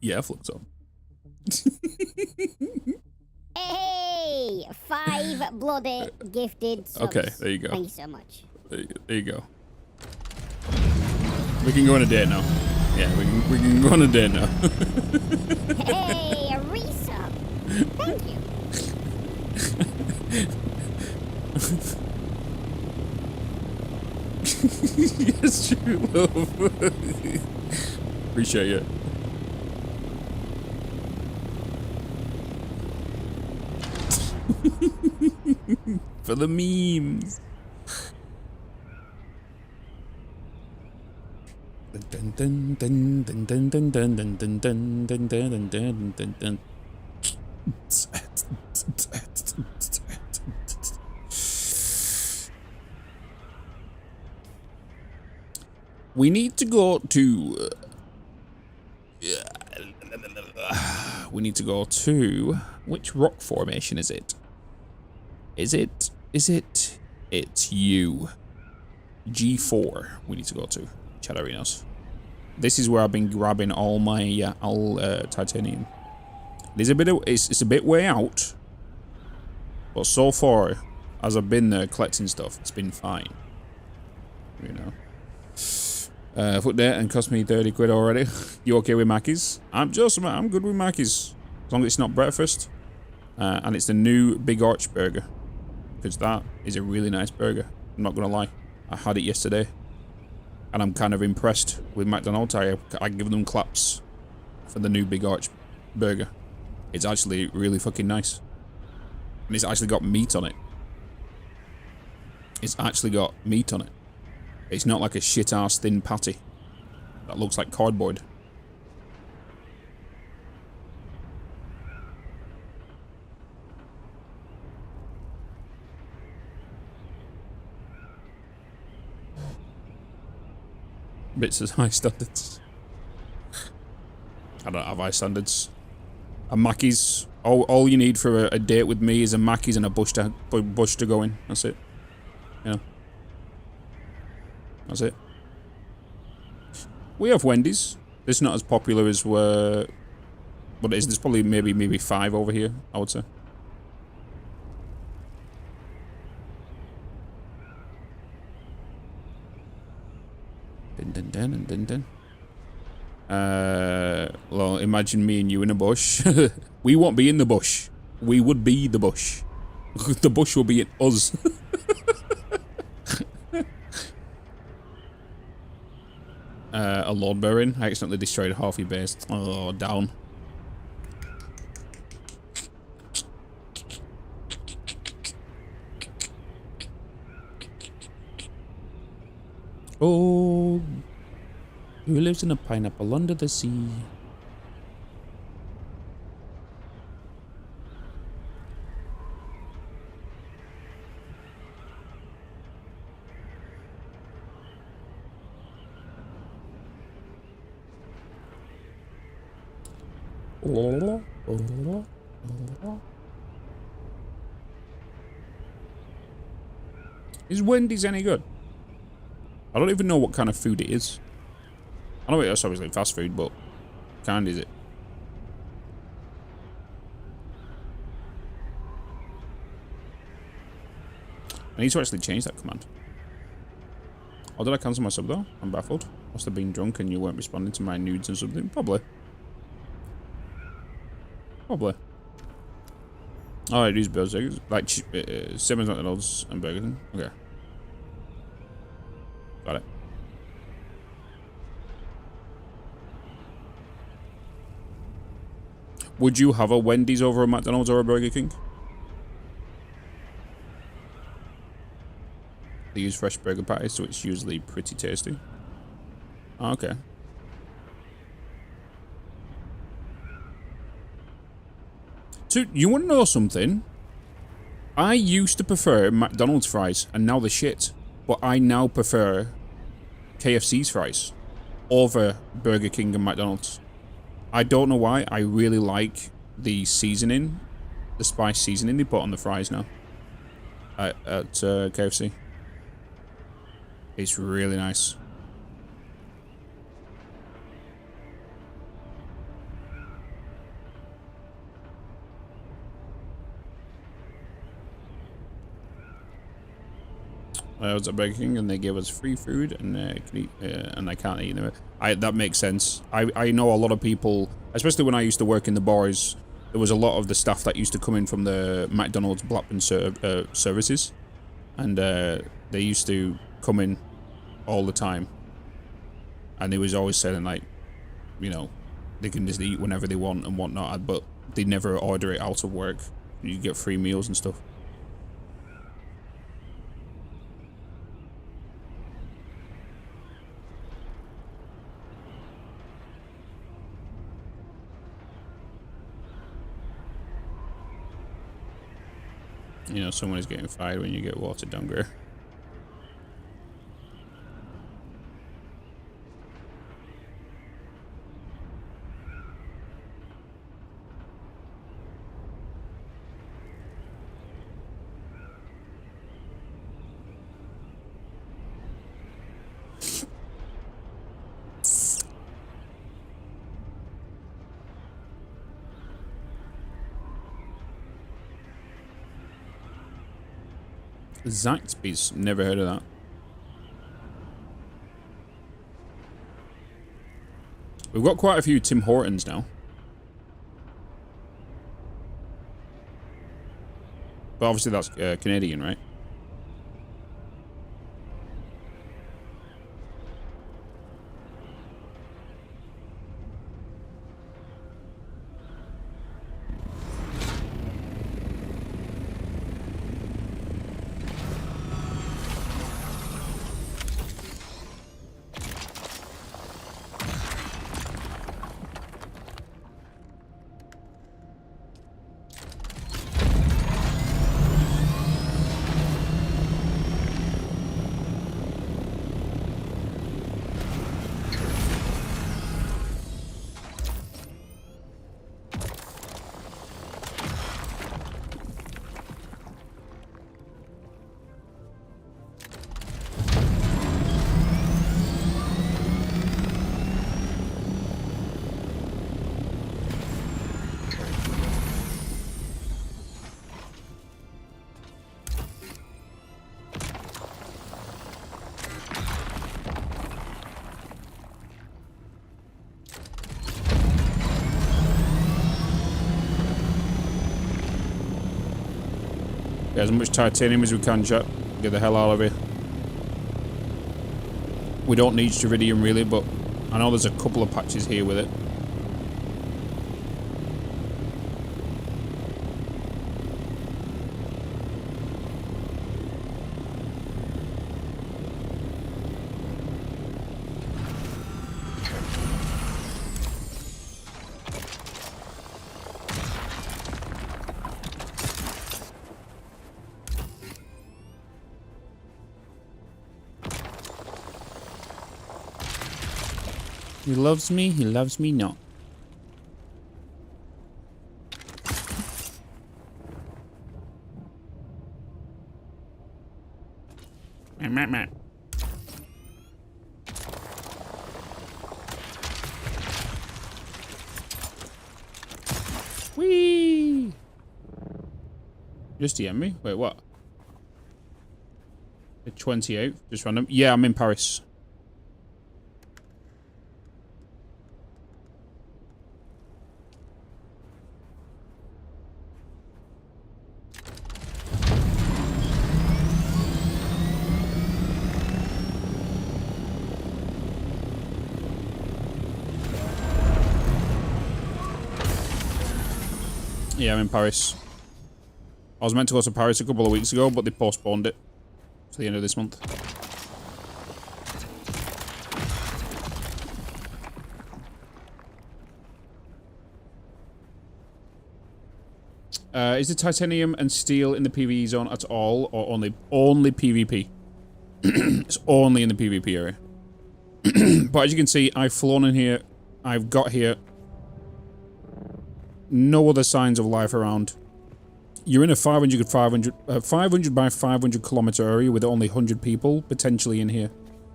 yeah, flip top. Hey, 5 bloody gifted subs. Okay, there you go. Thank you so much. There you go. We can go on a date now. Yeah, we can go on a date now. Hey, a resub. Thank you. Yes, true love. Appreciate it. For the memes. Dun, dun, dun, dun, dun, dun, dun, dun, dun, dun, dun, dun, dun, dun. We need to go to... we need to go to... Which rock formation is it? Is it... It's U. G4 we need to go to. Chadarinos. This is where I've been grabbing all my titanium. It's a bit way out, but so far as I've been there collecting stuff, it's been fine. You know. Foot there and cost me 30 quid already. You okay with Mackey's? I'm good with Mackey's. As long as it's not breakfast. And it's the new Big Arch burger. Because that is a really nice burger. I'm not gonna lie. I had it yesterday. And I'm kind of impressed with McDonald's. I give them claps for the new Big Arch burger. It's actually really fucking nice. And it's actually got meat on it. It's actually got meat on it. It's not like a shit-ass thin patty that looks like cardboard. Bitz has high standards. I don't have high standards. A Mackey's. All you need for a date with me is a Mackey's and a bush to go in. That's it. You know. That's it. We have Wendy's. It's not as popular as what it is. There's probably maybe 5 over here, I would say. Dun, dun, dun, dun, dun. Well, imagine me and you in a bush. We won't be in the bush. We would be the bush. The bush will be in us. A load bearing. I accidentally destroyed half your base. Oh, down. Oh, who lives in a pineapple under the sea? Is Wendy's any good? I don't even know what kind of food it is. I know it's obviously fast food, but what kind is it? I need to actually change that command. Or did I cancel my sub though? I'm baffled. Must have been drunk and you weren't responding to my nudes and something. Probably. Probably. Alright, these burgers. Like, Simmons, McDonald's, and Burger King. Okay. Got it. Would you have a Wendy's over a McDonald's or a Burger King? They use fresh burger patties, so it's usually pretty tasty. Oh, okay. So, you want to know something? I used to prefer McDonald's fries, and now they're shit. But I now prefer KFC's fries over Burger King and McDonald's. I don't know why. I really like the seasoning, the spice seasoning they put on the fries now at KFC. It's really nice. I was at Burger King and they gave us free food and and I can't eat them. That makes sense. I know a lot of people, especially when I used to work in the bars, there was a lot of the staff that used to come in from the McDonald's Blackburn services, and they used to come in all the time, and they was always saying like, you know, they can just eat whenever they want and whatnot, but they never order it out of work. You get free meals and stuff. You know, someone is getting fired when you get watered down Greer. Zaxby's, never heard of that. We've got quite a few Tim Hortons now. But obviously that's Canadian, right? Get as much titanium as we can, chat. Get the hell out of here. We don't need stridium really, but I know there's a couple of patches here with it. He loves me not. Whee! Just DM me? Wait, what? The 28th, just random. Yeah, I'm in Paris. Yeah, I'm in Paris. I was meant to go to Paris a couple of weeks ago, but they postponed it to the end of this month. Is the titanium and steel in the PvE zone at all, or only PvP? It's only in the PvP area. But as you can see, I've flown in here. I've got here. No other signs of life around. You're in a 500 by 500 kilometer area with only 100 people potentially in here.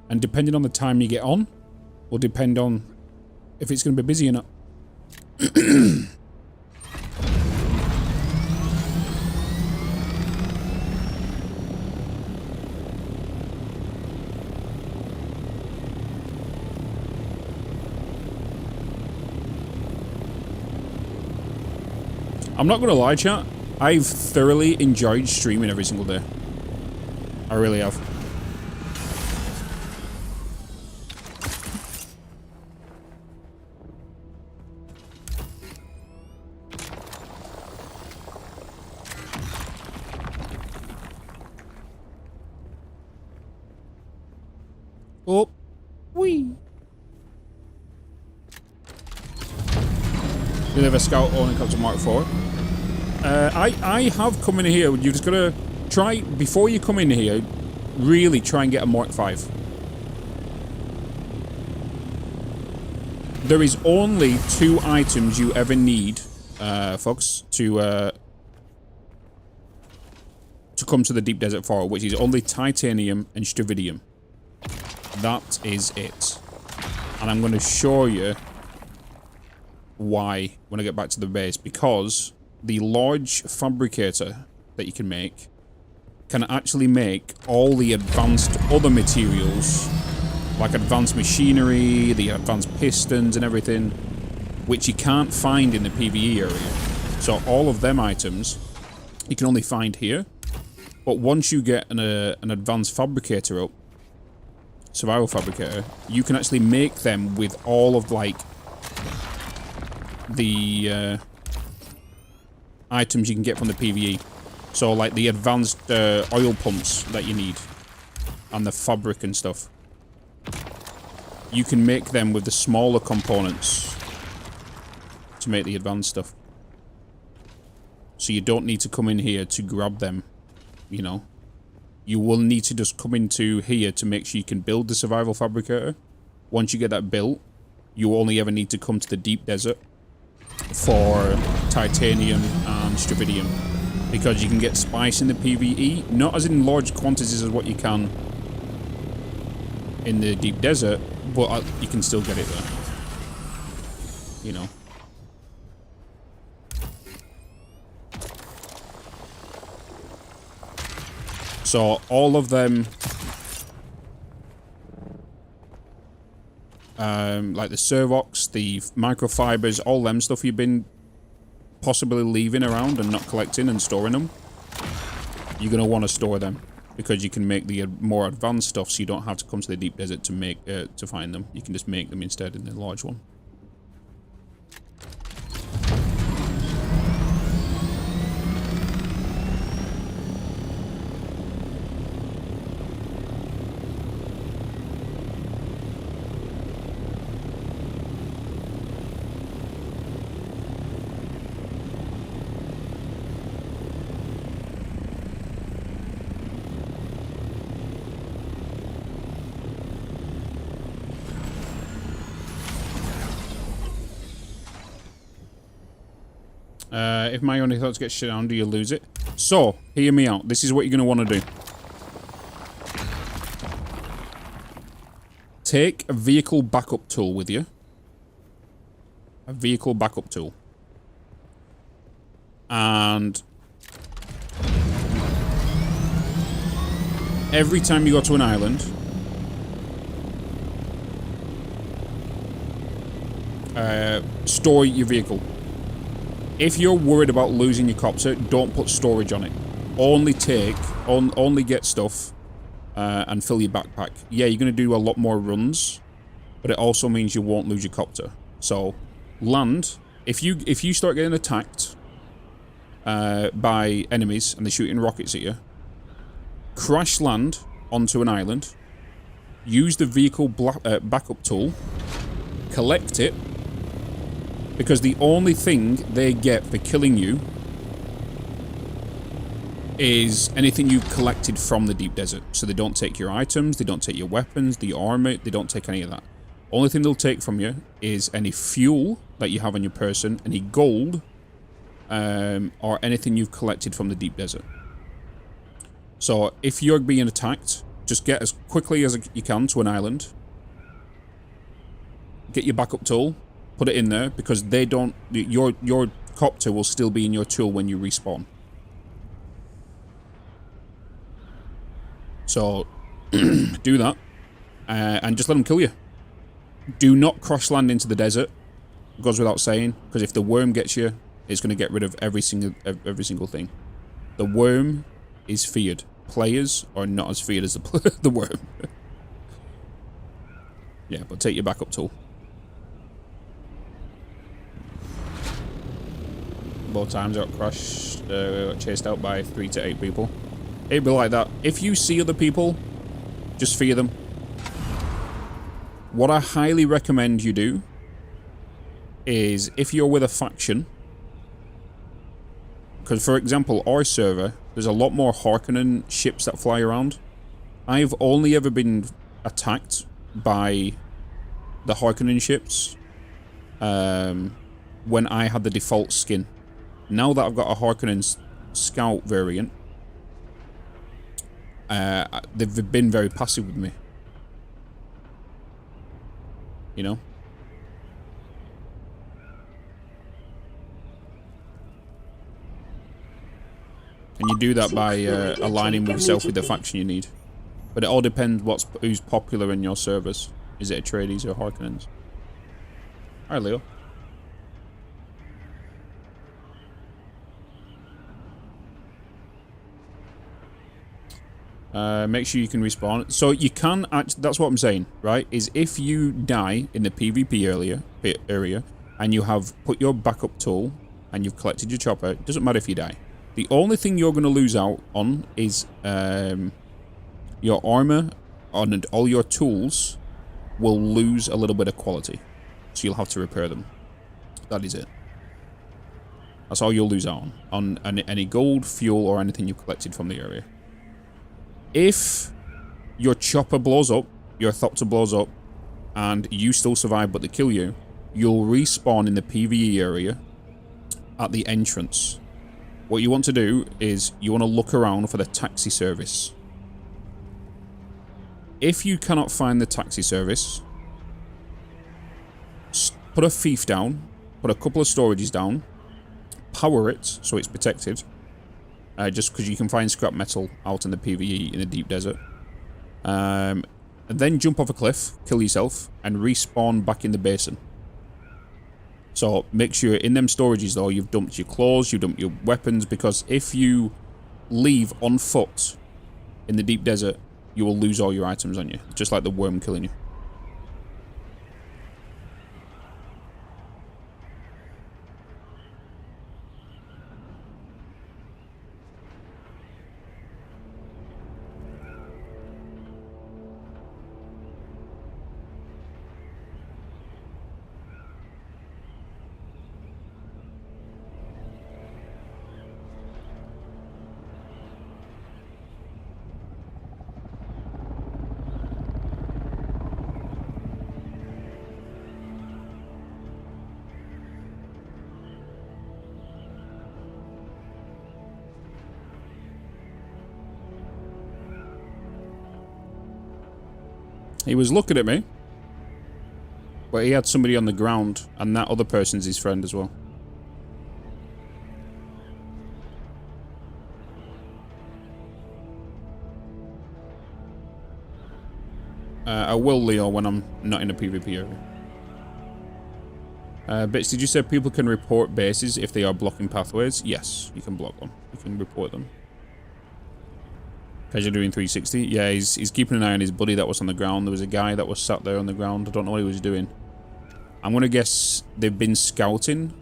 And depending on the time you get on, will depend on if it's going to be busy or not. I'm not going to lie, chat. I've thoroughly enjoyed streaming every single day. I really have. Oh. Wee. Deliver Scout only comes to Mark 4. I have come in here. You've just got to try, before you come in here, really try and get a Mark 5. There is only 2 items you ever need, folks, to come to the Deep Desert for, which is only titanium and sturidium. That is it. And I'm going to show you why when I get back to the base, because the large fabricator that you can make can actually make all the advanced other materials, like advanced machinery, the advanced pistons and everything, which you can't find in the PvE area. So all of them items you can only find here, but once you get an advanced fabricator up, survival fabricator, you can actually make them with all of like the items you can get from the PvE. So like the advanced oil pumps that you need and the fabric and stuff. You can make them with the smaller components to make the advanced stuff. So you don't need to come in here to grab them, you know. You will need to just come into here to make sure you can build the survival fabricator. Once you get that built, you only ever need to come to the Deep Desert for titanium and sturidium, because you can get spice in the PvE, not as in large quantities as what you can in the Deep Desert, but you can still get it there, you know. So all of them, like the Servox, the microfibers, all them stuff you've been possibly leaving around and not collecting and storing them, you're going to want to store them, because you can make the more advanced stuff so you don't have to come to the Deep Desert to make to find them. You can just make them instead in the large one. If my only thoughts get shit down, do you lose it? So, hear me out. This is what you're going to want to do. Take a vehicle backup tool with you. A vehicle backup tool. And every time you go to an island, store your vehicle. If you're worried about losing your copter, don't put storage on it. Only get stuff and fill your backpack. Yeah, you're going to do a lot more runs, but it also means you won't lose your copter. So, land. If you start getting attacked by enemies and they're shooting rockets at you, crash land onto an island, use the vehicle backup tool, collect it, because the only thing they get for killing you is anything you've collected from the deep desert. So they don't take your items, they don't take your weapons, the armor, they don't take any of that. Only thing they'll take from you is any fuel that you have on your person, any gold, or anything you've collected from the deep desert. So if you're being attacked, just get as quickly as you can to an island. Get your backup tool, put it in there, because they don't. Your copter will still be in your tool when you respawn. So do that, and just let them kill you. Do not crash land into the desert. It goes without saying, because if the worm gets you, it's going to get rid of every single thing. The worm is feared. Players are not as feared as the worm. Yeah, but take your backup tool. Both times I got crashed, chased out by 3 to 8 people. It'd be like that. If you see other people, just fear them. What I highly recommend you do is, if you're with a faction, because for example, our server, there's a lot more Harkonnen ships that fly around. I've only ever been attacked by the Harkonnen ships when I had the default skin. Now that I've got a Harkonnen scout variant, they've been very passive with me. You know? And you do that by aligning with yourself with the faction you need. But it all depends who's popular in your servers. Is it Atreides or Harkonnens? Hi, Leo. Make sure you can respawn. So you can actually, that's what I'm saying, right? Is if you die in the PvP area and you have put your backup tool and you've collected your chopper, it doesn't matter if you die. The only thing you're going to lose out on is your armor and all your tools will lose a little bit of quality. So you'll have to repair them. That is it. That's all you'll lose out on any gold, fuel, or anything you've collected from the area. If your chopper blows up, your Thopter blows up, and you still survive but they kill you, you'll respawn in the PvE area at the entrance. What you want to do is you want to look around for the taxi service. If you cannot find the taxi service, put a thief down, put a couple of storages down, power it so it's protected. Just because you can find scrap metal out in the PvE in the deep desert. And then jump off a cliff, kill yourself, and respawn back in the basin. So make sure in them storages though, you've dumped your clothes, you've dumped your weapons, because if you leave on foot in the deep desert, you will lose all your items on you. Just like the worm killing you. He was looking at me, but he had somebody on the ground, and that other person's his friend as well. I will, Leo, when I'm not in a PvP area. Bitz, did you say people can report bases if they are blocking pathways? Yes, you can block them. You can report them. Because you're doing 360. Yeah, he's keeping an eye on his buddy that was on the ground. There was a guy that was sat there on the ground. I don't know what he was doing. I'm going to guess they've been scouting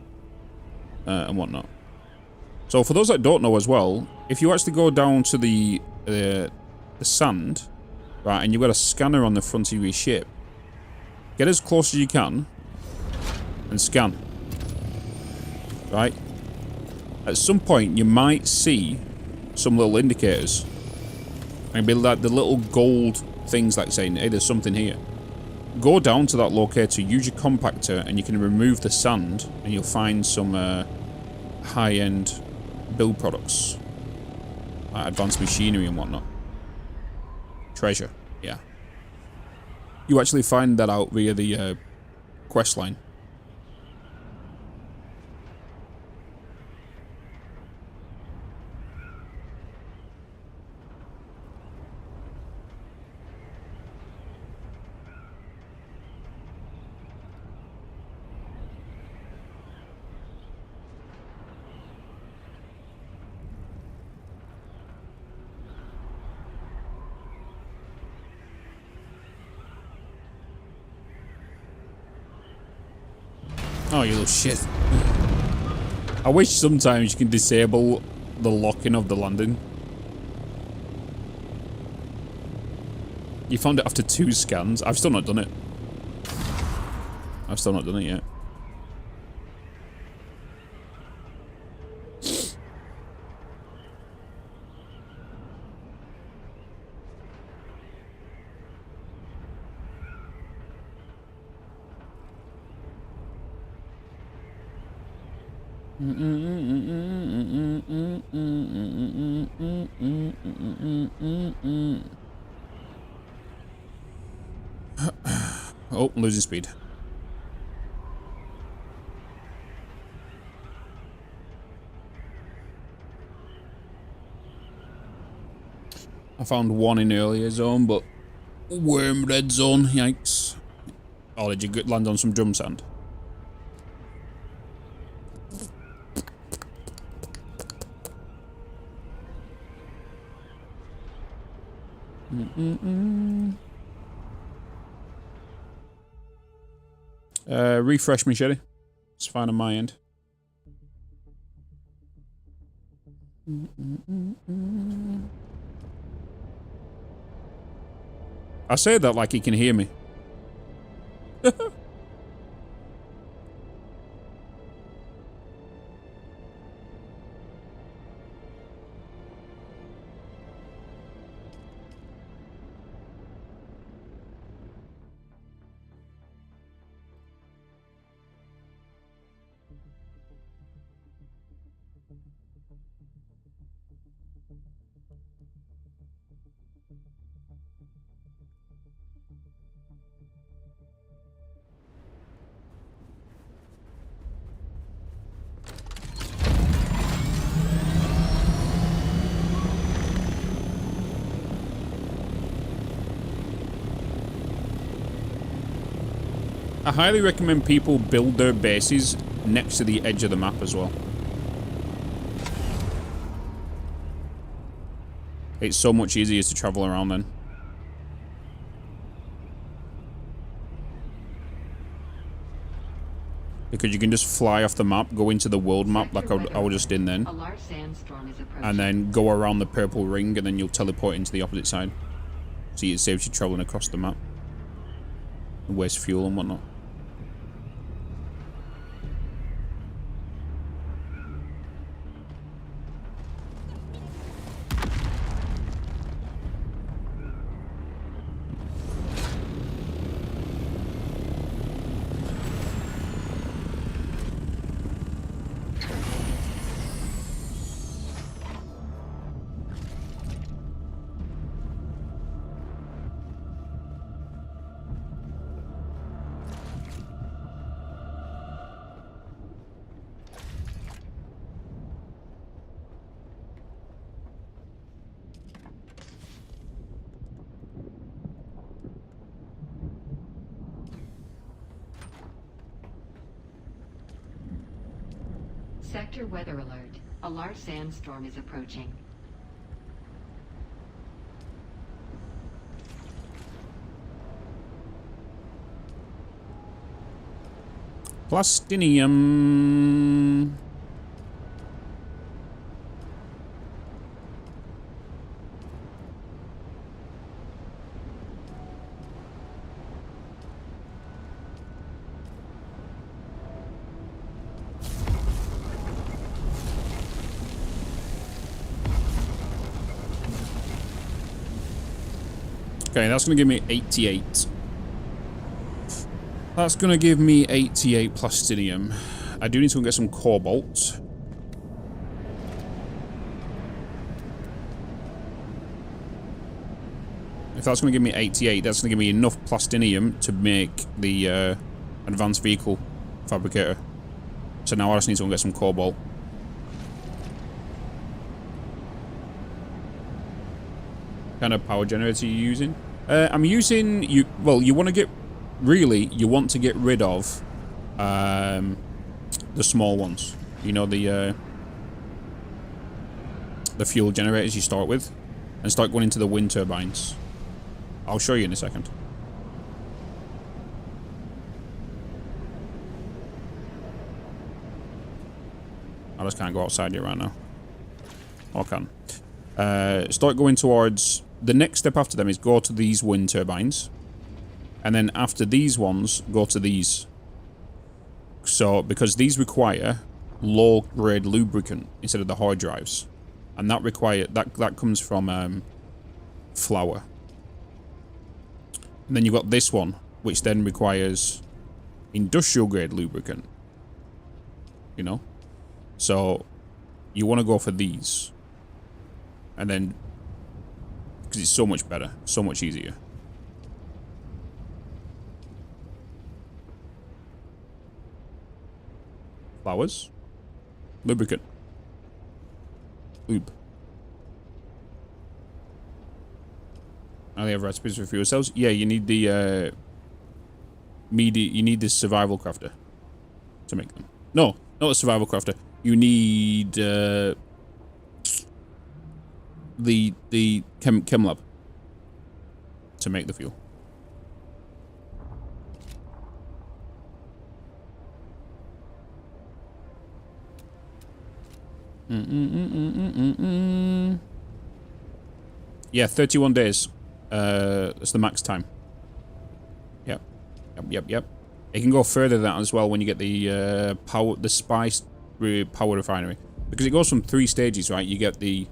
and whatnot. So for those that don't know as well, if you actually go down to the sand, right, and you've got a scanner on the front of your ship, get as close as you can and scan. Right? At some point, you might see some little indicators. And be like the little gold things like saying, hey, there's something here. Go down to that locator, use your compactor, and you can remove the sand, and you'll find some high-end build products. Like advanced machinery and whatnot. Treasure, yeah. You actually find that out via the quest line. Oh, you little shit. I wish sometimes you can disable the locking of the landing. You found it after 2 scans. I've still not done it. I've still not done it yet. Oh, I'm losing speed. I found one in earlier zone, but worm red zone, yikes. Oh, did you land on some drum sand? Refresh machete. It's fine on my end. I say that like he can hear me. I highly recommend people build their bases next to the edge of the map as well. It's so much easier to travel around then. Because you can just fly off the map, go into the world map like I was just in then. And then go around the purple ring and then you'll teleport into the opposite side. So it saves you traveling across the map. And waste fuel and whatnot. Sector weather alert. A large sandstorm is approaching. Plastinium. Okay, that's going to give me 88. That's going to give me 88 plastinium. I do need to go get some cobalt. If that's going to give me 88, that's going to give me enough plastinium to make the advanced vehicle fabricator. So now I just need to go get some cobalt. What kind of power generator are you using? I'm using... Well, you want to get... Really, you want to get rid of the small ones. You know, the fuel generators you start with. And start going into the wind turbines. I'll show you in a second. I just can't go outside here right now. I can. Start going towards... The next step after them is go to these wind turbines. And then after these ones, go to these. So, because these require low-grade lubricant instead of the hard drives. And that that comes from flour. And then you've got this one, which then requires industrial-grade lubricant. You know? So, you want to go for these. And then... Because it's so much better. So much easier. Flowers. Lubricant. Lube. Now they have recipes for fuel cells. Yeah, you need the you need the survival crafter to make them. No, not the survival crafter. You need the chem lab to make the fuel. Yeah, 31 days. That's the max time. Yep. Yep. It can go further than that as well when you get the spice power refinery. Because it goes from 3 stages, right? You get the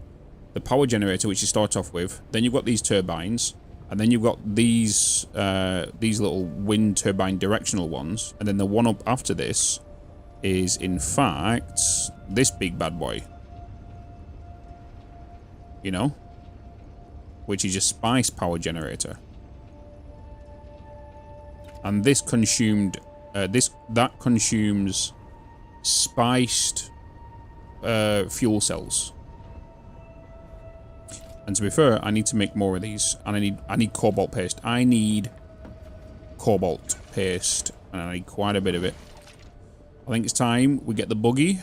power generator, which you start off with. Then you've got these turbines. And then you've got these little wind turbine directional ones. And then the one up after this is, in fact, this big bad boy. You know? Which is a spice power generator. And this consumed... that consumes spiced fuel cells. And to be fair, I need to make more of these. And I need cobalt paste. I need cobalt paste. And I need quite a bit of it. I think it's time we get the buggy.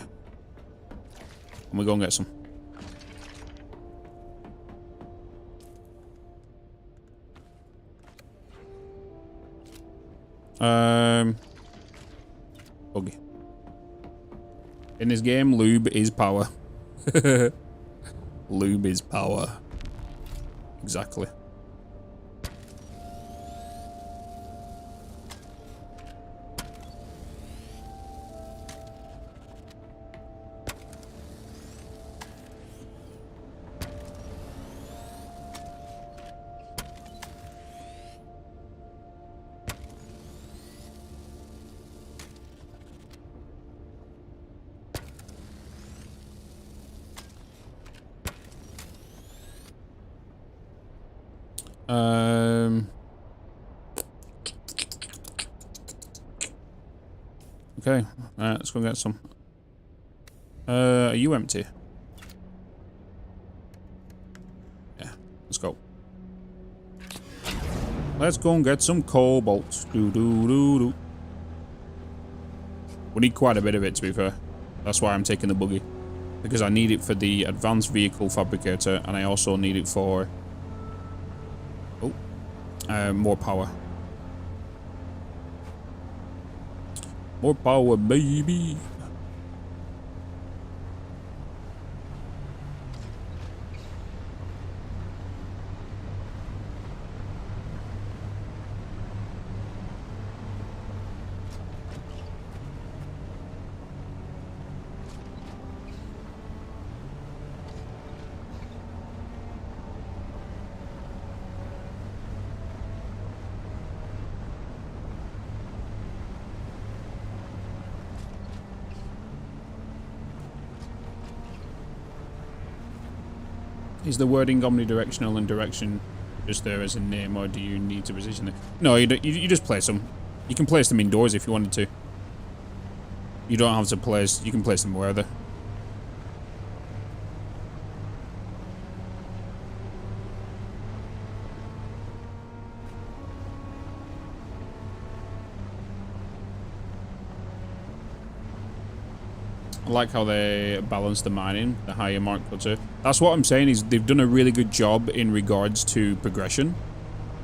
And we go and get some. Buggy. In this game, lube is power. Lube is power. Exactly. Okay, let's go get some. Are you empty? Yeah, let's go. Let's go and get some cobalt. We need quite a bit of it, to be fair. That's why I'm taking the buggy. Because I need it for the advanced vehicle fabricator, and I also need it for... Oh. More power. More power, baby. Is the wording omnidirectional and direction just there as a name, or do you need to position it? No, you just place them. You can place them indoors if you wanted to. You don't have to place... You can place them wherever. I like how they balance the mining, the higher mark cutter. That's what I'm saying, is they've done a really good job in regards to progression.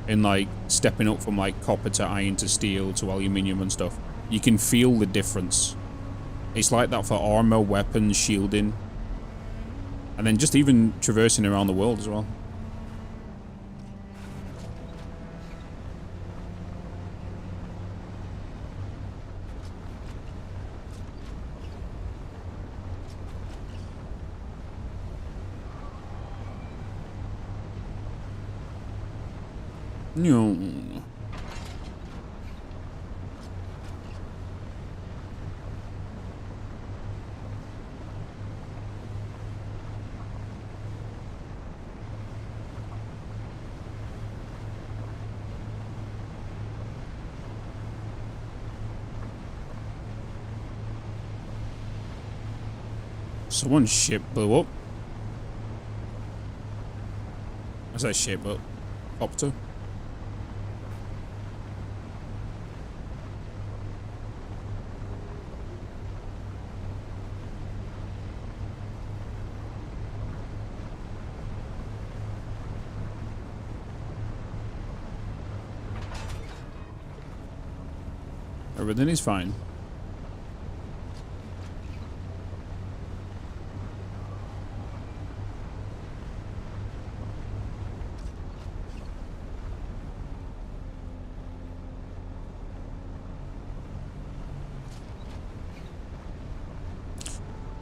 In like stepping up from like copper to iron to steel to aluminium and stuff. You can feel the difference. It's like that for armor, weapons, shielding. And then just even traversing around the world as well. No. Someone's ship blew up. I say ship, but copter. Everything is fine.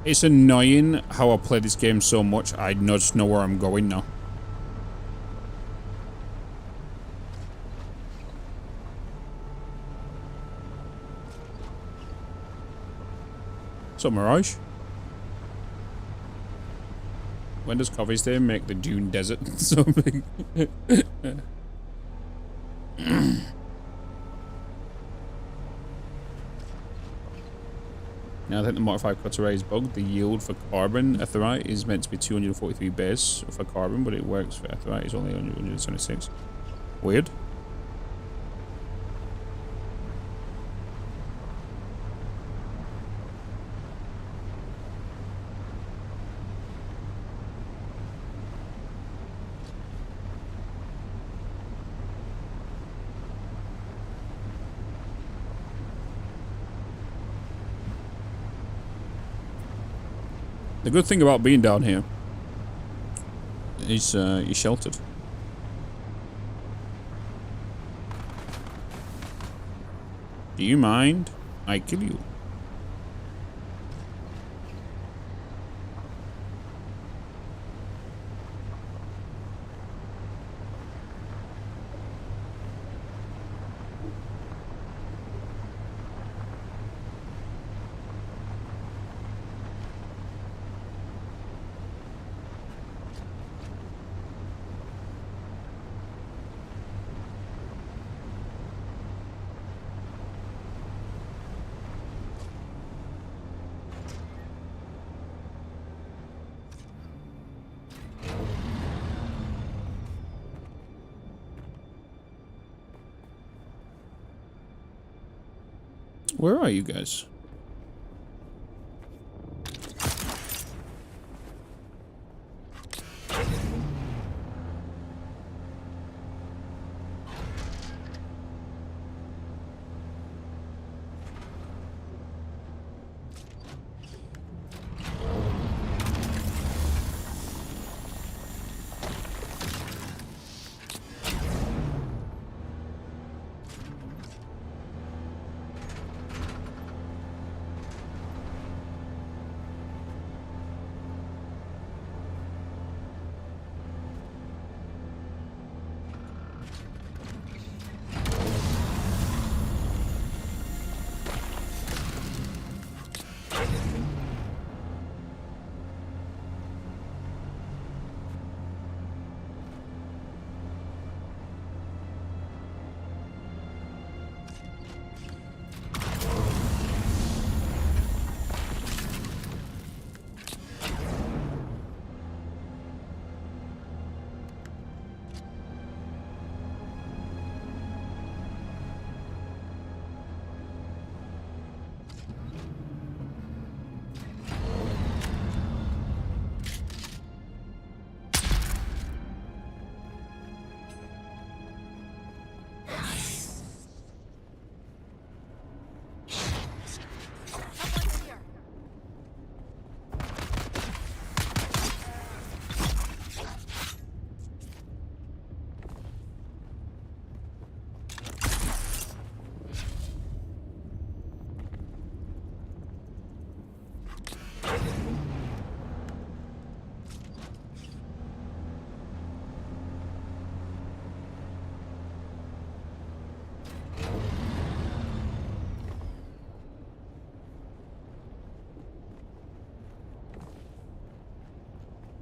It's annoying how I play this game so much, I just know where I'm going now. What's up, Mirage? When does Coffee Day make the Dune Desert so big? Now I think the modified cutter array is bugged. The yield for carbon etherite is meant to be 243 base for carbon, but it works for etherite. It's only 126. Weird. The good thing about being down here is you're sheltered. Do you mind? I kill you. Where are you guys?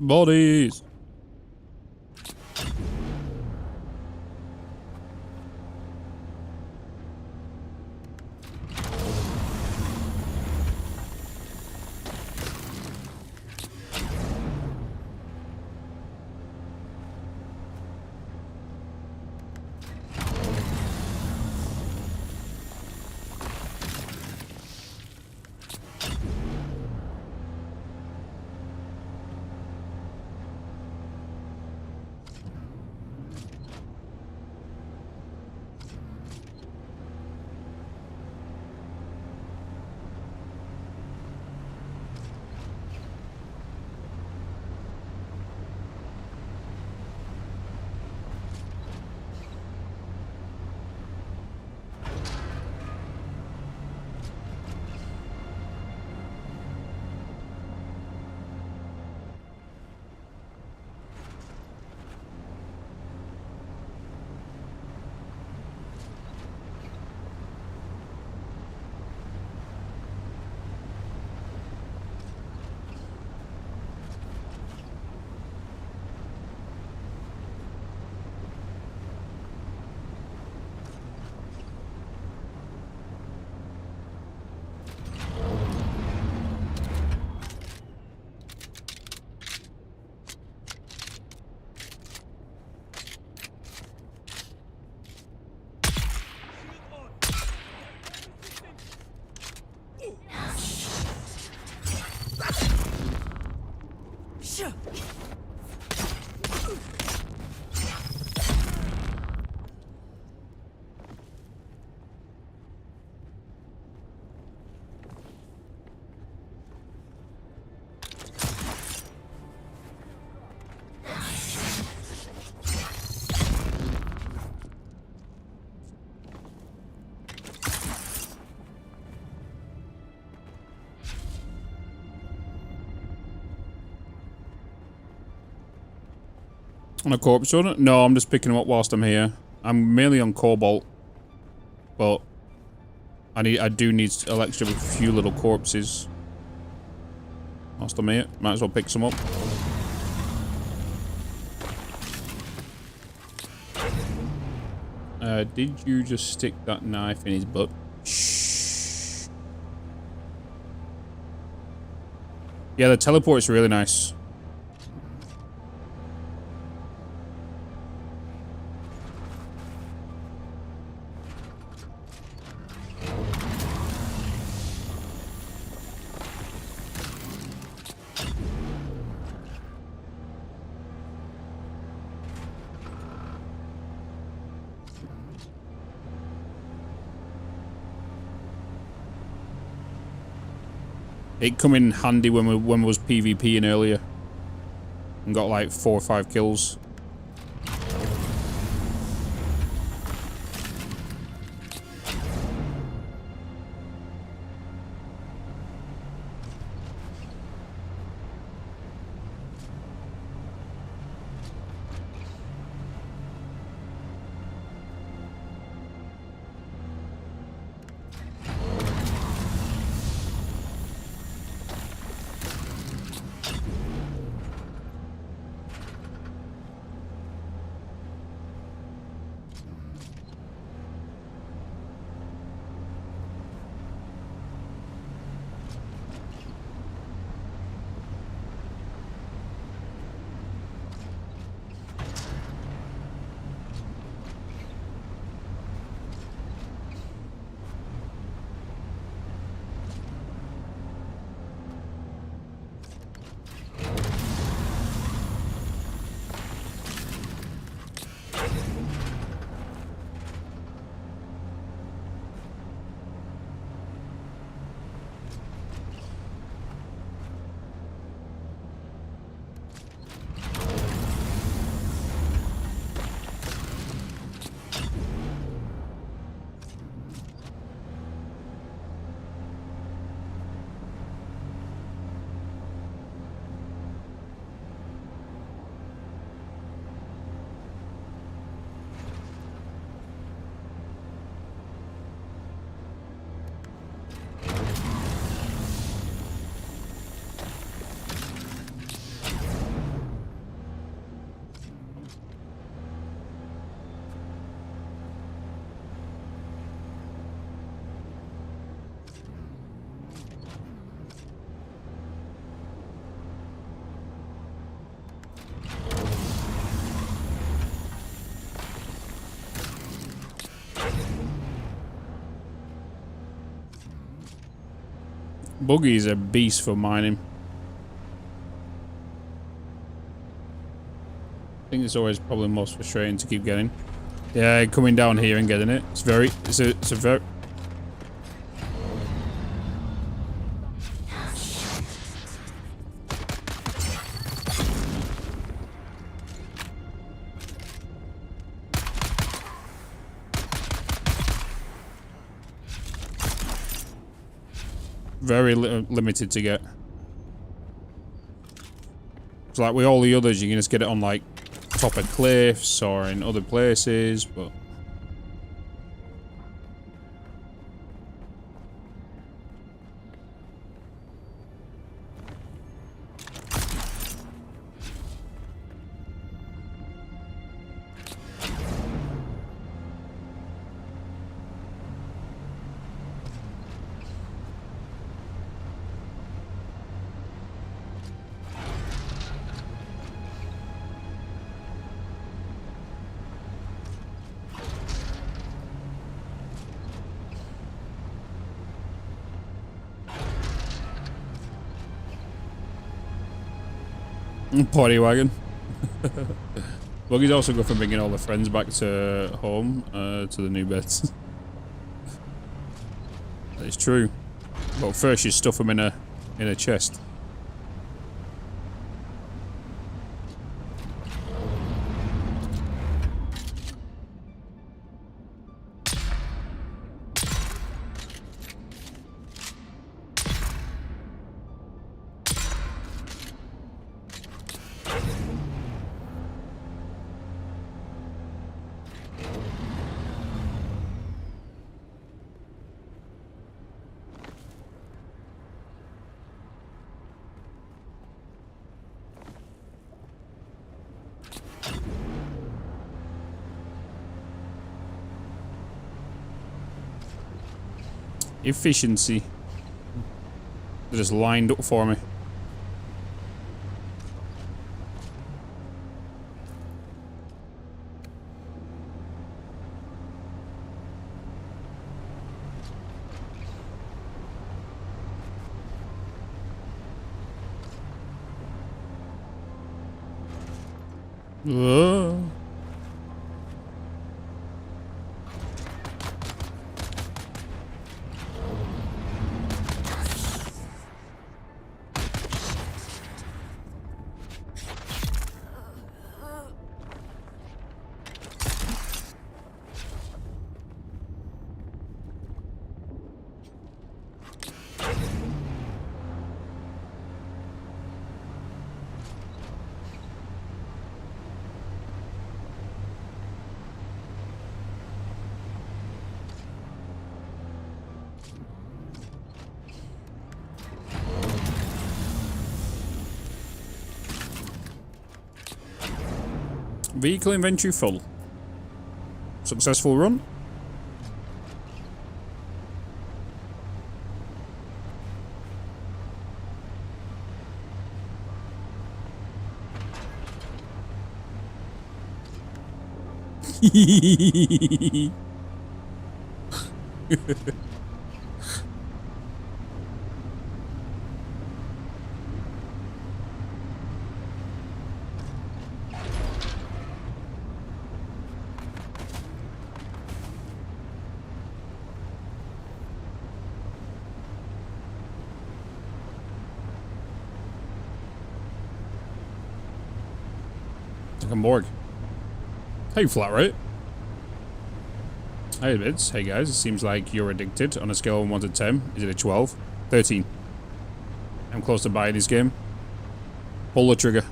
Bodies. On a corpse order? No, I'm just picking them up whilst I'm here. I'm mainly on Cobalt, but I do need an extra few little corpses. Whilst I'm here, might as well pick some up. Did you just stick that knife in his butt? Shh. Yeah, the teleport's really nice. It come in handy when we was PvPing earlier and got like 4 or 5 kills. Buggy's a beast for mining. I think it's always probably most frustrating to keep getting. Yeah, coming down here and getting it. It's a very... Very limited to get. It's like with all the others, you can just get it on like top of cliffs or in other places, but party wagon. Well, he's also good for bringing all the friends back to home, to the new beds. That is true. But first you stuff them in a chest. Efficiency. They're just lined up for me. Vehicle inventory full. Successful run. Like a morgue. Hey, flat right? Hey, Bitz. Hey, guys. It seems like you're addicted on a scale of 1 to 10. Is it a 12? 13. I'm close to buying this game. Pull the trigger.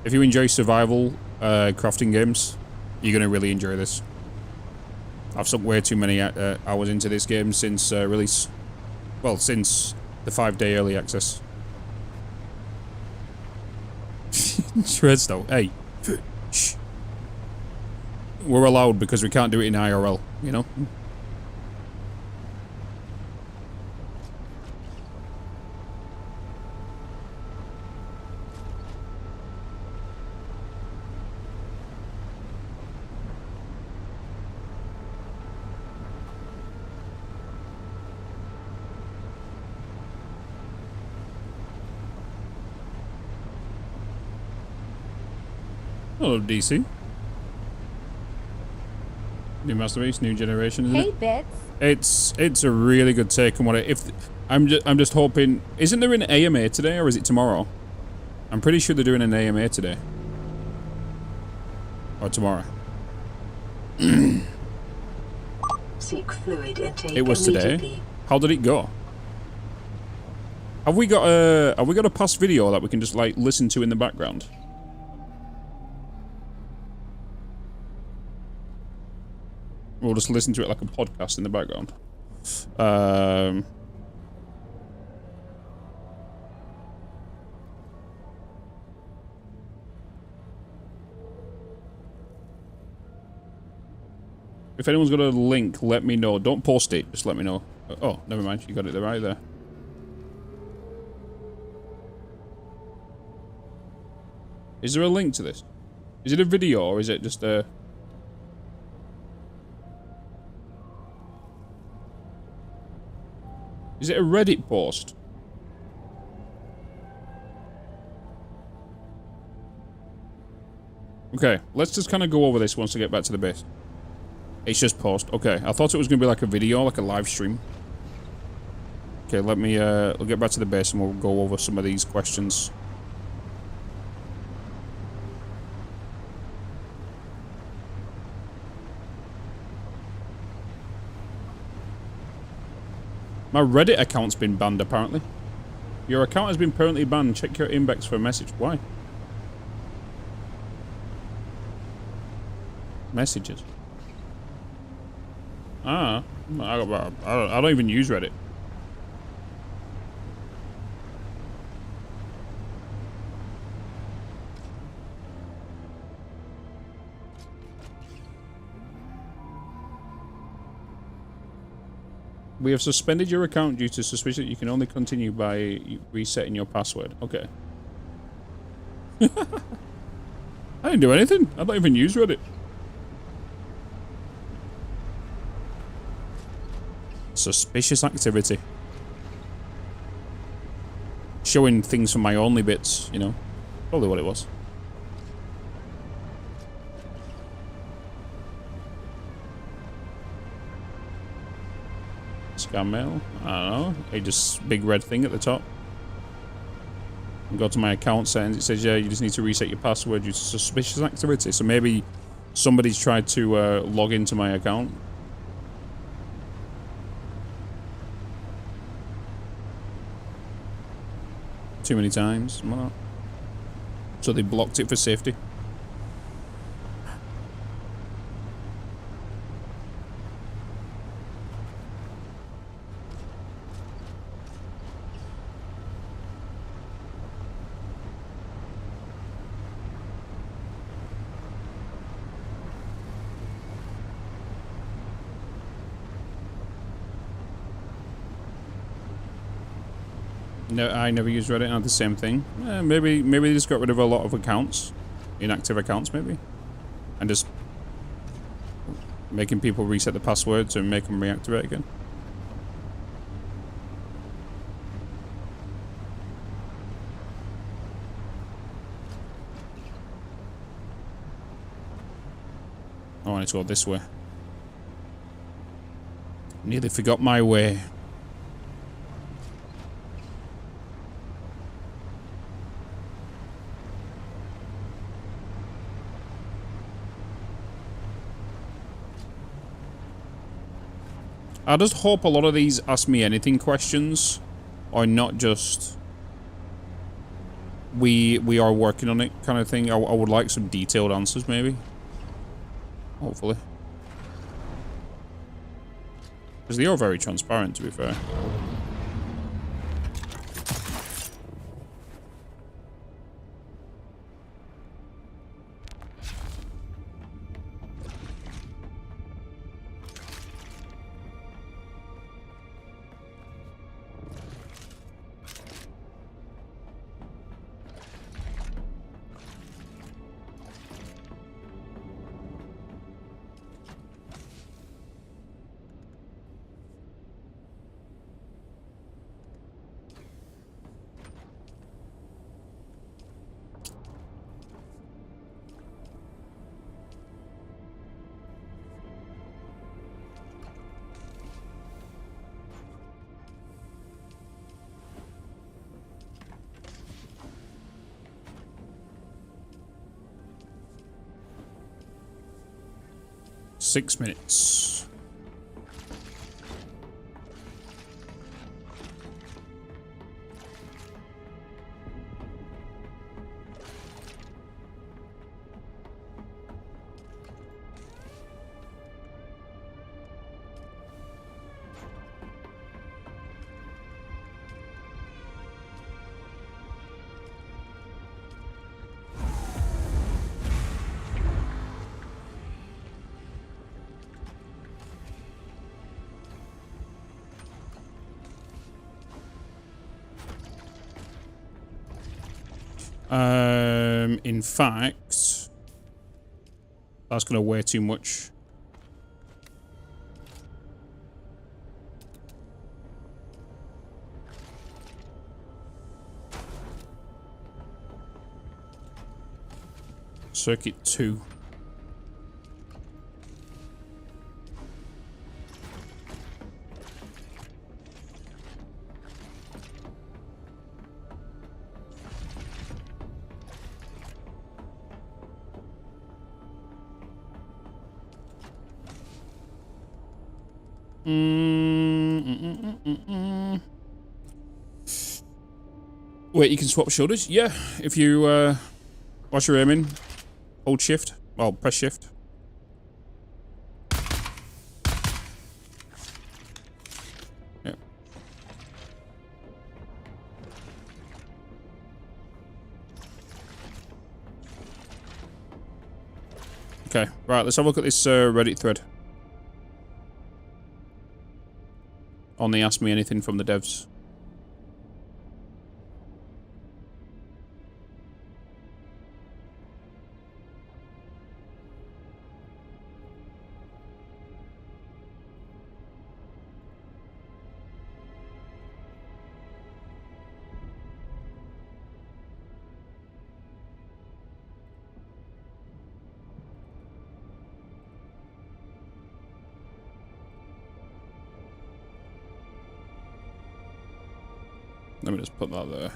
If you enjoy survival crafting games, you're going to really enjoy this. I've sunk way too many hours into this game since release. Well, since the 5-day early access. Shreds though. Hey. Shh. We're allowed because we can't do it in IRL, you know? Hello, DC. New master race, new generation. Isn't Hey, it? Bitz. It's a really good take on what it. If I'm just hoping. Isn't there an AMA today, or is it tomorrow? I'm pretty sure they're doing an AMA today. Or tomorrow. Seek fluid intake It was today. How did it go? Have we got a past video that we can just like listen to in the background? We'll just listen to it like a podcast in the background. If anyone's got a link, let me know. Don't post it, just let me know. Oh, never mind. You got it there right there. Is there a link to this? Is it a video or is it just a... Is it a Reddit post? Okay, let's just kind of go over this once I get back to the base. It's just post. Okay, I thought it was going to be like a video, like a live stream. Okay, let me, we'll get back to the base and we'll go over some of these questions. My Reddit account's been banned, apparently. Your account has been permanently banned. Check your inbox for a message. Why? Messages. Ah. I don't even use Reddit. We have suspended your account due to suspicion. You can only continue by resetting your password. Okay. I didn't do anything. I don't even use Reddit. Suspicious activity. Showing things from my only bits, you know. Probably what it was. Scam mail. I don't know. A just big red thing at the top. And go to my account settings. It says, yeah, you just need to reset your password due to suspicious activity. So maybe somebody's tried to log into my account. Too many times. So they blocked it for safety. No, I never use Reddit. I had the same thing. Maybe they just got rid of a lot of accounts, inactive accounts, maybe, and just making people reset the password to make them reactivate again. Oh, I need to go this way. Nearly forgot my way. I just hope a lot of these Ask Me Anything questions are not just we are working on it kind of thing. I would like some detailed answers, maybe. Hopefully. Because they are very transparent, to be fair. 6 minutes. In fact, that's going to weigh too much. Circuit 2. Wait, you can swap shoulders? Yeah, if you, whilst you're aiming, hold shift. Well, press shift. Yeah. Okay, right, let's have a look at this Reddit thread. On the Ask Me Anything from the devs. Let me just put that there.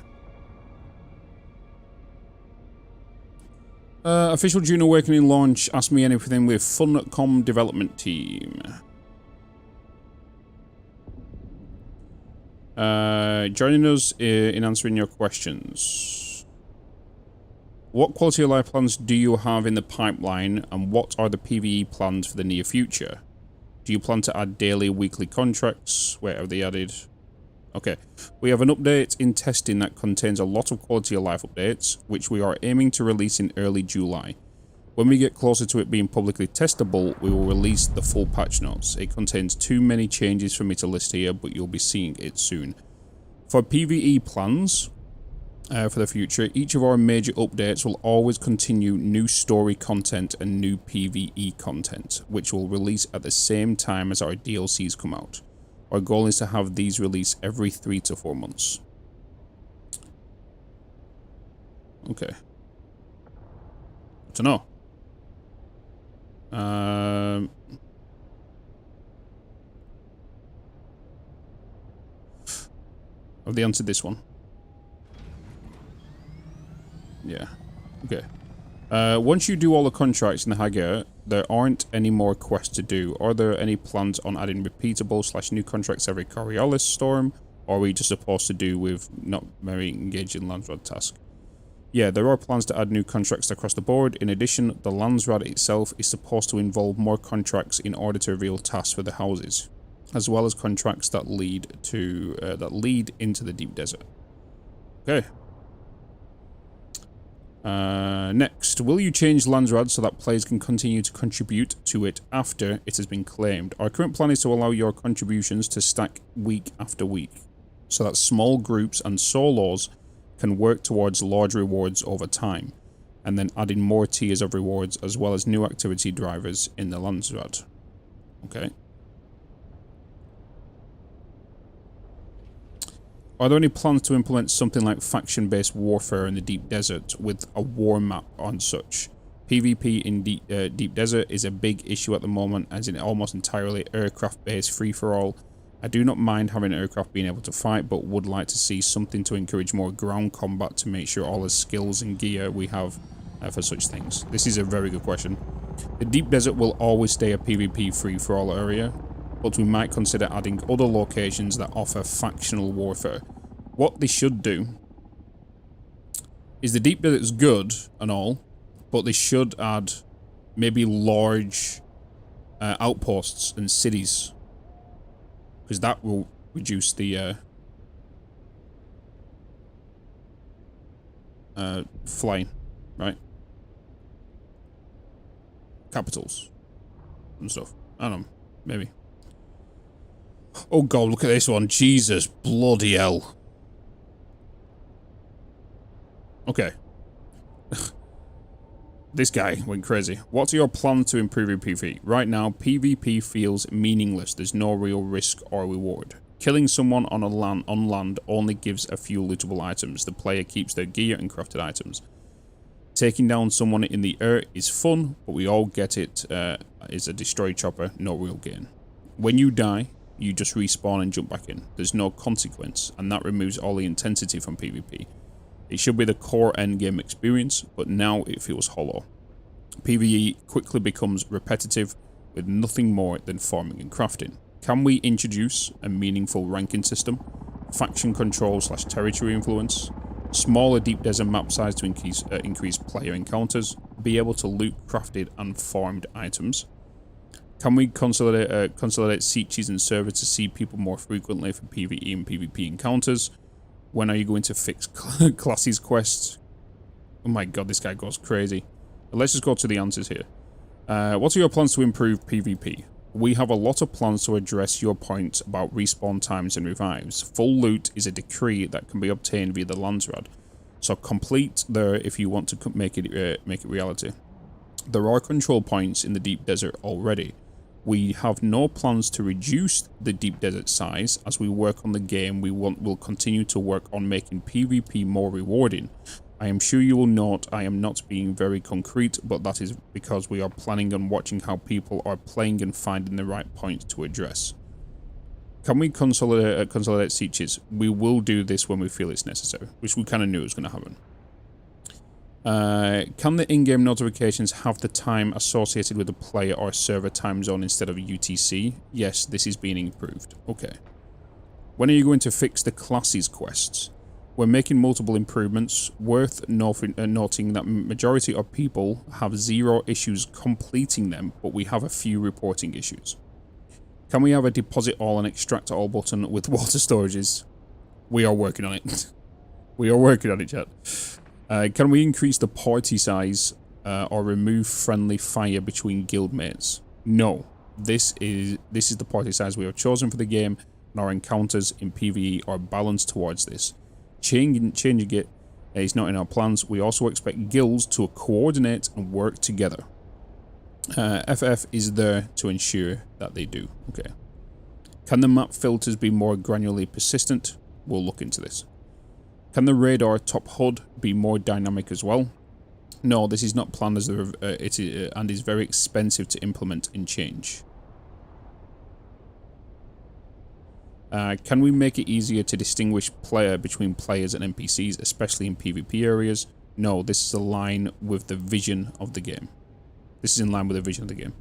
Official Dune Awakening launch. Ask Me Anything with Funcom development team. Joining us in answering your questions. What quality of life plans do you have in the pipeline, and what are the PvE plans for the near future? Do you plan to add daily, weekly contracts? Where have they added? Okay, we have an update in testing that contains a lot of quality of life updates, which we are aiming to release in early July. When we get closer to it being publicly testable, we will release the full patch notes. It contains too many changes for me to list here, but you'll be seeing it soon. For PvE plans for the future, each of our major updates will always continue new story content and new PvE content, which will release at the same time as our DLCs come out. Our goal is to have these released every 3 to 4 months. Okay. Good to know. Have they answered this one? Yeah. Okay. Once you do all the contracts in the Hagar, there aren't any more quests to do. Are there any plans on adding repeatable / new contracts every Coriolis storm? Or are we just supposed to do with not very engaging Landsrad task? Yeah, there are plans to add new contracts across the board. In addition, the Landsrad itself is supposed to involve more contracts in order to reveal tasks for the houses, as well as contracts that lead into the deep desert. Okay. Next, will you change Landsrad so that players can continue to contribute to it after it has been claimed? Our current plan is to allow your contributions to stack week after week, so that small groups and solos can work towards large rewards over time, and then adding more tiers of rewards as well as new activity drivers in the Landsrad. Okay. Are there any plans to implement something like faction-based warfare in the Deep Desert with a war map on such? PvP in Deep Desert is a big issue at the moment, as in almost entirely aircraft-based free-for-all. I do not mind having aircraft being able to fight, but would like to see something to encourage more ground combat to make sure all the skills and gear we have for such things. This is a very good question. The deep desert will always stay a PvP free-for-all area, but we might consider adding other locations that offer factional warfare. What they should do is the deep desert's good and all, but they should add maybe large outposts and cities, because that will reduce the flying, right? Capitals and stuff. I don't know, maybe. Oh god, look at this one. Jesus bloody hell. Okay. This guy went crazy. What's your plan to improve your PvP? Right now, PvP feels meaningless. There's no real risk or reward. Killing someone on land only gives a few lootable items. The player keeps their gear and crafted items. Taking down someone in the air is fun, but we all get it. It's a destroy chopper, no real gain. When you die, you just respawn and jump back in. There's no consequence, and that removes all the intensity from PvP. It should be the core endgame experience, but now it feels hollow. PvE quickly becomes repetitive, with nothing more than farming and crafting. Can we introduce a meaningful ranking system? Faction control / territory influence? Smaller deep desert map size to increase player encounters? Be able to loot crafted and farmed items? Can we consolidate sietches and servers to see people more frequently for PvE and PvP encounters? When are you going to fix classes quests? Oh my god, this guy goes crazy. But let's just go to the answers here. What are your plans to improve PvP? We have a lot of plans to address your point about respawn times and revives. Full loot is a decree that can be obtained via the Landsrad, so complete there if you want to make it reality. There are control points in the deep desert already. We have no plans to reduce the deep desert size. As we work on the game, we'll continue to work on making PvP more rewarding. I am sure you will note I am not being very concrete, but that is because we are planning on watching how people are playing and finding the right point to address. Can we consolidate sietches? We will do this when we feel it's necessary, which we kind of knew was going to happen. Can the in-game notifications have the time associated with the player or server time zone instead of UTC? Yes, this is being improved. Okay. When are you going to fix the classes quests? We're making multiple improvements. Worth noting that majority of people have zero issues completing them, but we have a few reporting issues. Can we have a deposit all and extract all button with water storages? We are working on it. We are working on it, chat. Can we increase the party size or remove friendly fire between guildmates? No. This is the party size we have chosen for the game, and our encounters in PvE are balanced towards this. Changing it is not in our plans. We also expect guilds to coordinate and work together. FF is there to ensure that they do. Okay. Can the map filters be more granularly persistent? We'll look into this. Can the radar top HUD be more dynamic as well? No, this is not planned as and is very expensive to implement and change. Can we make it easier to distinguish between players and NPCs, especially in PvP areas? No, this is in line with the vision of the game. This is in line with the vision of the game.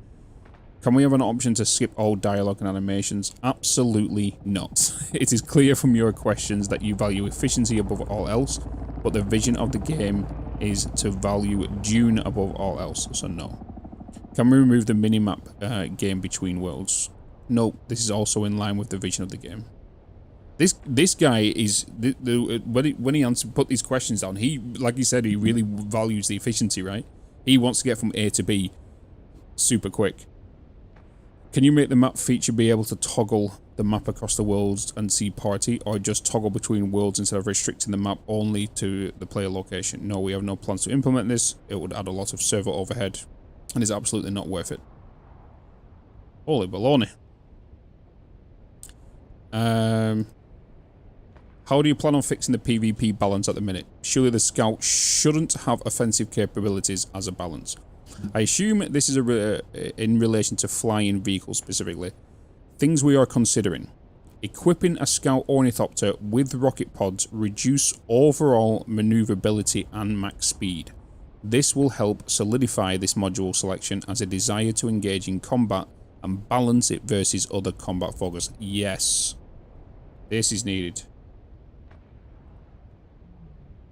Can we have an option to skip all dialogue and animations? Absolutely not. It is clear from your questions that you value efficiency above all else, but the vision of the game is to value Dune above all else, so no. Can we remove the minimap game between worlds? No, this is also in line with the vision of the game. This guy is when he put these questions down, he, like he said, he really values the efficiency, right? He wants to get from A to B super quick. Can you make the map feature be able to toggle the map across the worlds and see party, or just toggle between worlds instead of restricting the map only to the player location? No, we have no plans to implement this. It would add a lot of server overhead and is absolutely not worth it. Holy baloney. How do you plan on fixing the PvP balance at the minute? Surely the scout shouldn't have offensive capabilities as a balance. I assume this is in relation to flying vehicles specifically. Things we are considering. Equipping a scout ornithopter with rocket pods reduce overall maneuverability and max speed. This will help solidify this module selection as a desire to engage in combat and balance it versus other combat focus. Yes, this is needed.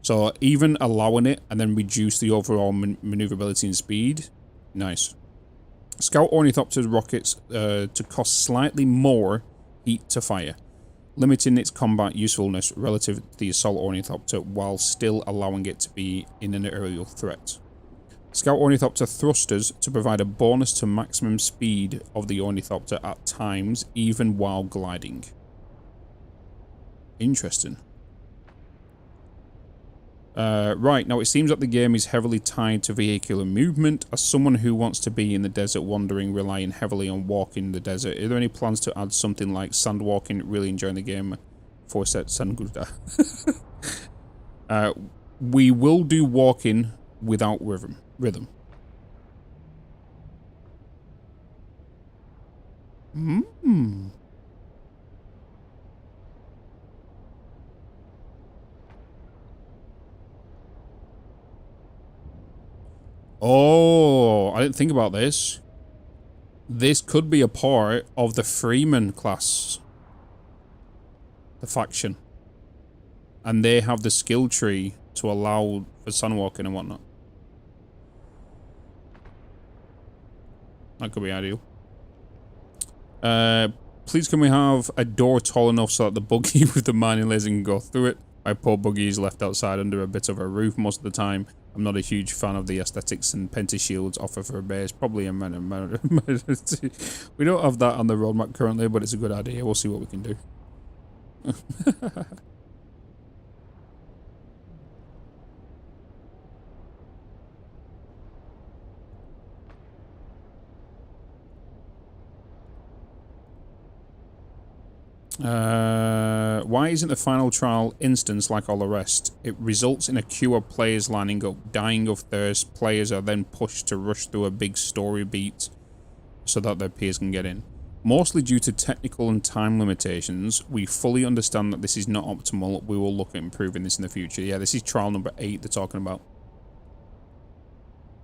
So even allowing it and then reduce the overall maneuverability and speed. Nice. Scout Ornithopter rockets to cost slightly more heat to fire, limiting its combat usefulness relative to the Assault Ornithopter while still allowing it to be in an aerial threat. Scout Ornithopter thrusters to provide a bonus to maximum speed of the Ornithopter at times, even while gliding. Interesting. Right, now it seems that the game is heavily tied to vehicular movement. As someone who wants to be in the desert wandering, relying heavily on walking the desert, are there any plans to add something like sand walking? Really enjoying the game. Forset Sangurda. We will do walking without rhythm. Oh, I didn't think about this. This could be a part of the Freeman class. The faction. And they have the skill tree to allow for sunwalking and whatnot. That could be ideal. Please can we have a door tall enough so that the buggy with the mining laser can go through it? My poor buggy is left outside under a bit of a roof most of the time. I'm not a huge fan of the aesthetics and pentashields offer for a base. Probably a minority. We don't have that on the roadmap currently, but it's a good idea. We'll see what we can do. Why isn't the final trial instance like all the rest? It results in a queue of players lining up, dying of thirst. Players are then pushed to rush through a big story beat so that their peers can get in. Mostly due to technical and time limitations, we fully understand that this is not optimal. We will look at improving this in the future. Yeah, this is trial number 8 they're talking about.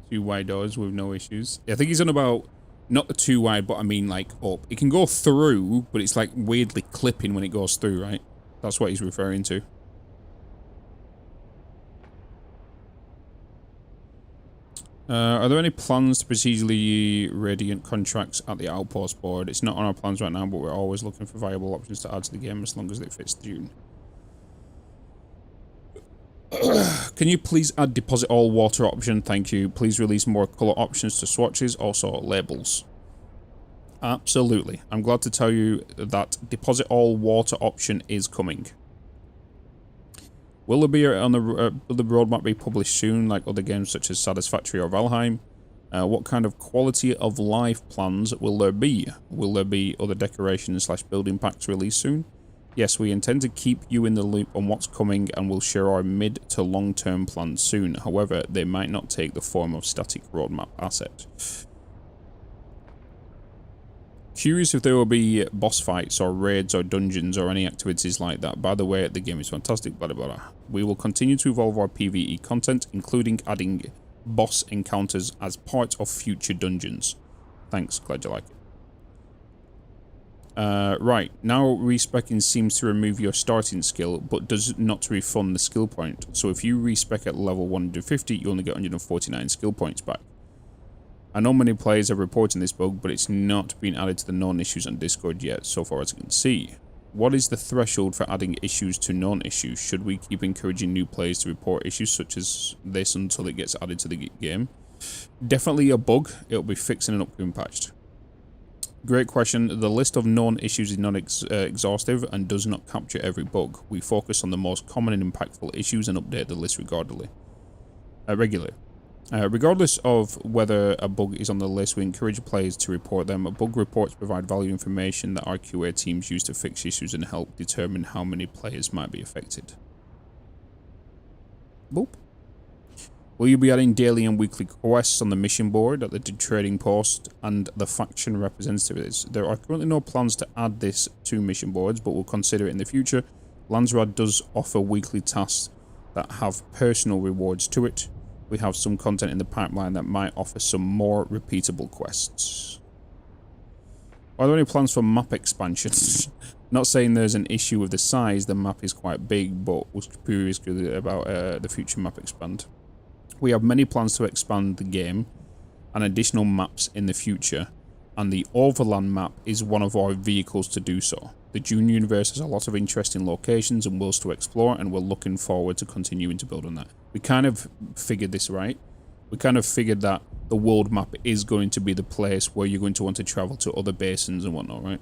2 wide doors with no issues. I think he's on about... Not the 2 wide, but I mean like up. It can go through, but it's like weirdly clipping when it goes through, right? That's what he's referring to. Are there any plans to procedurally radiant contracts at the outpost board? It's not on our plans right now, but we're always looking for viable options to add to the game as long as it fits Dune. Can you please add deposit all water option? Thank you. Please release more color options to swatches, also labels. Absolutely. I'm glad to tell you that deposit all water option is coming. Will there be on the roadmap be published soon, like other games such as Satisfactory or Valheim? What kind of quality of life plans will there be? Will there be other decorations / building packs released soon? Yes, we intend to keep you in the loop on what's coming and will share our mid to long term plans soon. However, they might not take the form of static roadmap asset. Curious if there will be boss fights or raids or dungeons or any activities like that. By the way, the game is fantastic, blah blah blah. We will continue to evolve our PvE content, including adding boss encounters as part of future dungeons. Thanks, glad you like it. Right, now respecing seems to remove your starting skill, but does not refund the skill point. So if you respec at level 150, you only get 149 skill points back. I know many players are reporting this bug, but it's not been added to the known issues on Discord yet, so far as I can see. What is the threshold for adding issues to known issues? Should we keep encouraging new players to report issues such as this until it gets added to the game? Definitely a bug. It'll be fixed and upcoming patched. Great question. The list of known issues is not exhaustive and does not capture every bug. We focus on the most common and impactful issues and update the list regularly. Regardless of whether a bug is on the list, we encourage players to report them. Bug reports provide valuable information that our QA teams use to fix issues and help determine how many players might be affected. Boop. Will you be adding daily and weekly quests on the mission board at the trading post and the faction representatives? There are currently no plans to add this to mission boards, but we'll consider it in the future. Landsrad does offer weekly tasks that have personal rewards to it. we have some content in the pipeline that might offer some more repeatable quests. Are there any plans for map expansions? Not saying there's an issue with the size, the map is quite big, but was curious about the future map expand. We have many plans to expand the game and additional maps in the future, and the Overland map is one of our vehicles to do so. The Dune universe has a lot of interesting locations and worlds to explore, and we're looking forward to continuing to build on that. We kind of figured this, right? We kind of figured that the world map is going to be the place where you're going to want to travel to other basins and whatnot, right?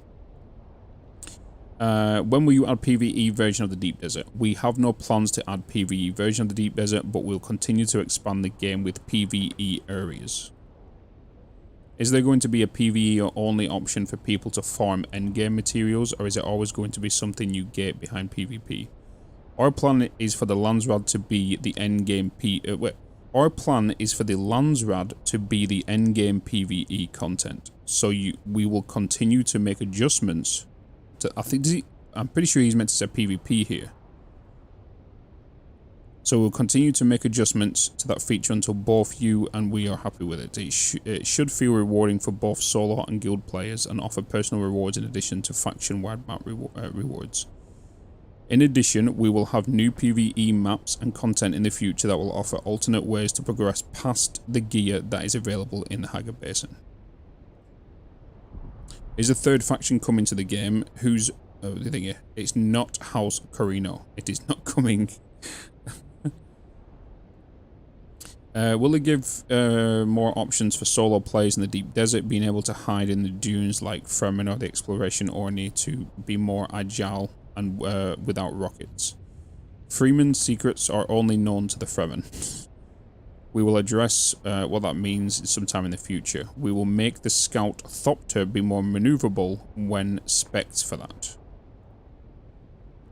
When will you add PvE version of the Deep Desert? We have no plans to add PvE version of the Deep Desert, but we'll continue to expand the game with PvE areas. Is there going to be a PvE only option for people to farm endgame materials, or is it always going to be something you get behind PvP? Our plan is for the Landsrad to be the endgame Our plan is for the Landsrad to be the endgame PvE content. So we will continue to make adjustments to, I'm pretty sure he's meant to say PvP here. So we'll continue to make adjustments to that feature until both you and we are happy with it. It should feel rewarding for both solo and guild players and offer personal rewards in addition to faction-wide map rewards. In addition, we will have new PvE maps and content in the future that will offer alternate ways to progress past the gear that is available in the Haga Basin. Is a third faction coming to the game? Who's... Oh, the thing here. It's not House Corino. It is not coming... will it give more options for solo players in the Deep Desert, being able to hide in the dunes like Fremen or the Exploration Orny to be more agile and without rockets? Freeman's secrets are only known to the Fremen. We will address what that means sometime in the future. We will make the Scout Thopter be more maneuverable when specced for that.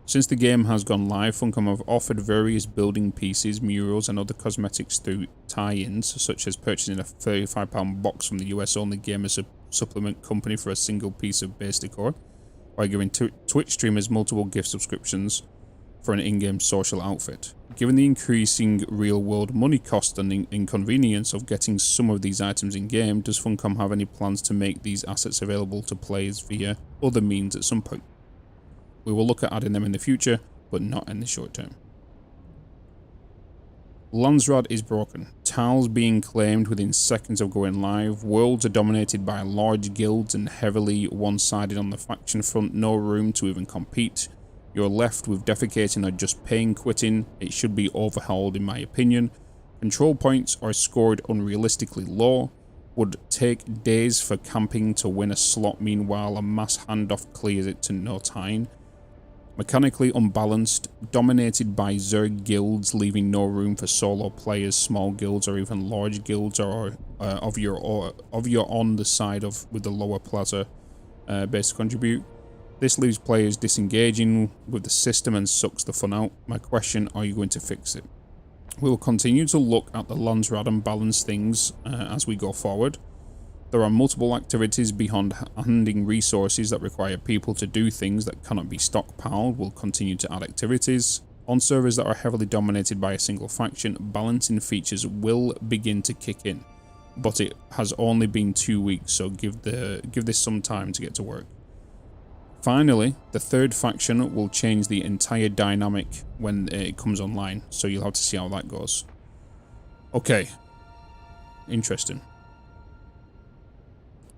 Since the game has gone live, Funcom have offered various building pieces, murals and other cosmetics through tie-ins, such as purchasing a £35 box from the US-only gamer supplement company for a single piece of base decor, by giving Twitch streamers multiple gift subscriptions for an in-game social outfit. Given the increasing real-world money cost and the inconvenience of getting some of these items in-game, does Funcom have any plans to make these assets available to players via other means at some point? We will look at adding them in the future, but not in the short term. Landsrad is broken. Tiles being claimed within seconds of going live. Worlds are dominated by large guilds and heavily one-sided on the faction front. No room to even compete. You're left with defecating or just paying quitting. It should be overhauled in my opinion. Control points are scored unrealistically low. Would take days for camping to win a slot, meanwhile a mass handoff clears it to no time. Mechanically unbalanced, dominated by Zerg guilds, leaving no room for solo players, small guilds, or even large guilds or of your on the side of with the lower plaza base to contribute. This leaves players disengaging with the system and sucks the fun out. My question: are you going to fix it? We will continue to look at the Landsrad and balance things as we go forward. There are multiple activities beyond handing resources that require people to do things that cannot be stockpiled. We'll continue to add activities. On servers that are heavily dominated by a single faction, balancing features will begin to kick in. But it has only been 2 weeks, so give this some time to get to work. Finally, the third faction will change the entire dynamic when it comes online, so you'll have to see how that goes. Okay. Interesting.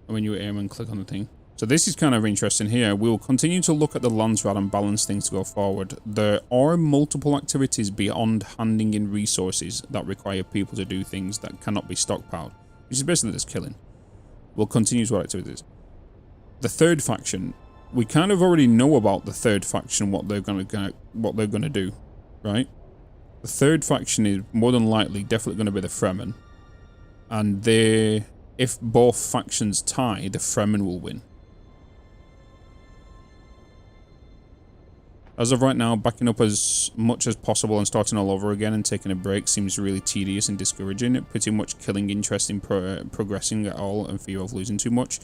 When you aim and click on the thing. So this is kind of interesting here. We'll continue to look at the Landsrad and balance things to go forward. There are multiple activities beyond handing in resources that require people to do things that cannot be stockpiled, which is basically just killing. We'll continue to add activities. The third faction, we kind of already know about the third faction, what they're gonna do, right? The third faction is more than likely definitely going to be the Fremen, and if both factions tie, the Fremen will win. As of right now, backing up as much as possible and starting all over again and taking a break seems really tedious and discouraging. Pretty much killing interest in progressing at all and fear of losing too much.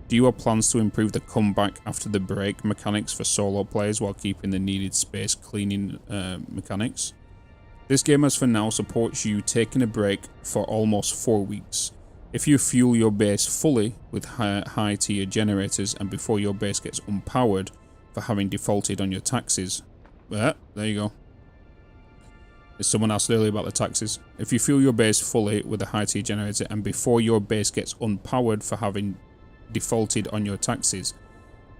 Do you have plans to improve the comeback after the break mechanics for solo players while keeping the needed space cleaning mechanics? This game as for now supports you taking a break for almost 4 weeks. If you fuel your base fully with high tier generators and before your base gets unpowered for having defaulted on your taxes. There you go. Someone asked earlier about the taxes. If you fuel your base fully with a high tier generator and before your base gets unpowered for having defaulted on your taxes,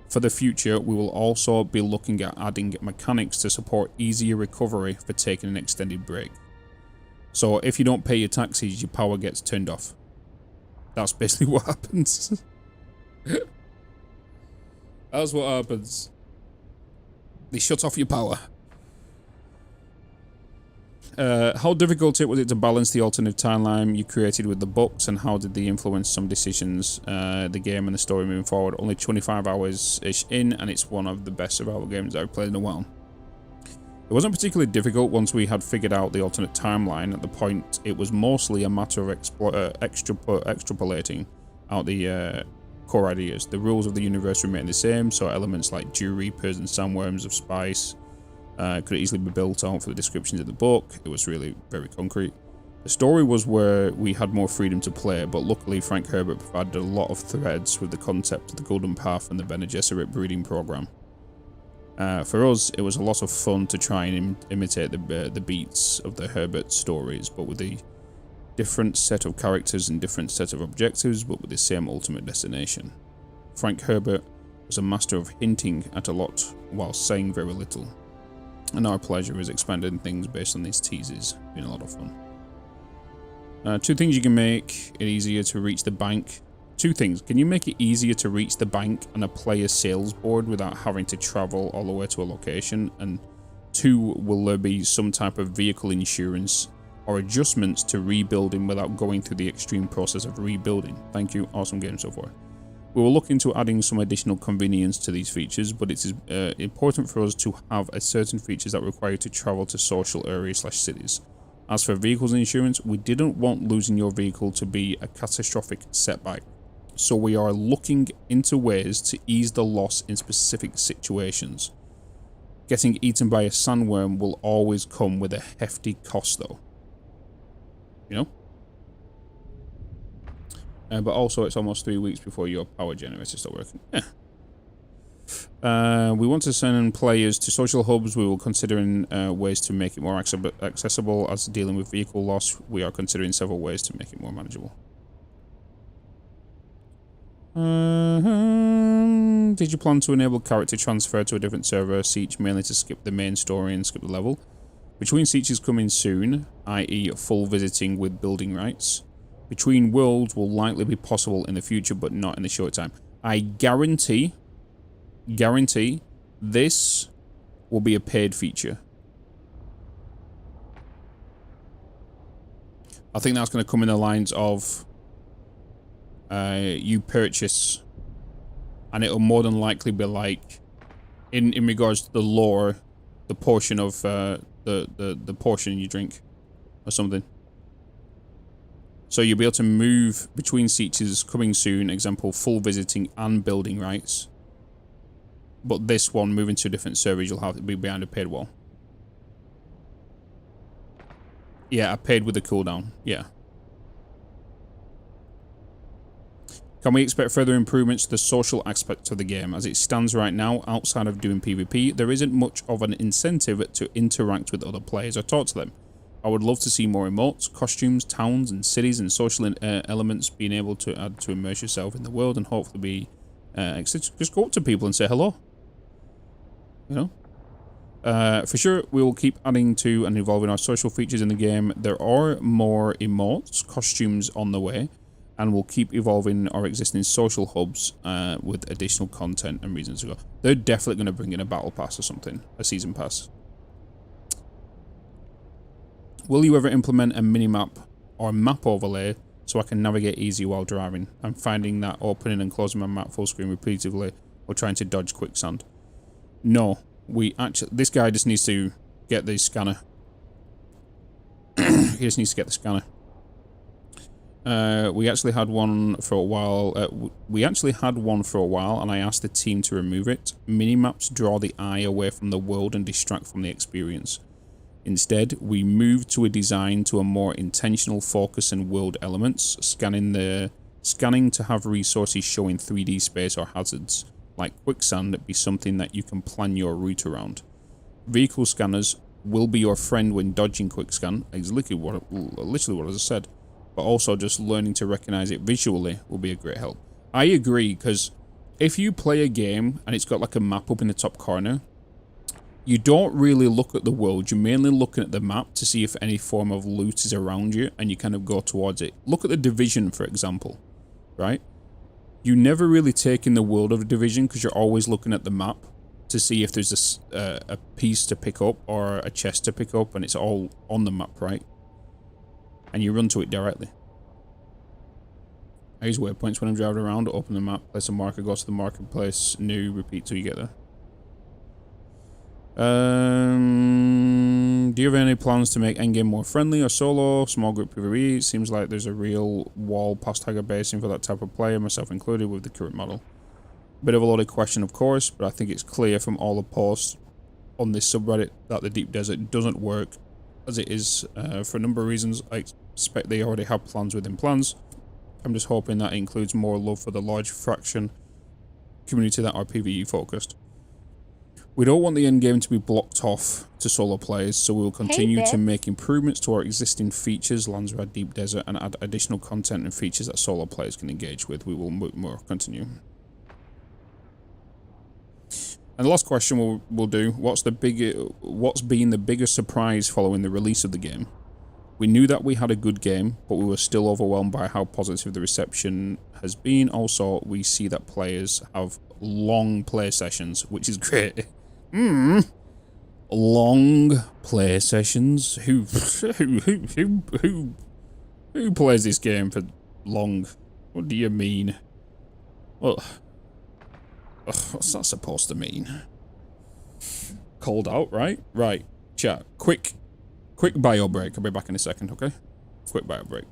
for the future we will also be looking at adding mechanics to support easier recovery for taking an extended break. So if you don't pay your taxes, your power gets turned off. That's basically what happens. That's what happens. They shut off your power. How difficult was it to balance the alternate timeline you created with the books, and how did they influence some decisions, the game and the story moving forward? Only 25 hours-ish in, and it's one of the best survival games I've played in a while. It wasn't particularly difficult once we had figured out the alternate timeline. At the point, it was mostly a matter of extrapolating out the core ideas. The rules of the universe remain the same, so elements like Dew Reapers and Sandworms of Spice could easily be built out for the descriptions of the book. It was really very concrete. The story was where we had more freedom to play, but luckily Frank Herbert provided a lot of threads with the concept of the Golden Path and the Bene Gesserit breeding program. For us, it was a lot of fun to try and imitate the beats of the Herbert stories, but with a different set of characters and different set of objectives, but with the same ultimate destination. Frank Herbert was a master of hinting at a lot while saying very little, and our pleasure is expanding things based on these teases. Been a lot of fun. 2 things you can make it easier to reach the bank. 2 things. Can you make it easier to reach the bank and a player's sales board without having to travel all the way to a location? And 2, will there be some type of vehicle insurance or adjustments to rebuilding without going through the extreme process of rebuilding? Thank you. Awesome game so far. We will look into adding some additional convenience to these features, but it is important for us to have a certain features that require you to travel to social areas/cities. As for vehicles insurance, we didn't want losing your vehicle to be a catastrophic setback. So we are looking into ways to ease the loss in specific situations. Getting eaten by a sandworm will always come with a hefty cost though. You know? But also it's almost 3 weeks before your power generator starts working. We want to send players to social hubs. We will considering ways to make it more accessible. As dealing with vehicle loss, we are considering several ways to make it more manageable. Did you plan to enable character transfer to a different server, Siege mainly to skip the main story and skip the level? Between Sieges coming soon, i.e. full visiting with building rights. Between worlds will likely be possible in the future, but not in the short time. I guarantee this will be a paid feature. I think that's going to come in the lines of you purchase, and it'll more than likely be like in regards to the lore, the portion of the portion you drink or something. So you'll be able to move between sieges coming soon, example full visiting and building rights. But this one, moving to different servers, you'll have to be behind a paid wall. Yeah, I paid with the cooldown. Yeah. Can we expect further improvements to the social aspect of the game? As it stands right now, outside of doing PvP, there isn't much of an incentive to interact with other players or talk to them. I would love to see more emotes, costumes, towns and cities and social elements being able to add to immerse yourself in the world and hopefully be just go up to people and say hello. You know? For sure, we will keep adding to and evolving our social features in the game. There are more emotes, costumes on the way, and we'll keep evolving our existing social hubs with additional content and reasons to go. They're definitely going to bring in a battle pass or something, a season pass. Will you ever implement a minimap or map overlay so I can navigate easy while driving? I'm finding that opening and closing my map full screen repeatedly or trying to dodge quicksand. No, this guy just needs to get the scanner. He just needs to get the scanner. We actually had one for a while. And I asked the team to remove it. Minimaps draw the eye away from the world and distract from the experience. Instead, we moved to a design to a more intentional focus and world elements, scanning to have resources showing 3D space or hazards, like quicksand, be something that you can plan your route around. Vehicle scanners will be your friend when dodging quickscan, literally what I just said, but also just learning to recognize it visually will be a great help. I agree, because if you play a game and it's got like a map up in the top corner, you don't really look at the world, you're mainly looking at the map to see if any form of loot is around you, and you kind of go towards it. Look at the Division, for example, right? You never really take in the world of a Division because you're always looking at the map to see if there's a piece to pick up or a chest to pick up, and it's all on the map, right? And you run to it directly. I use waypoints when I'm driving around, open the map, place a marker, go to the marketplace, new, repeat till you get there. Do you have any plans to make endgame more friendly or solo? Small group PvE? It seems like there's a real wall past Tiger Basin for that type of player, myself included, with the current model. Bit of a loaded question, of course, but I think it's clear from all the posts on this subreddit that the Deep Desert doesn't work as it is for a number of reasons. I expect they already have plans within plans. I'm just hoping that includes more love for the large fraction community that are PvE focused. We don't want the endgame to be blocked off to solo players, so we will continue to make improvements to our existing features, Landsrad Deep Desert, and add additional content and features that solo players can engage with. We will continue. And the last question we'll do, what's been the biggest surprise following the release of the game? We knew that we had a good game, but we were still overwhelmed by how positive the reception has been. Also, we see that players have long play sessions, which is great. Long play sessions? Who plays this game for long? What do you mean? Well, what's that supposed to mean? Cold out, right? Right. Chat. Quick bio break. I'll be back in a second, okay? Quick bio break.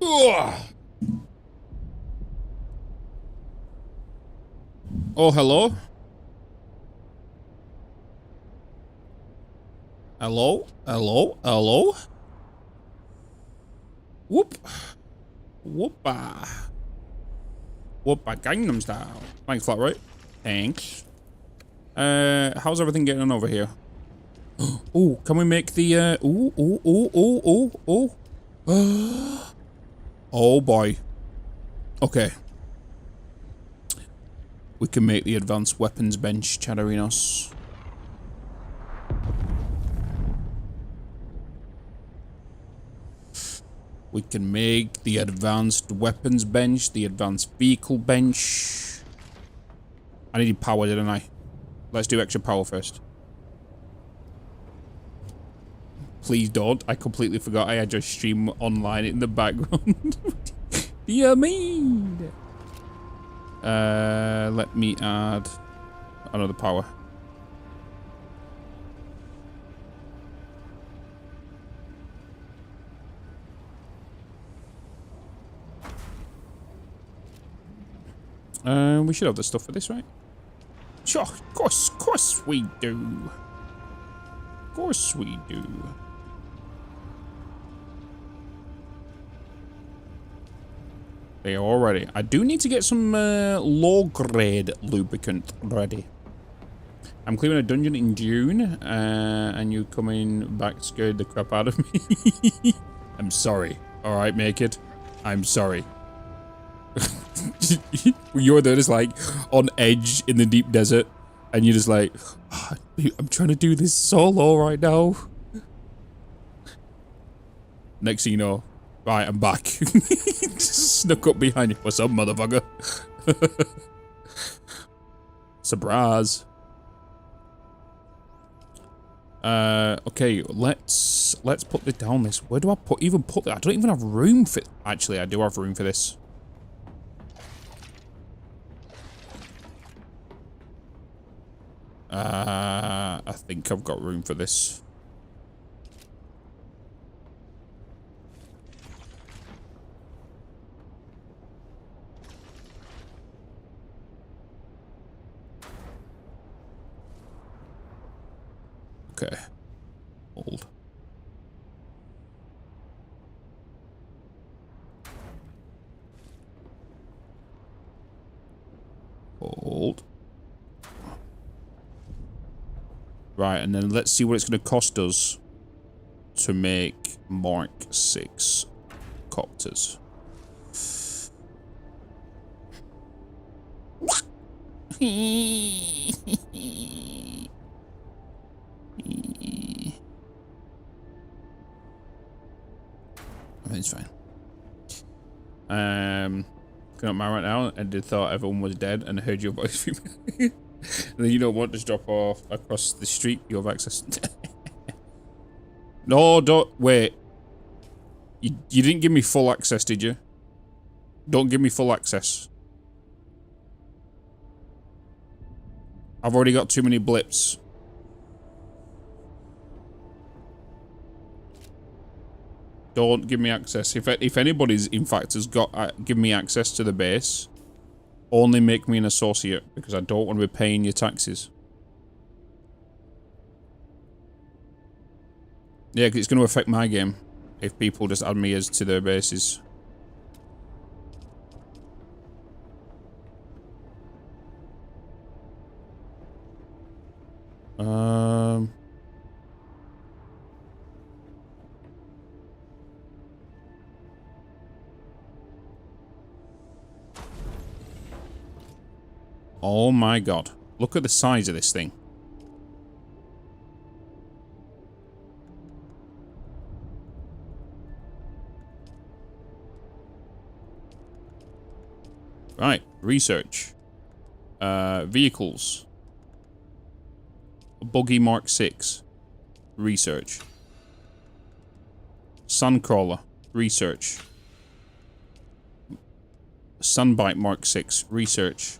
Ugh. Oh, hello? Hello? Hello? Hello? Whoop. Whoopa. Whoopa Gangnam Style. Thanks, Flat Right. Thanks. How's everything getting on over here? Oh, can we make the, oh boy. Okay. We can make the advanced weapons bench, Chadarinos. We can make the advanced weapons bench, the advanced vehicle bench. I needed power, didn't I? Let's do extra power first. Please don't. I completely forgot I had your stream online in the background. You mean? Let me add another power. We should have the stuff for this, right? Sure, of course we do. Of course we do. They are all ready. I do need to get some low-grade lubricant ready. I'm clearing a dungeon in Dune, and you coming back scared the crap out of me. I'm sorry. All right, make it. I'm sorry. You're there just like on edge in the deep desert, and you're just like, oh, I'm trying to do this solo right now. Next thing you know, right, I'm back. Just snuck up behind you. What's up, motherfucker? Surprise. Okay, let's put this down. This. Where do I even put that? I don't even have room for. Actually, I do have room for this. I think I've got room for this. Okay. Hold. Hold. Right, and then let's see what it's going to cost us to make Mark 6 copters. Everything's fine. Going up my right now, and did thought everyone was dead, and I heard your voice. And then you don't want to just drop off across the street. You have access. No, don't wait. You didn't give me full access, did you? Don't give me full access. I've already got too many blips. Don't give me access. If anybody's in fact has got give me access to the base, only make me an associate because I don't want to be paying your taxes. Yeah, 'cause it's going to affect my game if people just add me as to their bases. Oh my god. Look at the size of this thing. Right, research. Vehicles. Buggy Mark 6. Research. Suncrawler. Research. Sunbite Mark 6. Research.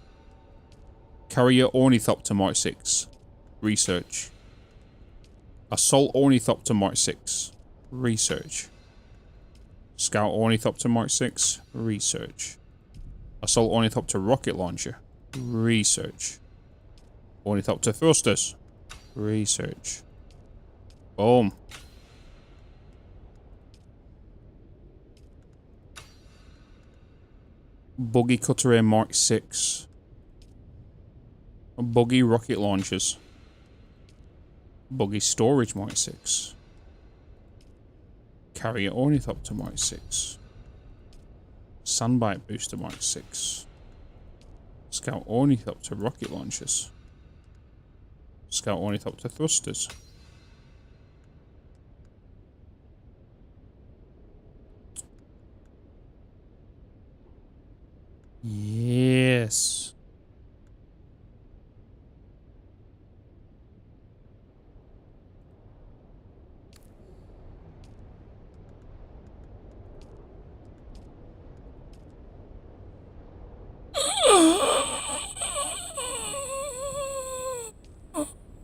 Carrier Ornithopter Mark 6. Research. Assault Ornithopter Mark 6. Research. Scout Ornithopter Mark 6. Research. Assault Ornithopter Rocket Launcher. Research. Ornithopter Thrusters. Research. Boom. Buggy Cutter Mark 6. Buggy Rocket Launchers. Buggy Storage Mark 6. Carrier Ornithopter Mark 6. Sandbite Booster Mark 6. Scout Ornithopter Rocket Launchers. Scout Ornithopter Thrusters. Yes.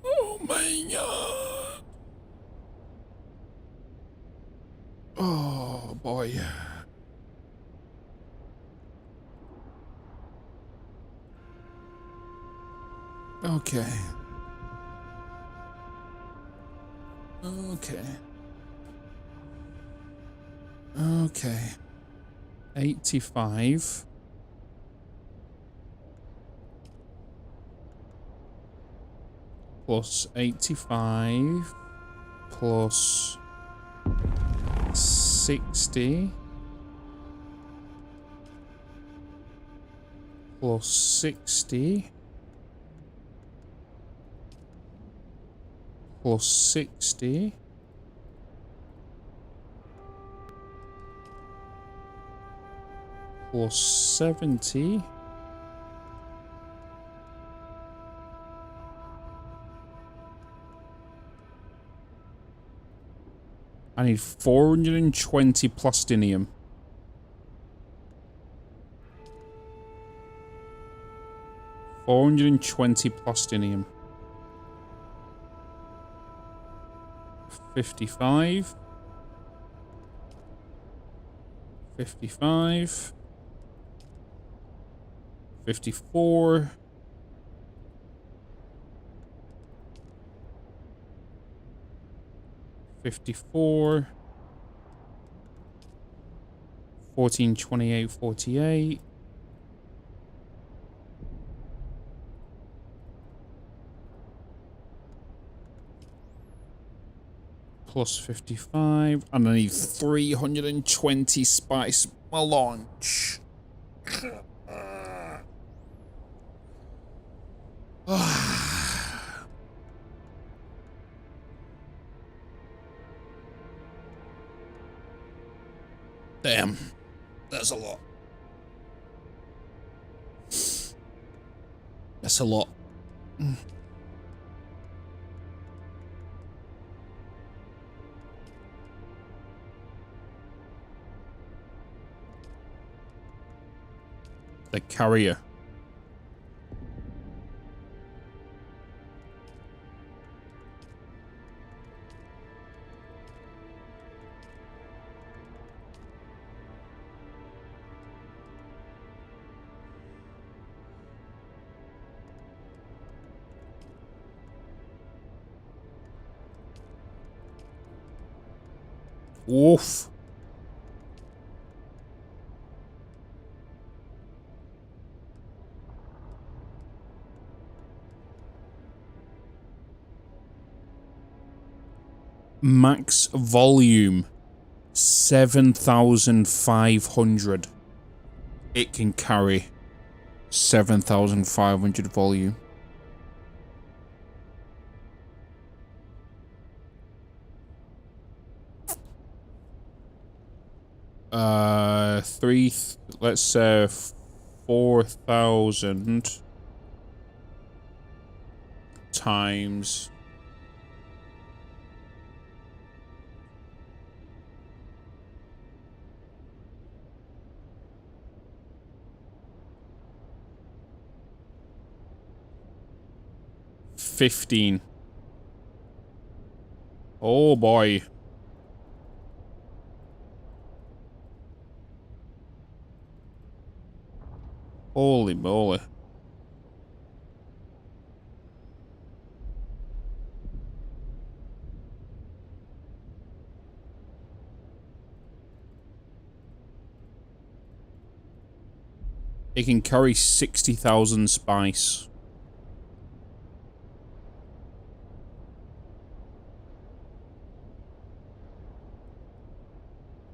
Oh my god. Oh boy. Okay. Okay. Okay. 85. Plus 85. Plus 60. Plus 60. Plus 60. Plus 70. I need 420 plastinium. $420 plastinium. 55. 55. 54. 54. 14, 28, 48. Plus 55. And I need 320 spice melange. Damn. That's a lot. That's a lot. The carrier. Oof. Max volume 7,500. It can carry 7,500 volume. Let's say 4,000 times $15. Oh boy. Holy moly. It can carry 60,000 spice.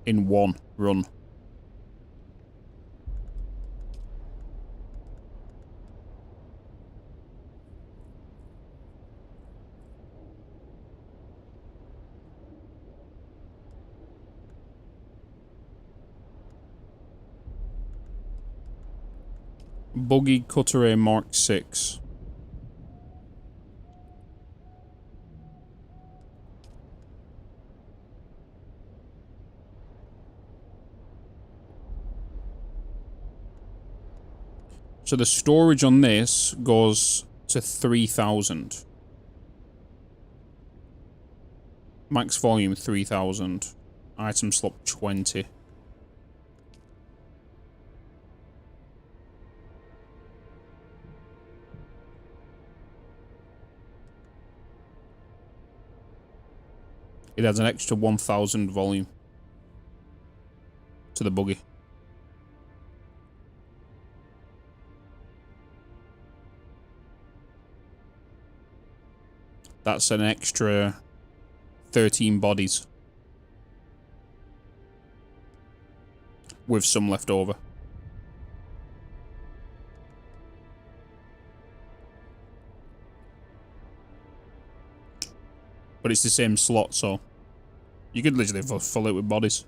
In one run. Buggy Cutter Mark 6. So the storage on this goes to 3,000. Max volume 3,000. Item slot 20. It adds an extra 1,000 volume to the buggy. That's an extra 13 bodies. With some left over. But it's the same slot, so you could literally fill it with bodies.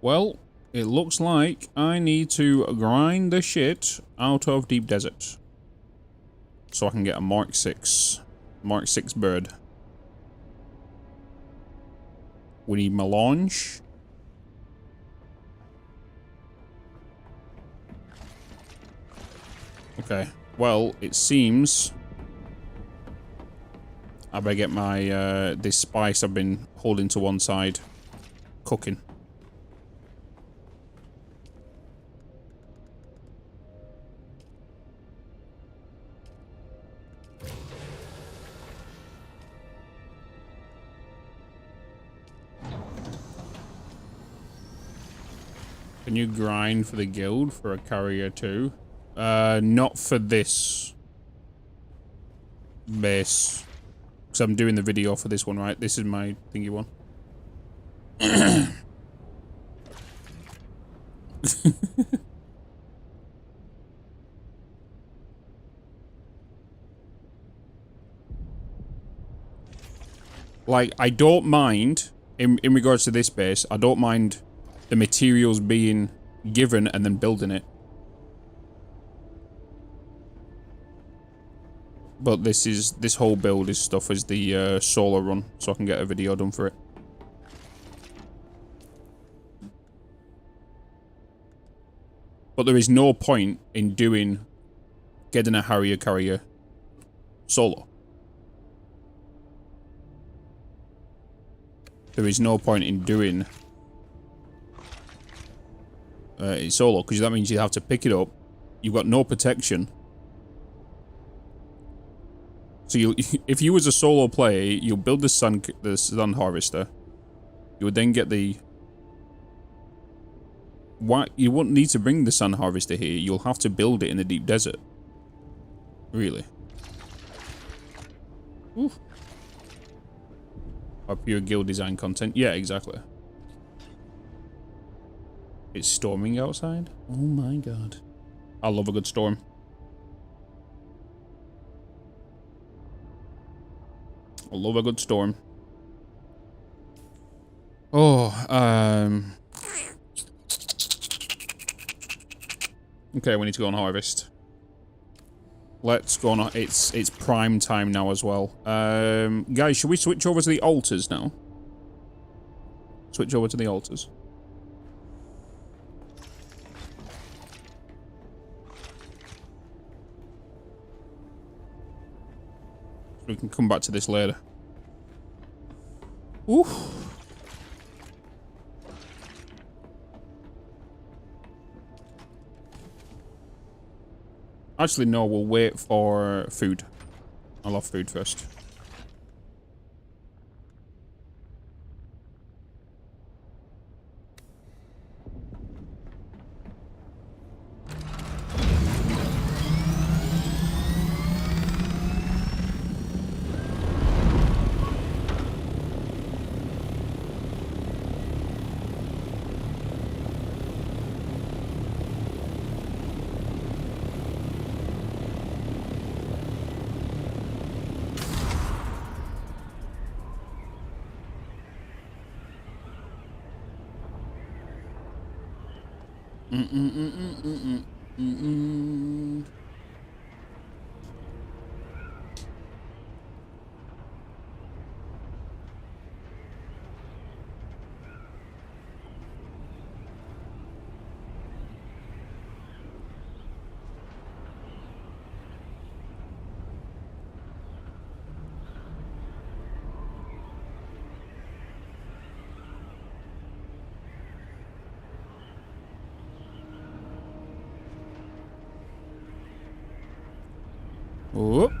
Well, it looks like I need to grind the shit out of Deep Desert. So I can get a Mark 6. Mark 6 bird. We need melange. Okay. Well, it seems I better get my this spice I've been holding to one side cooking. Can you grind for the guild for a carrier too? Not for this base. Because I'm doing the video for this one, right? This is my thingy one. Like, I don't mind, in regards to this base, I don't mind the materials being given and then building it. But this whole build is stuff is the solar run, so I can get a video done for it. But there is no point in getting a Harrier carrier solo. There is no point in doing it solo, because that means you have to pick it up. You've got no protection. So if you was a solo player, you'll build the sun harvester. You would then get the... You wouldn't need to bring the sun harvester here. You'll have to build it in the deep desert. Really. Oof. Or pure guild design content. Yeah, exactly. It's storming outside? Oh my god. I love a good storm. I love a good storm. Oh, okay, we need to go on harvest. Let's go on. It's prime time now as well. Guys, should we switch over to the altars now? Switch over to the altars. We can come back to this later. Oof. Actually, no, we'll wait for food. I'll have food first. Oh.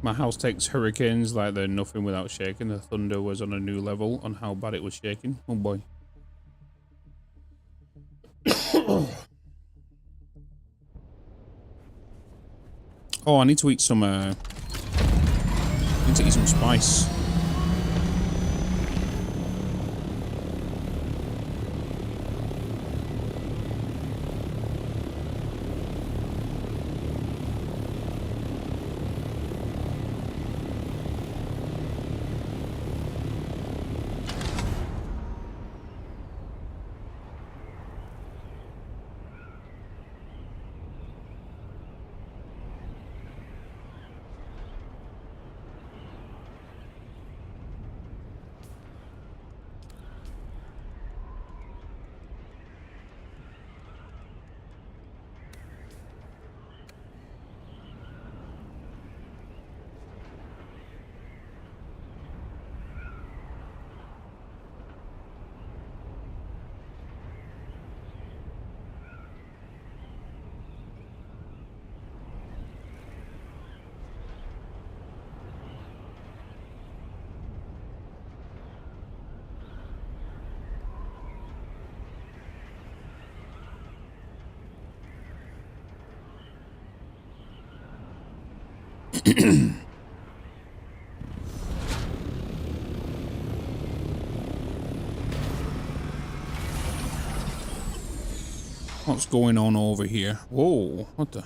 My house takes hurricanes like they're nothing without shaking. The thunder was on a new level on how bad it was shaking. Oh boy. Oh, I need to eat some, I need to eat some spice. What's going on over here? Whoa, what the?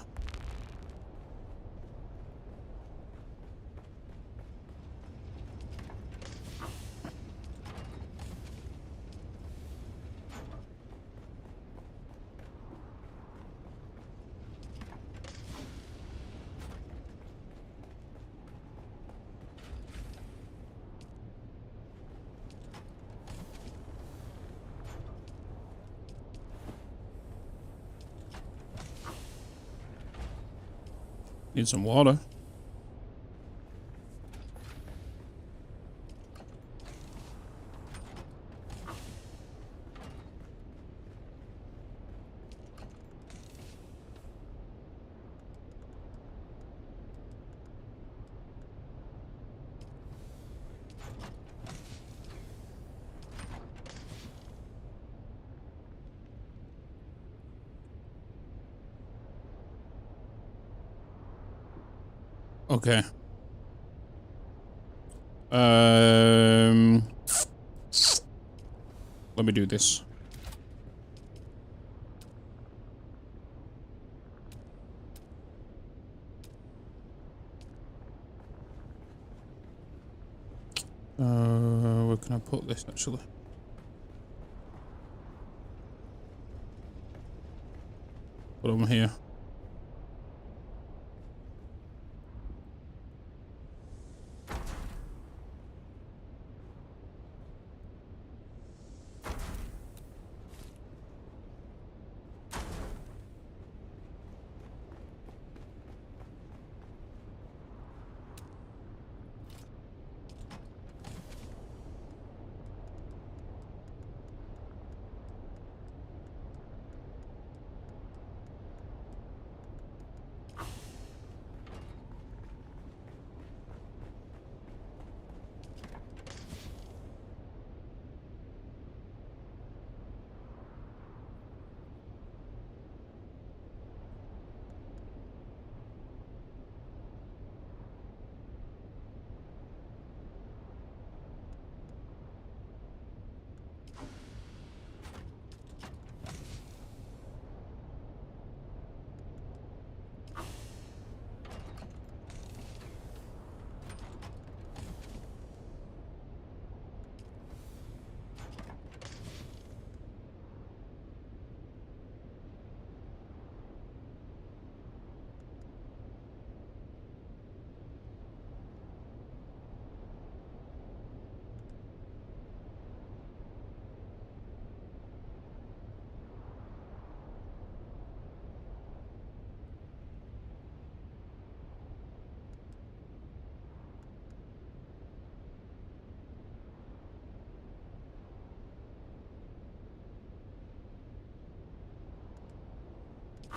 Need some water. Okay. Let me do this. Where can I put this actually? put them here.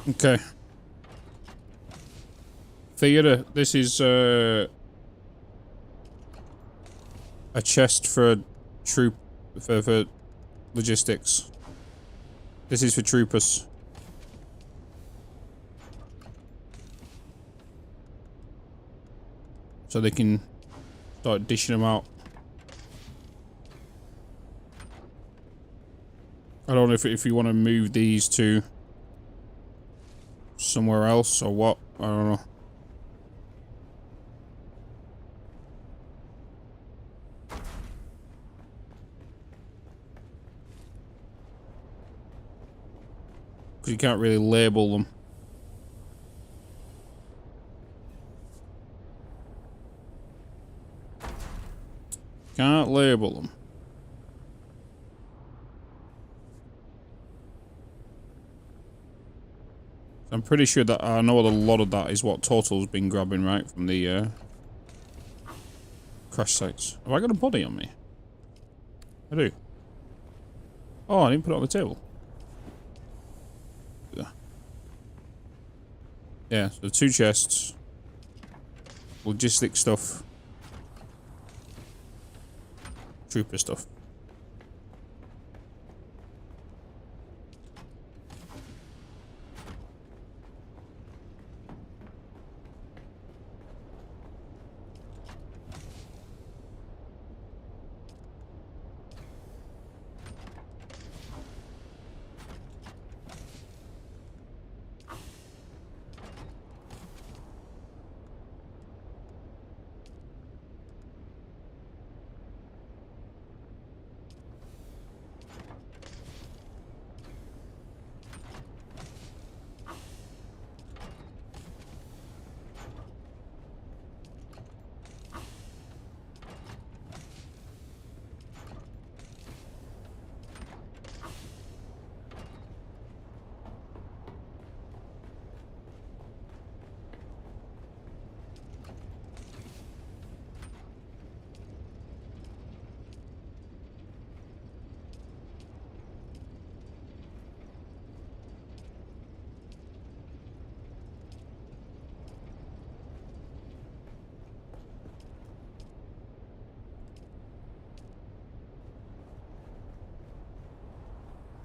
Okay. Theater, this is a chest for troop for logistics. This is for troopers. So they can start dishing them out. I don't know if you want to move these to somewhere else or what. I don't know. Because you can't really label them. Can't label them. I'm pretty sure that I know a lot of that is what Total's been grabbing, right, from the crash sites. Have I got a body on me? I do. Oh, I didn't put it on the table. Yeah, so 2 chests. Logistic stuff. Trooper stuff.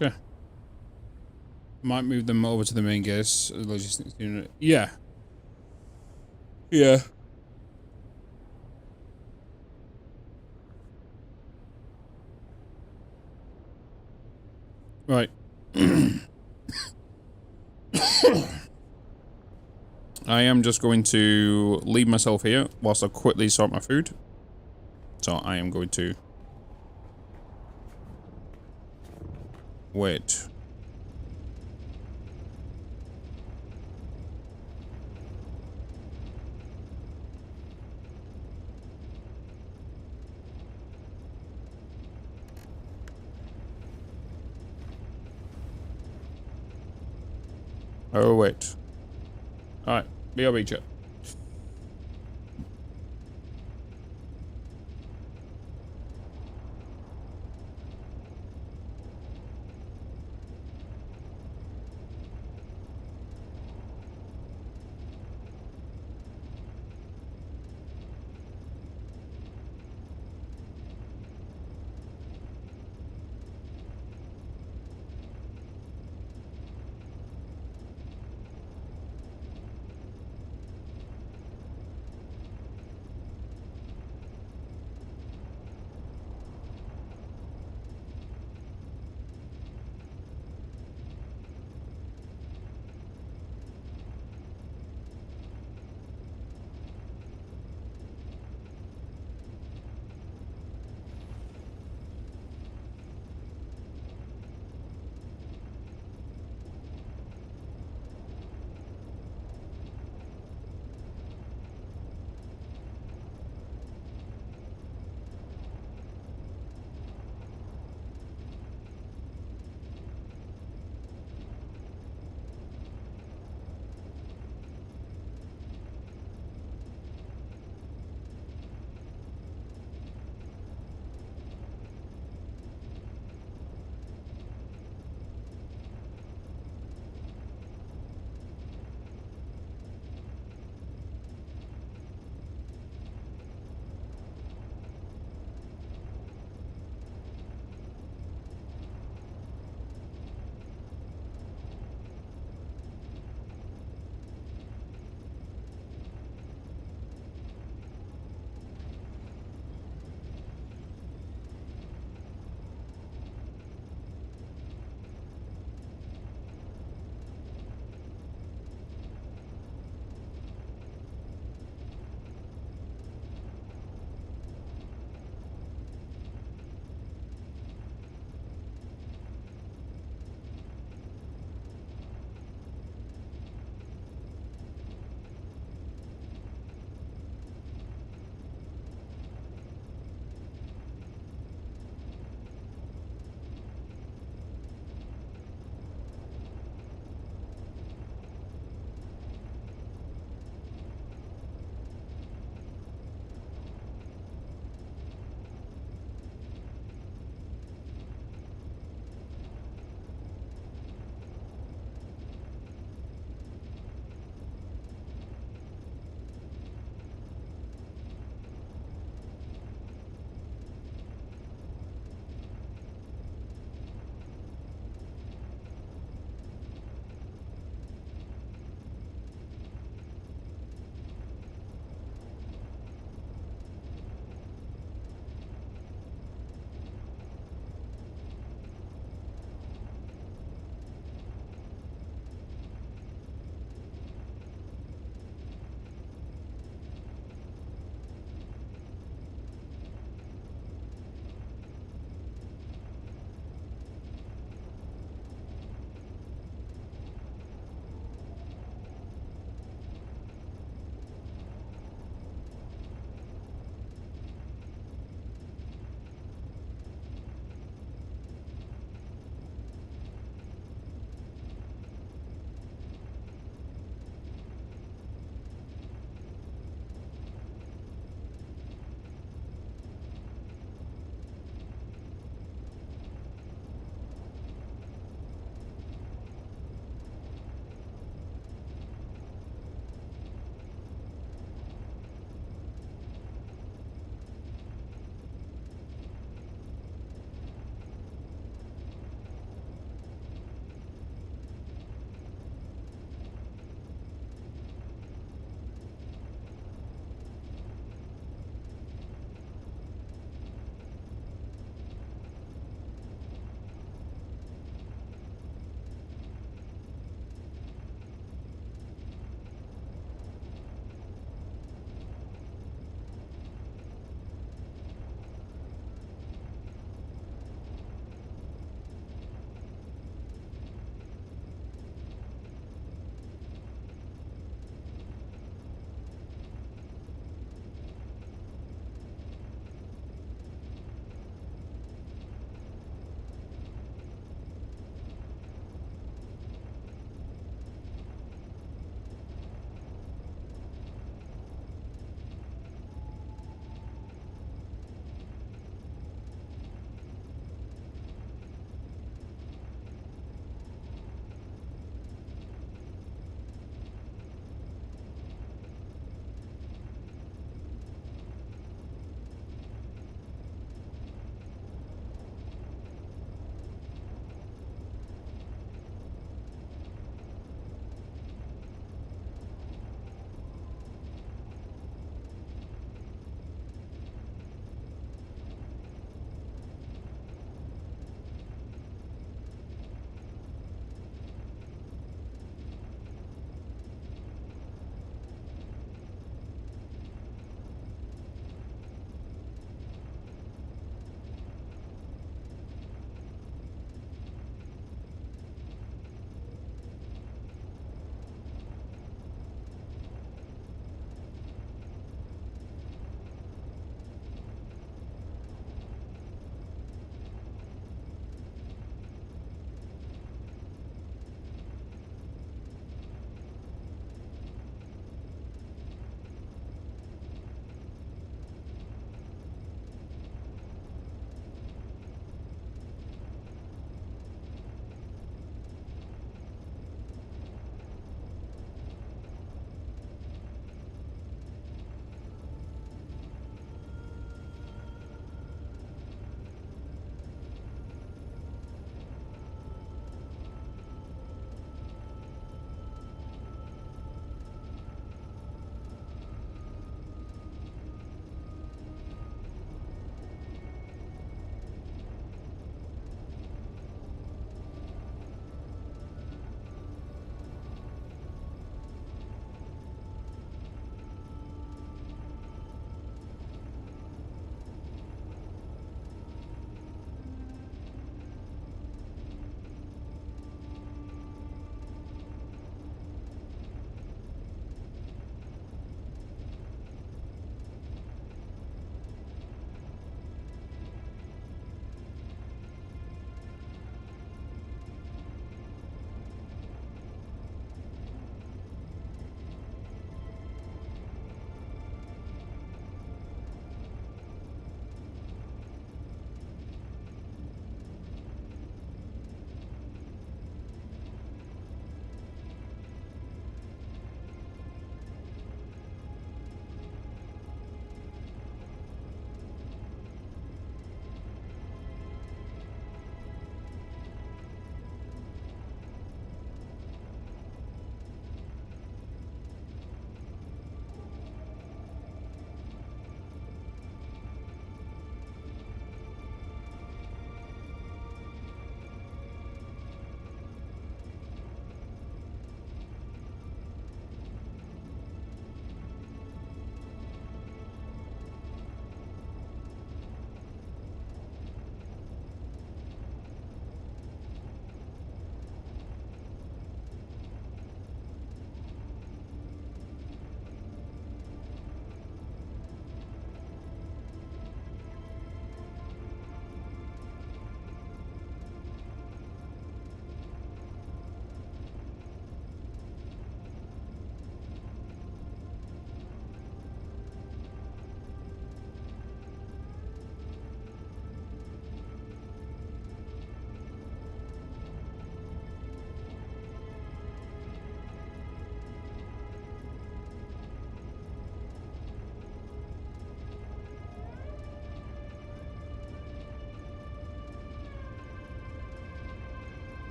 Okay. Might move them over to the main gas logistics unit. Yeah. Yeah. Right. I am just going to leave myself here whilst I quickly sort my food. So I am going to wait. Oh, wait. Alright, BRB chat.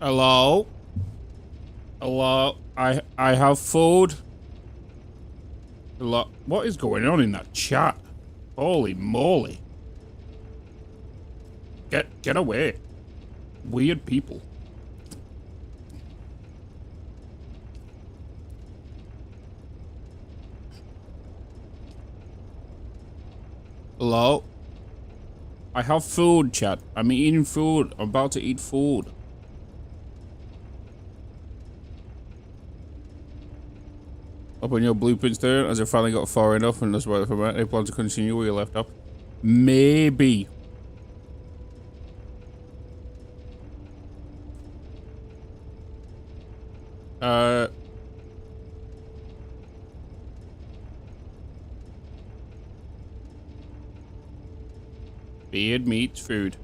Hello? Hello? I have food. Hello? What is going on in that chat? Holy moly. Get away. Weird people. Hello? I have food, chat. I'm eating food. I'm about to eat food. Open your blueprints there, as I finally got far enough, and that's why they plan to continue where you left off. Maybe. Beard meats food.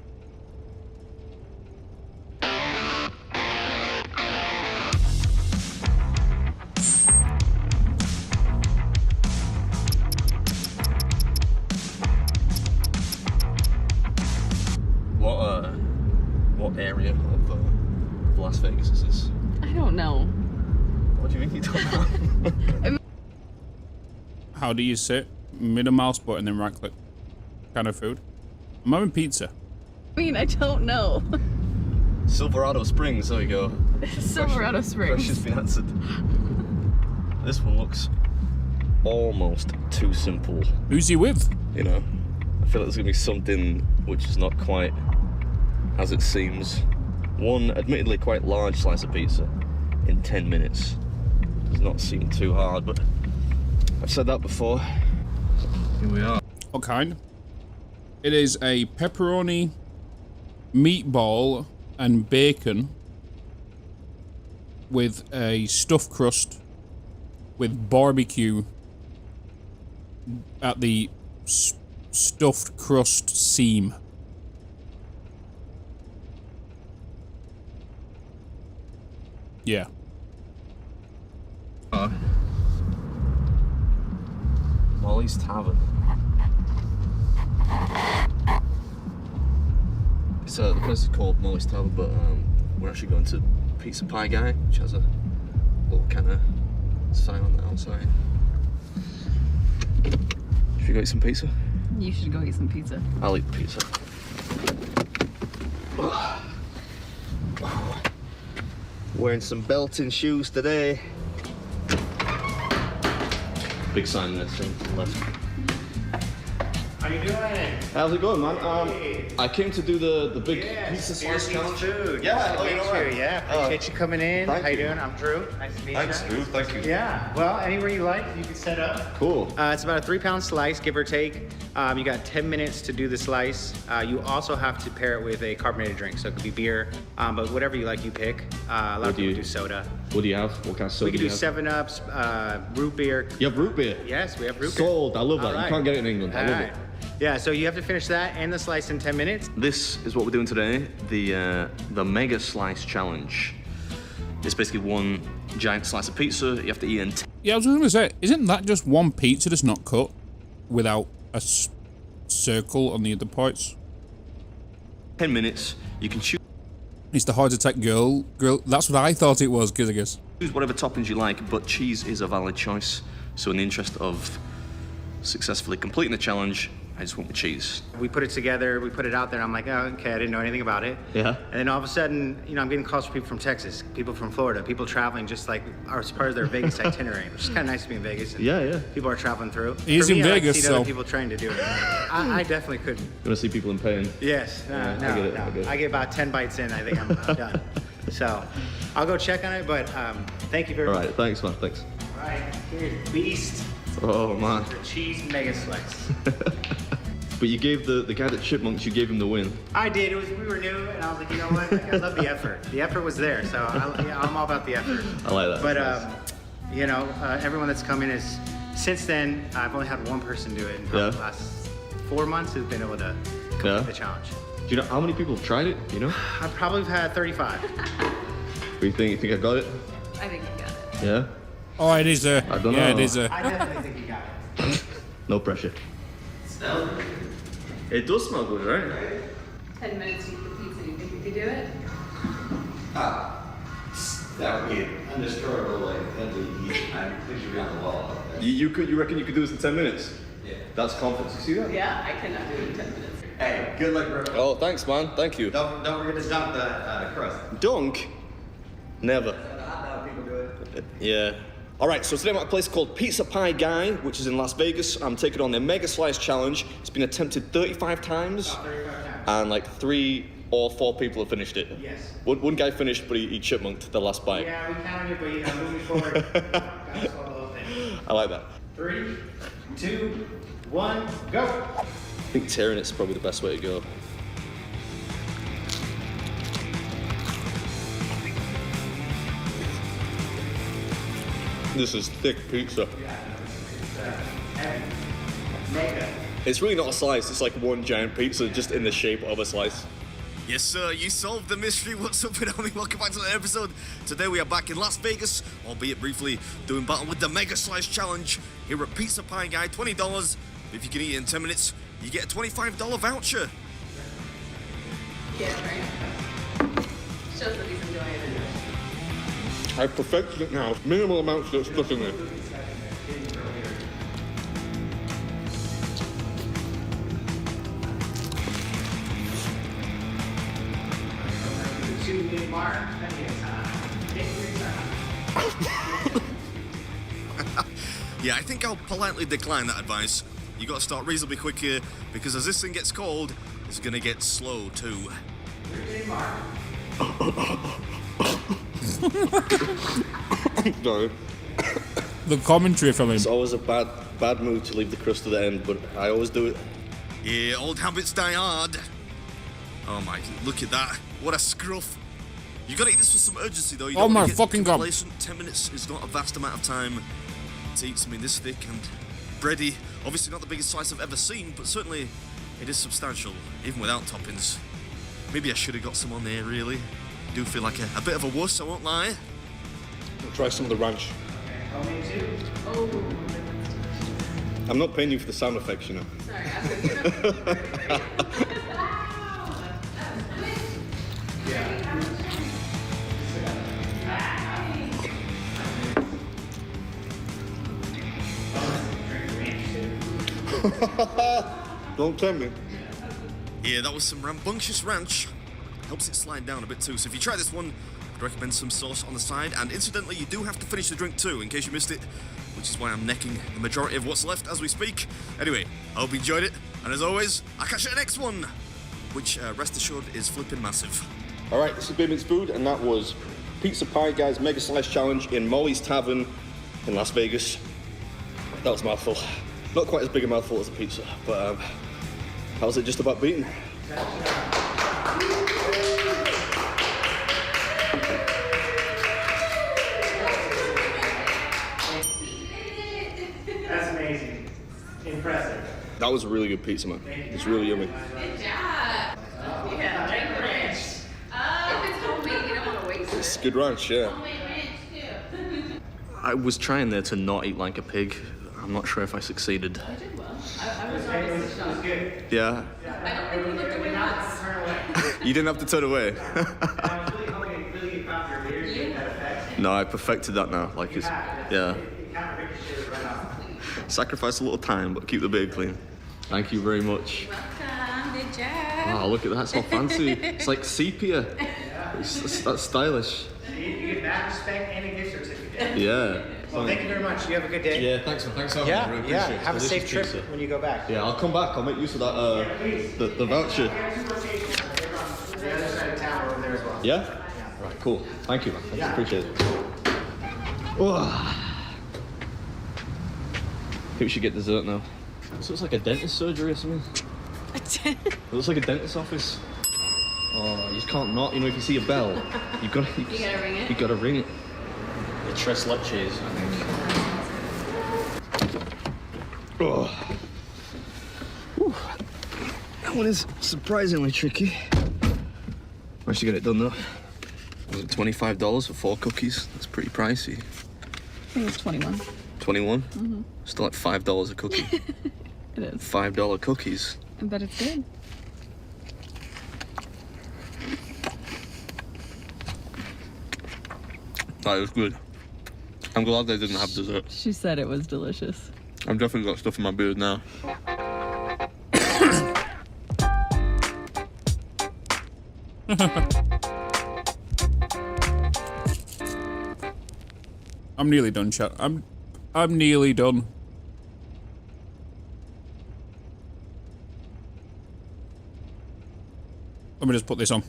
What area of Las Vegas is this? I don't know. What do you mean you don't know? How do you sit? Middle mouse button, then right click. Kind of food? I'm having pizza. I mean, I don't know. Silverado Springs, there we go. Silverado Springs. Question's been answered. This one looks almost too simple. Who's he with? You know, I feel like there's gonna be something which is not quite as it seems. One admittedly quite large slice of pizza in 10 minutes does not seem too hard, but I've said that before. Here we are. What kind? It is a pepperoni, meatball, and bacon with a stuffed crust with barbecue at the stuffed crust seam. Yeah. Molly's Tavern. So the place is called Molly's Tavern, but we're actually going to Pizza Pie Guy, which has a little kind of sign on the outside. Should we go eat some pizza? You should go eat some pizza. I'll eat the pizza. Wearing some belting shoes today. Big sign there, saying left. How you doing? How's it going, man? I came to do the big pizza slice challenge. Food. Yeah, nice to meet you. Yeah, appreciate you coming in. How you doing? I'm Drew. Nice to meet you. Thanks, Drew. Thank you. Yeah. Well, anywhere you like, you can set up. Cool. It's about a 3-pound slice, give or take. You got 10 minutes to do the slice. You also have to pair it with a carbonated drink, so it could be beer, but whatever you like, you pick. A lot of people do soda. What do you have? What kind of soda We can do 7-Ups, root beer. You have root beer? Yes, we have root beer. Sold. I love that. Right. You can't get it in England. I love it. Yeah, so you have to finish that and the slice in 10 minutes. This is what we're doing today, the Mega Slice Challenge. It's basically one giant slice of pizza you have to eat in 10. Yeah, I was going to say, isn't that just one pizza that's not cut without a circle on the other parts? 10 minutes, you can choose. It's the heart attack grill. That's what I thought it was, because I guess. Choose whatever toppings you like, but cheese is a valid choice. So in the interest of successfully completing the challenge, I just went with cheese. We put it together, we put it out there, I'm like, oh, okay, I didn't know anything about it. Yeah. And then all of a sudden, you know, I'm getting calls from people from Texas, people from Florida, people traveling just like as part of their Vegas itinerary, which is kind of nice to be in Vegas. And yeah. People are traveling through. He's For me, in I Vegas, like to see so. other people trying to do it. I definitely couldn't. You want to see people in pain? Yes. I get about 10 bites in, I think I'm done. So I'll go check on it, but thank you very much. All right, thanks, man, thanks. All right, here's Beast. Oh, man. The cheese mega slice. But you gave the guy that Chipmunks, you gave him the win. I did. We were new, and I was like, you know what? I love the effort. The effort was there, so I'm all about the effort. I like that. But you know, everyone that's come in is. Since then, I've only had one person do it, and probably the last 4 months has been able to complete the challenge. Do you know how many people have tried it? You know? I probably have had 35. What do you think? You think I got it? I think you got it. Yeah. Oh, it is a. I don't know. Yeah, it is a. I definitely think you got it. No pressure. Smell good. It does smell good, right? 10 minutes to eat the pizza. You think you could do it? Ah. You reckon you could do this in 10 minutes? Yeah. That's confidence. You see that? Yeah, I cannot do it in 10 minutes. Hey, good luck, bro. Oh, thanks, man. Thank you. Don't forget to dunk the crust. Dunk? Never. People do it. Yeah. All right, so today I'm at a place called Pizza Pie Guy, which is in Las Vegas. I'm taking on their Mega Slice Challenge. It's been attempted 35 times. About 35 times. And like 3 or 4 people have finished it. Yes. One guy finished, but he chipmunked the last bite. Yeah, we counted it, but moving forward, gotta solve the whole thing. I like that. 3, 2, 1, go. I think tearing it's probably the best way to go. This is thick pizza. It's really not a slice, it's like one giant pizza just in the shape of a slice. Yes, sir, you solved the mystery. What's up, homie? Welcome back to the episode. Today we are back in Las Vegas, albeit briefly, doing battle with the Mega Slice Challenge here at Pizza Pie Guy. $20. If you can eat it in 10 minutes, you get a $25 voucher. Yeah, right. Shows that he's enjoying it. I've perfected it now. Minimal amounts get stuck in there. Yeah, I think I'll politely decline that advice. You gotta start reasonably quick here, because as this thing gets cold, it's gonna get slow too. Sorry. The commentary from him. It's always a bad move to leave the crust to the end, but I always do it. Yeah, old habits die hard. Oh my, look at that. What a scruff. You gotta eat this with some urgency though. You don't my get fucking god. complacent. 10 minutes is not a vast amount of time to eat something this thick and bready. Obviously not the biggest slice I've ever seen, but certainly it is substantial, even without toppings. Maybe I should have got some on there, really. I do feel like a bit of a wuss, I won't lie. I'll try some of the ranch. Oh. I'm not paying you for the sound effects, you know. Sorry, Don't tempt me. Yeah, that was some rambunctious ranch. Helps it slide down a bit too. So if you try this one, I'd recommend some sauce on the side. And incidentally, you do have to finish the drink too, in case you missed it, which is why I'm necking the majority of what's left as we speak. Anyway, I hope you enjoyed it. And as always, I'll catch you at the next one, which, rest assured, is flipping massive. All right, this is Bitz Food, and that was Pizza Pie Guy's Mega Slice Challenge in Molly's Tavern in Las Vegas. That was a mouthful. Not quite as big a mouthful as a pizza, but how's it just about beaten? That's amazing. Impressive. That was a really good pizza, man. It's really yummy. Good job. Yeah, drink ranch. If it's homemade, you don't want to waste it. It's good ranch, yeah. Homemade ranch, too. I was trying there to not eat like a pig. I'm not sure if I succeeded. I did well. I was honestly shocked. Yeah? I don't think you looked away once. You didn't have to turn away. No, I perfected that now. Like it's, yeah. Sacrifice a little time, but keep the beard clean. Thank you very much. Welcome. Good job. Wow, look at that. It's all fancy. It's like sepia. That's stylish. You get that respect and a gift certificate. Yeah. Well, thank you very much. You have a good day. Yeah, thanks for having me. I really appreciate it. Have a safe trip pizza. when you go back. Yeah, I'll come back. I'll make use of that, the voucher. The other side of town over there as well. Yeah? Right, cool. Thank you, man. Thanks, appreciate it. Oh. I think we should get dessert now. This looks like a dentist surgery or something. It looks like a dentist's office. Oh, you just can't not. You know, if you see a bell, you gotta ring it. You gotta ring it. The tres leches, I think. Oh. Whew. That one is surprisingly tricky. Managed to get it done though. Was it $25 for 4 cookies? That's pretty pricey. I think it's 21. 21? Mm-hmm. Still like $5 a cookie. It is. $5 cookies. I bet it's good. That was good. I'm glad they didn't have dessert. She said it was delicious. I've definitely got stuff in my beard now. I'm nearly done, chat. I'm nearly done. Let me just put this on.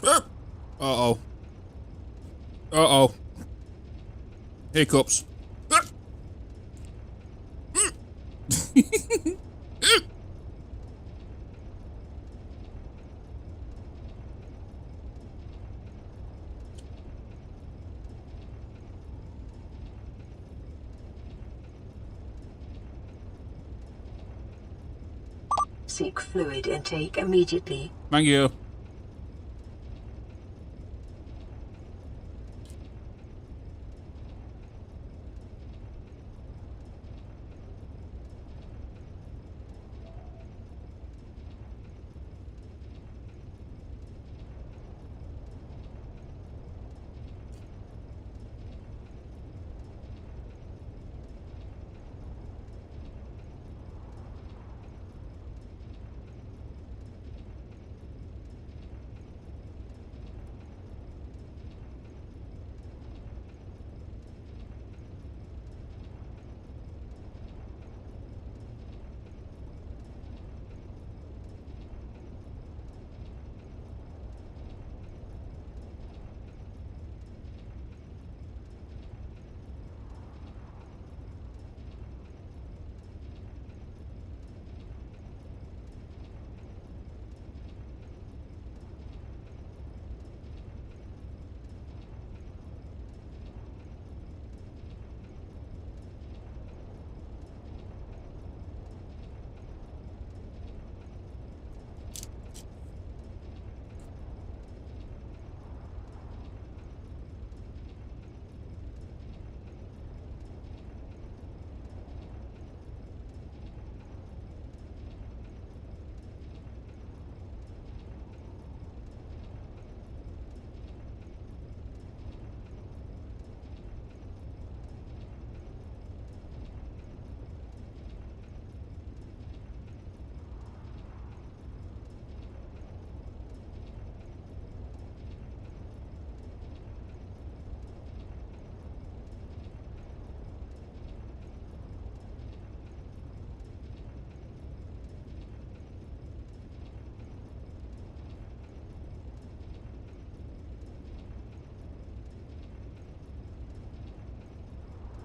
Uh-oh. Uh-oh. Hiccups. Seek fluid intake immediately. Thank you.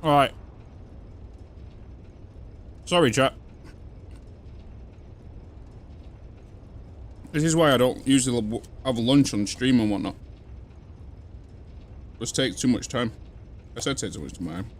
Alright. Sorry, chat. This is why I don't usually have lunch on stream and whatnot. It just takes too much time. I said take too much time.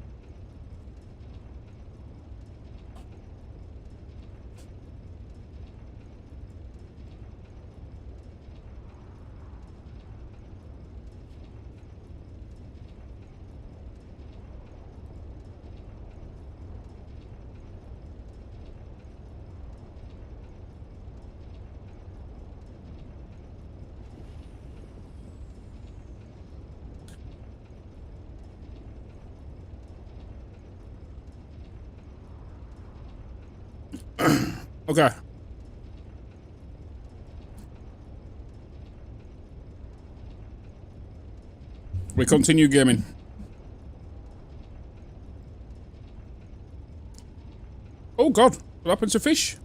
Okay. We continue gaming. Oh god, what happened to fish?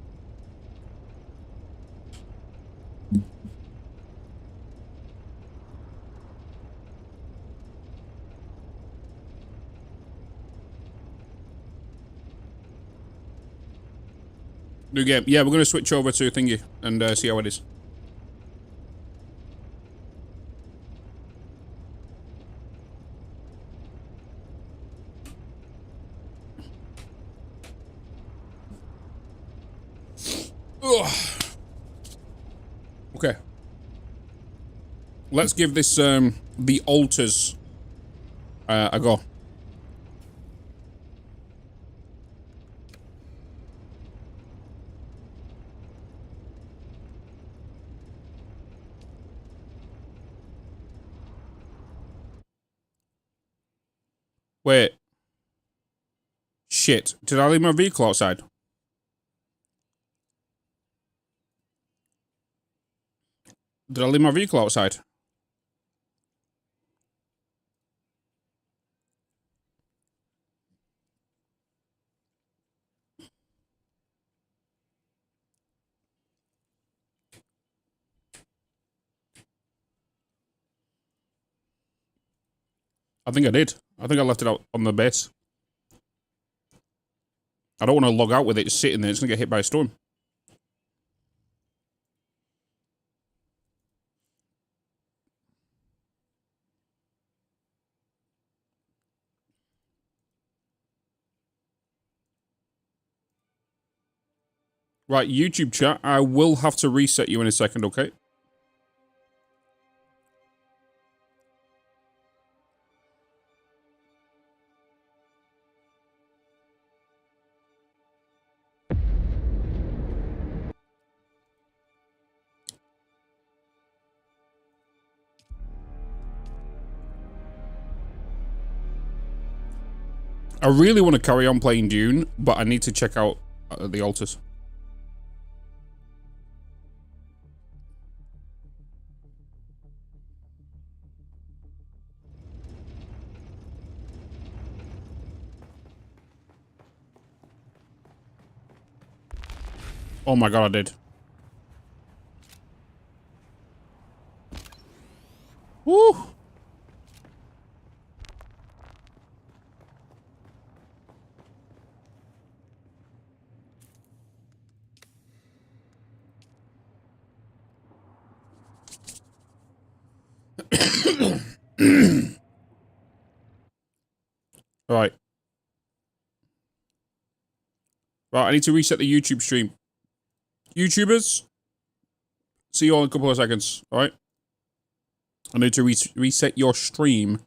New game. Yeah, we're going to switch over to thingy and see how it is. Ugh. Okay. Let's give this the altars a go. Wait. Shit. Did I leave my vehicle outside? Did I leave my vehicle outside? I think I did. I think I left it out on the base. I don't want to log out with it sitting there. It's going to get hit by a storm. Right, YouTube chat, I will have to reset you in a second, okay? I really want to carry on playing Dune, but I need to check out the altars. Oh my god, I did. Woo! Right. Right, I need to reset the YouTube stream. YouTubers, see you all in a couple of seconds, alright? I need to reset your stream.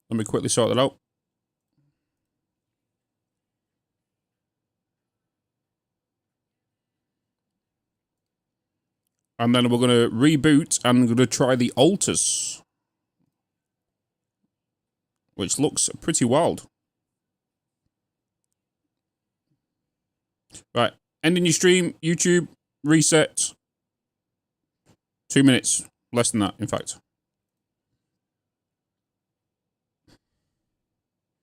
Let me quickly sort that out. And then we're going to reboot and going to try the altars. Which looks pretty wild. Right, ending your stream, YouTube, reset. 2 minutes, less than that, in fact.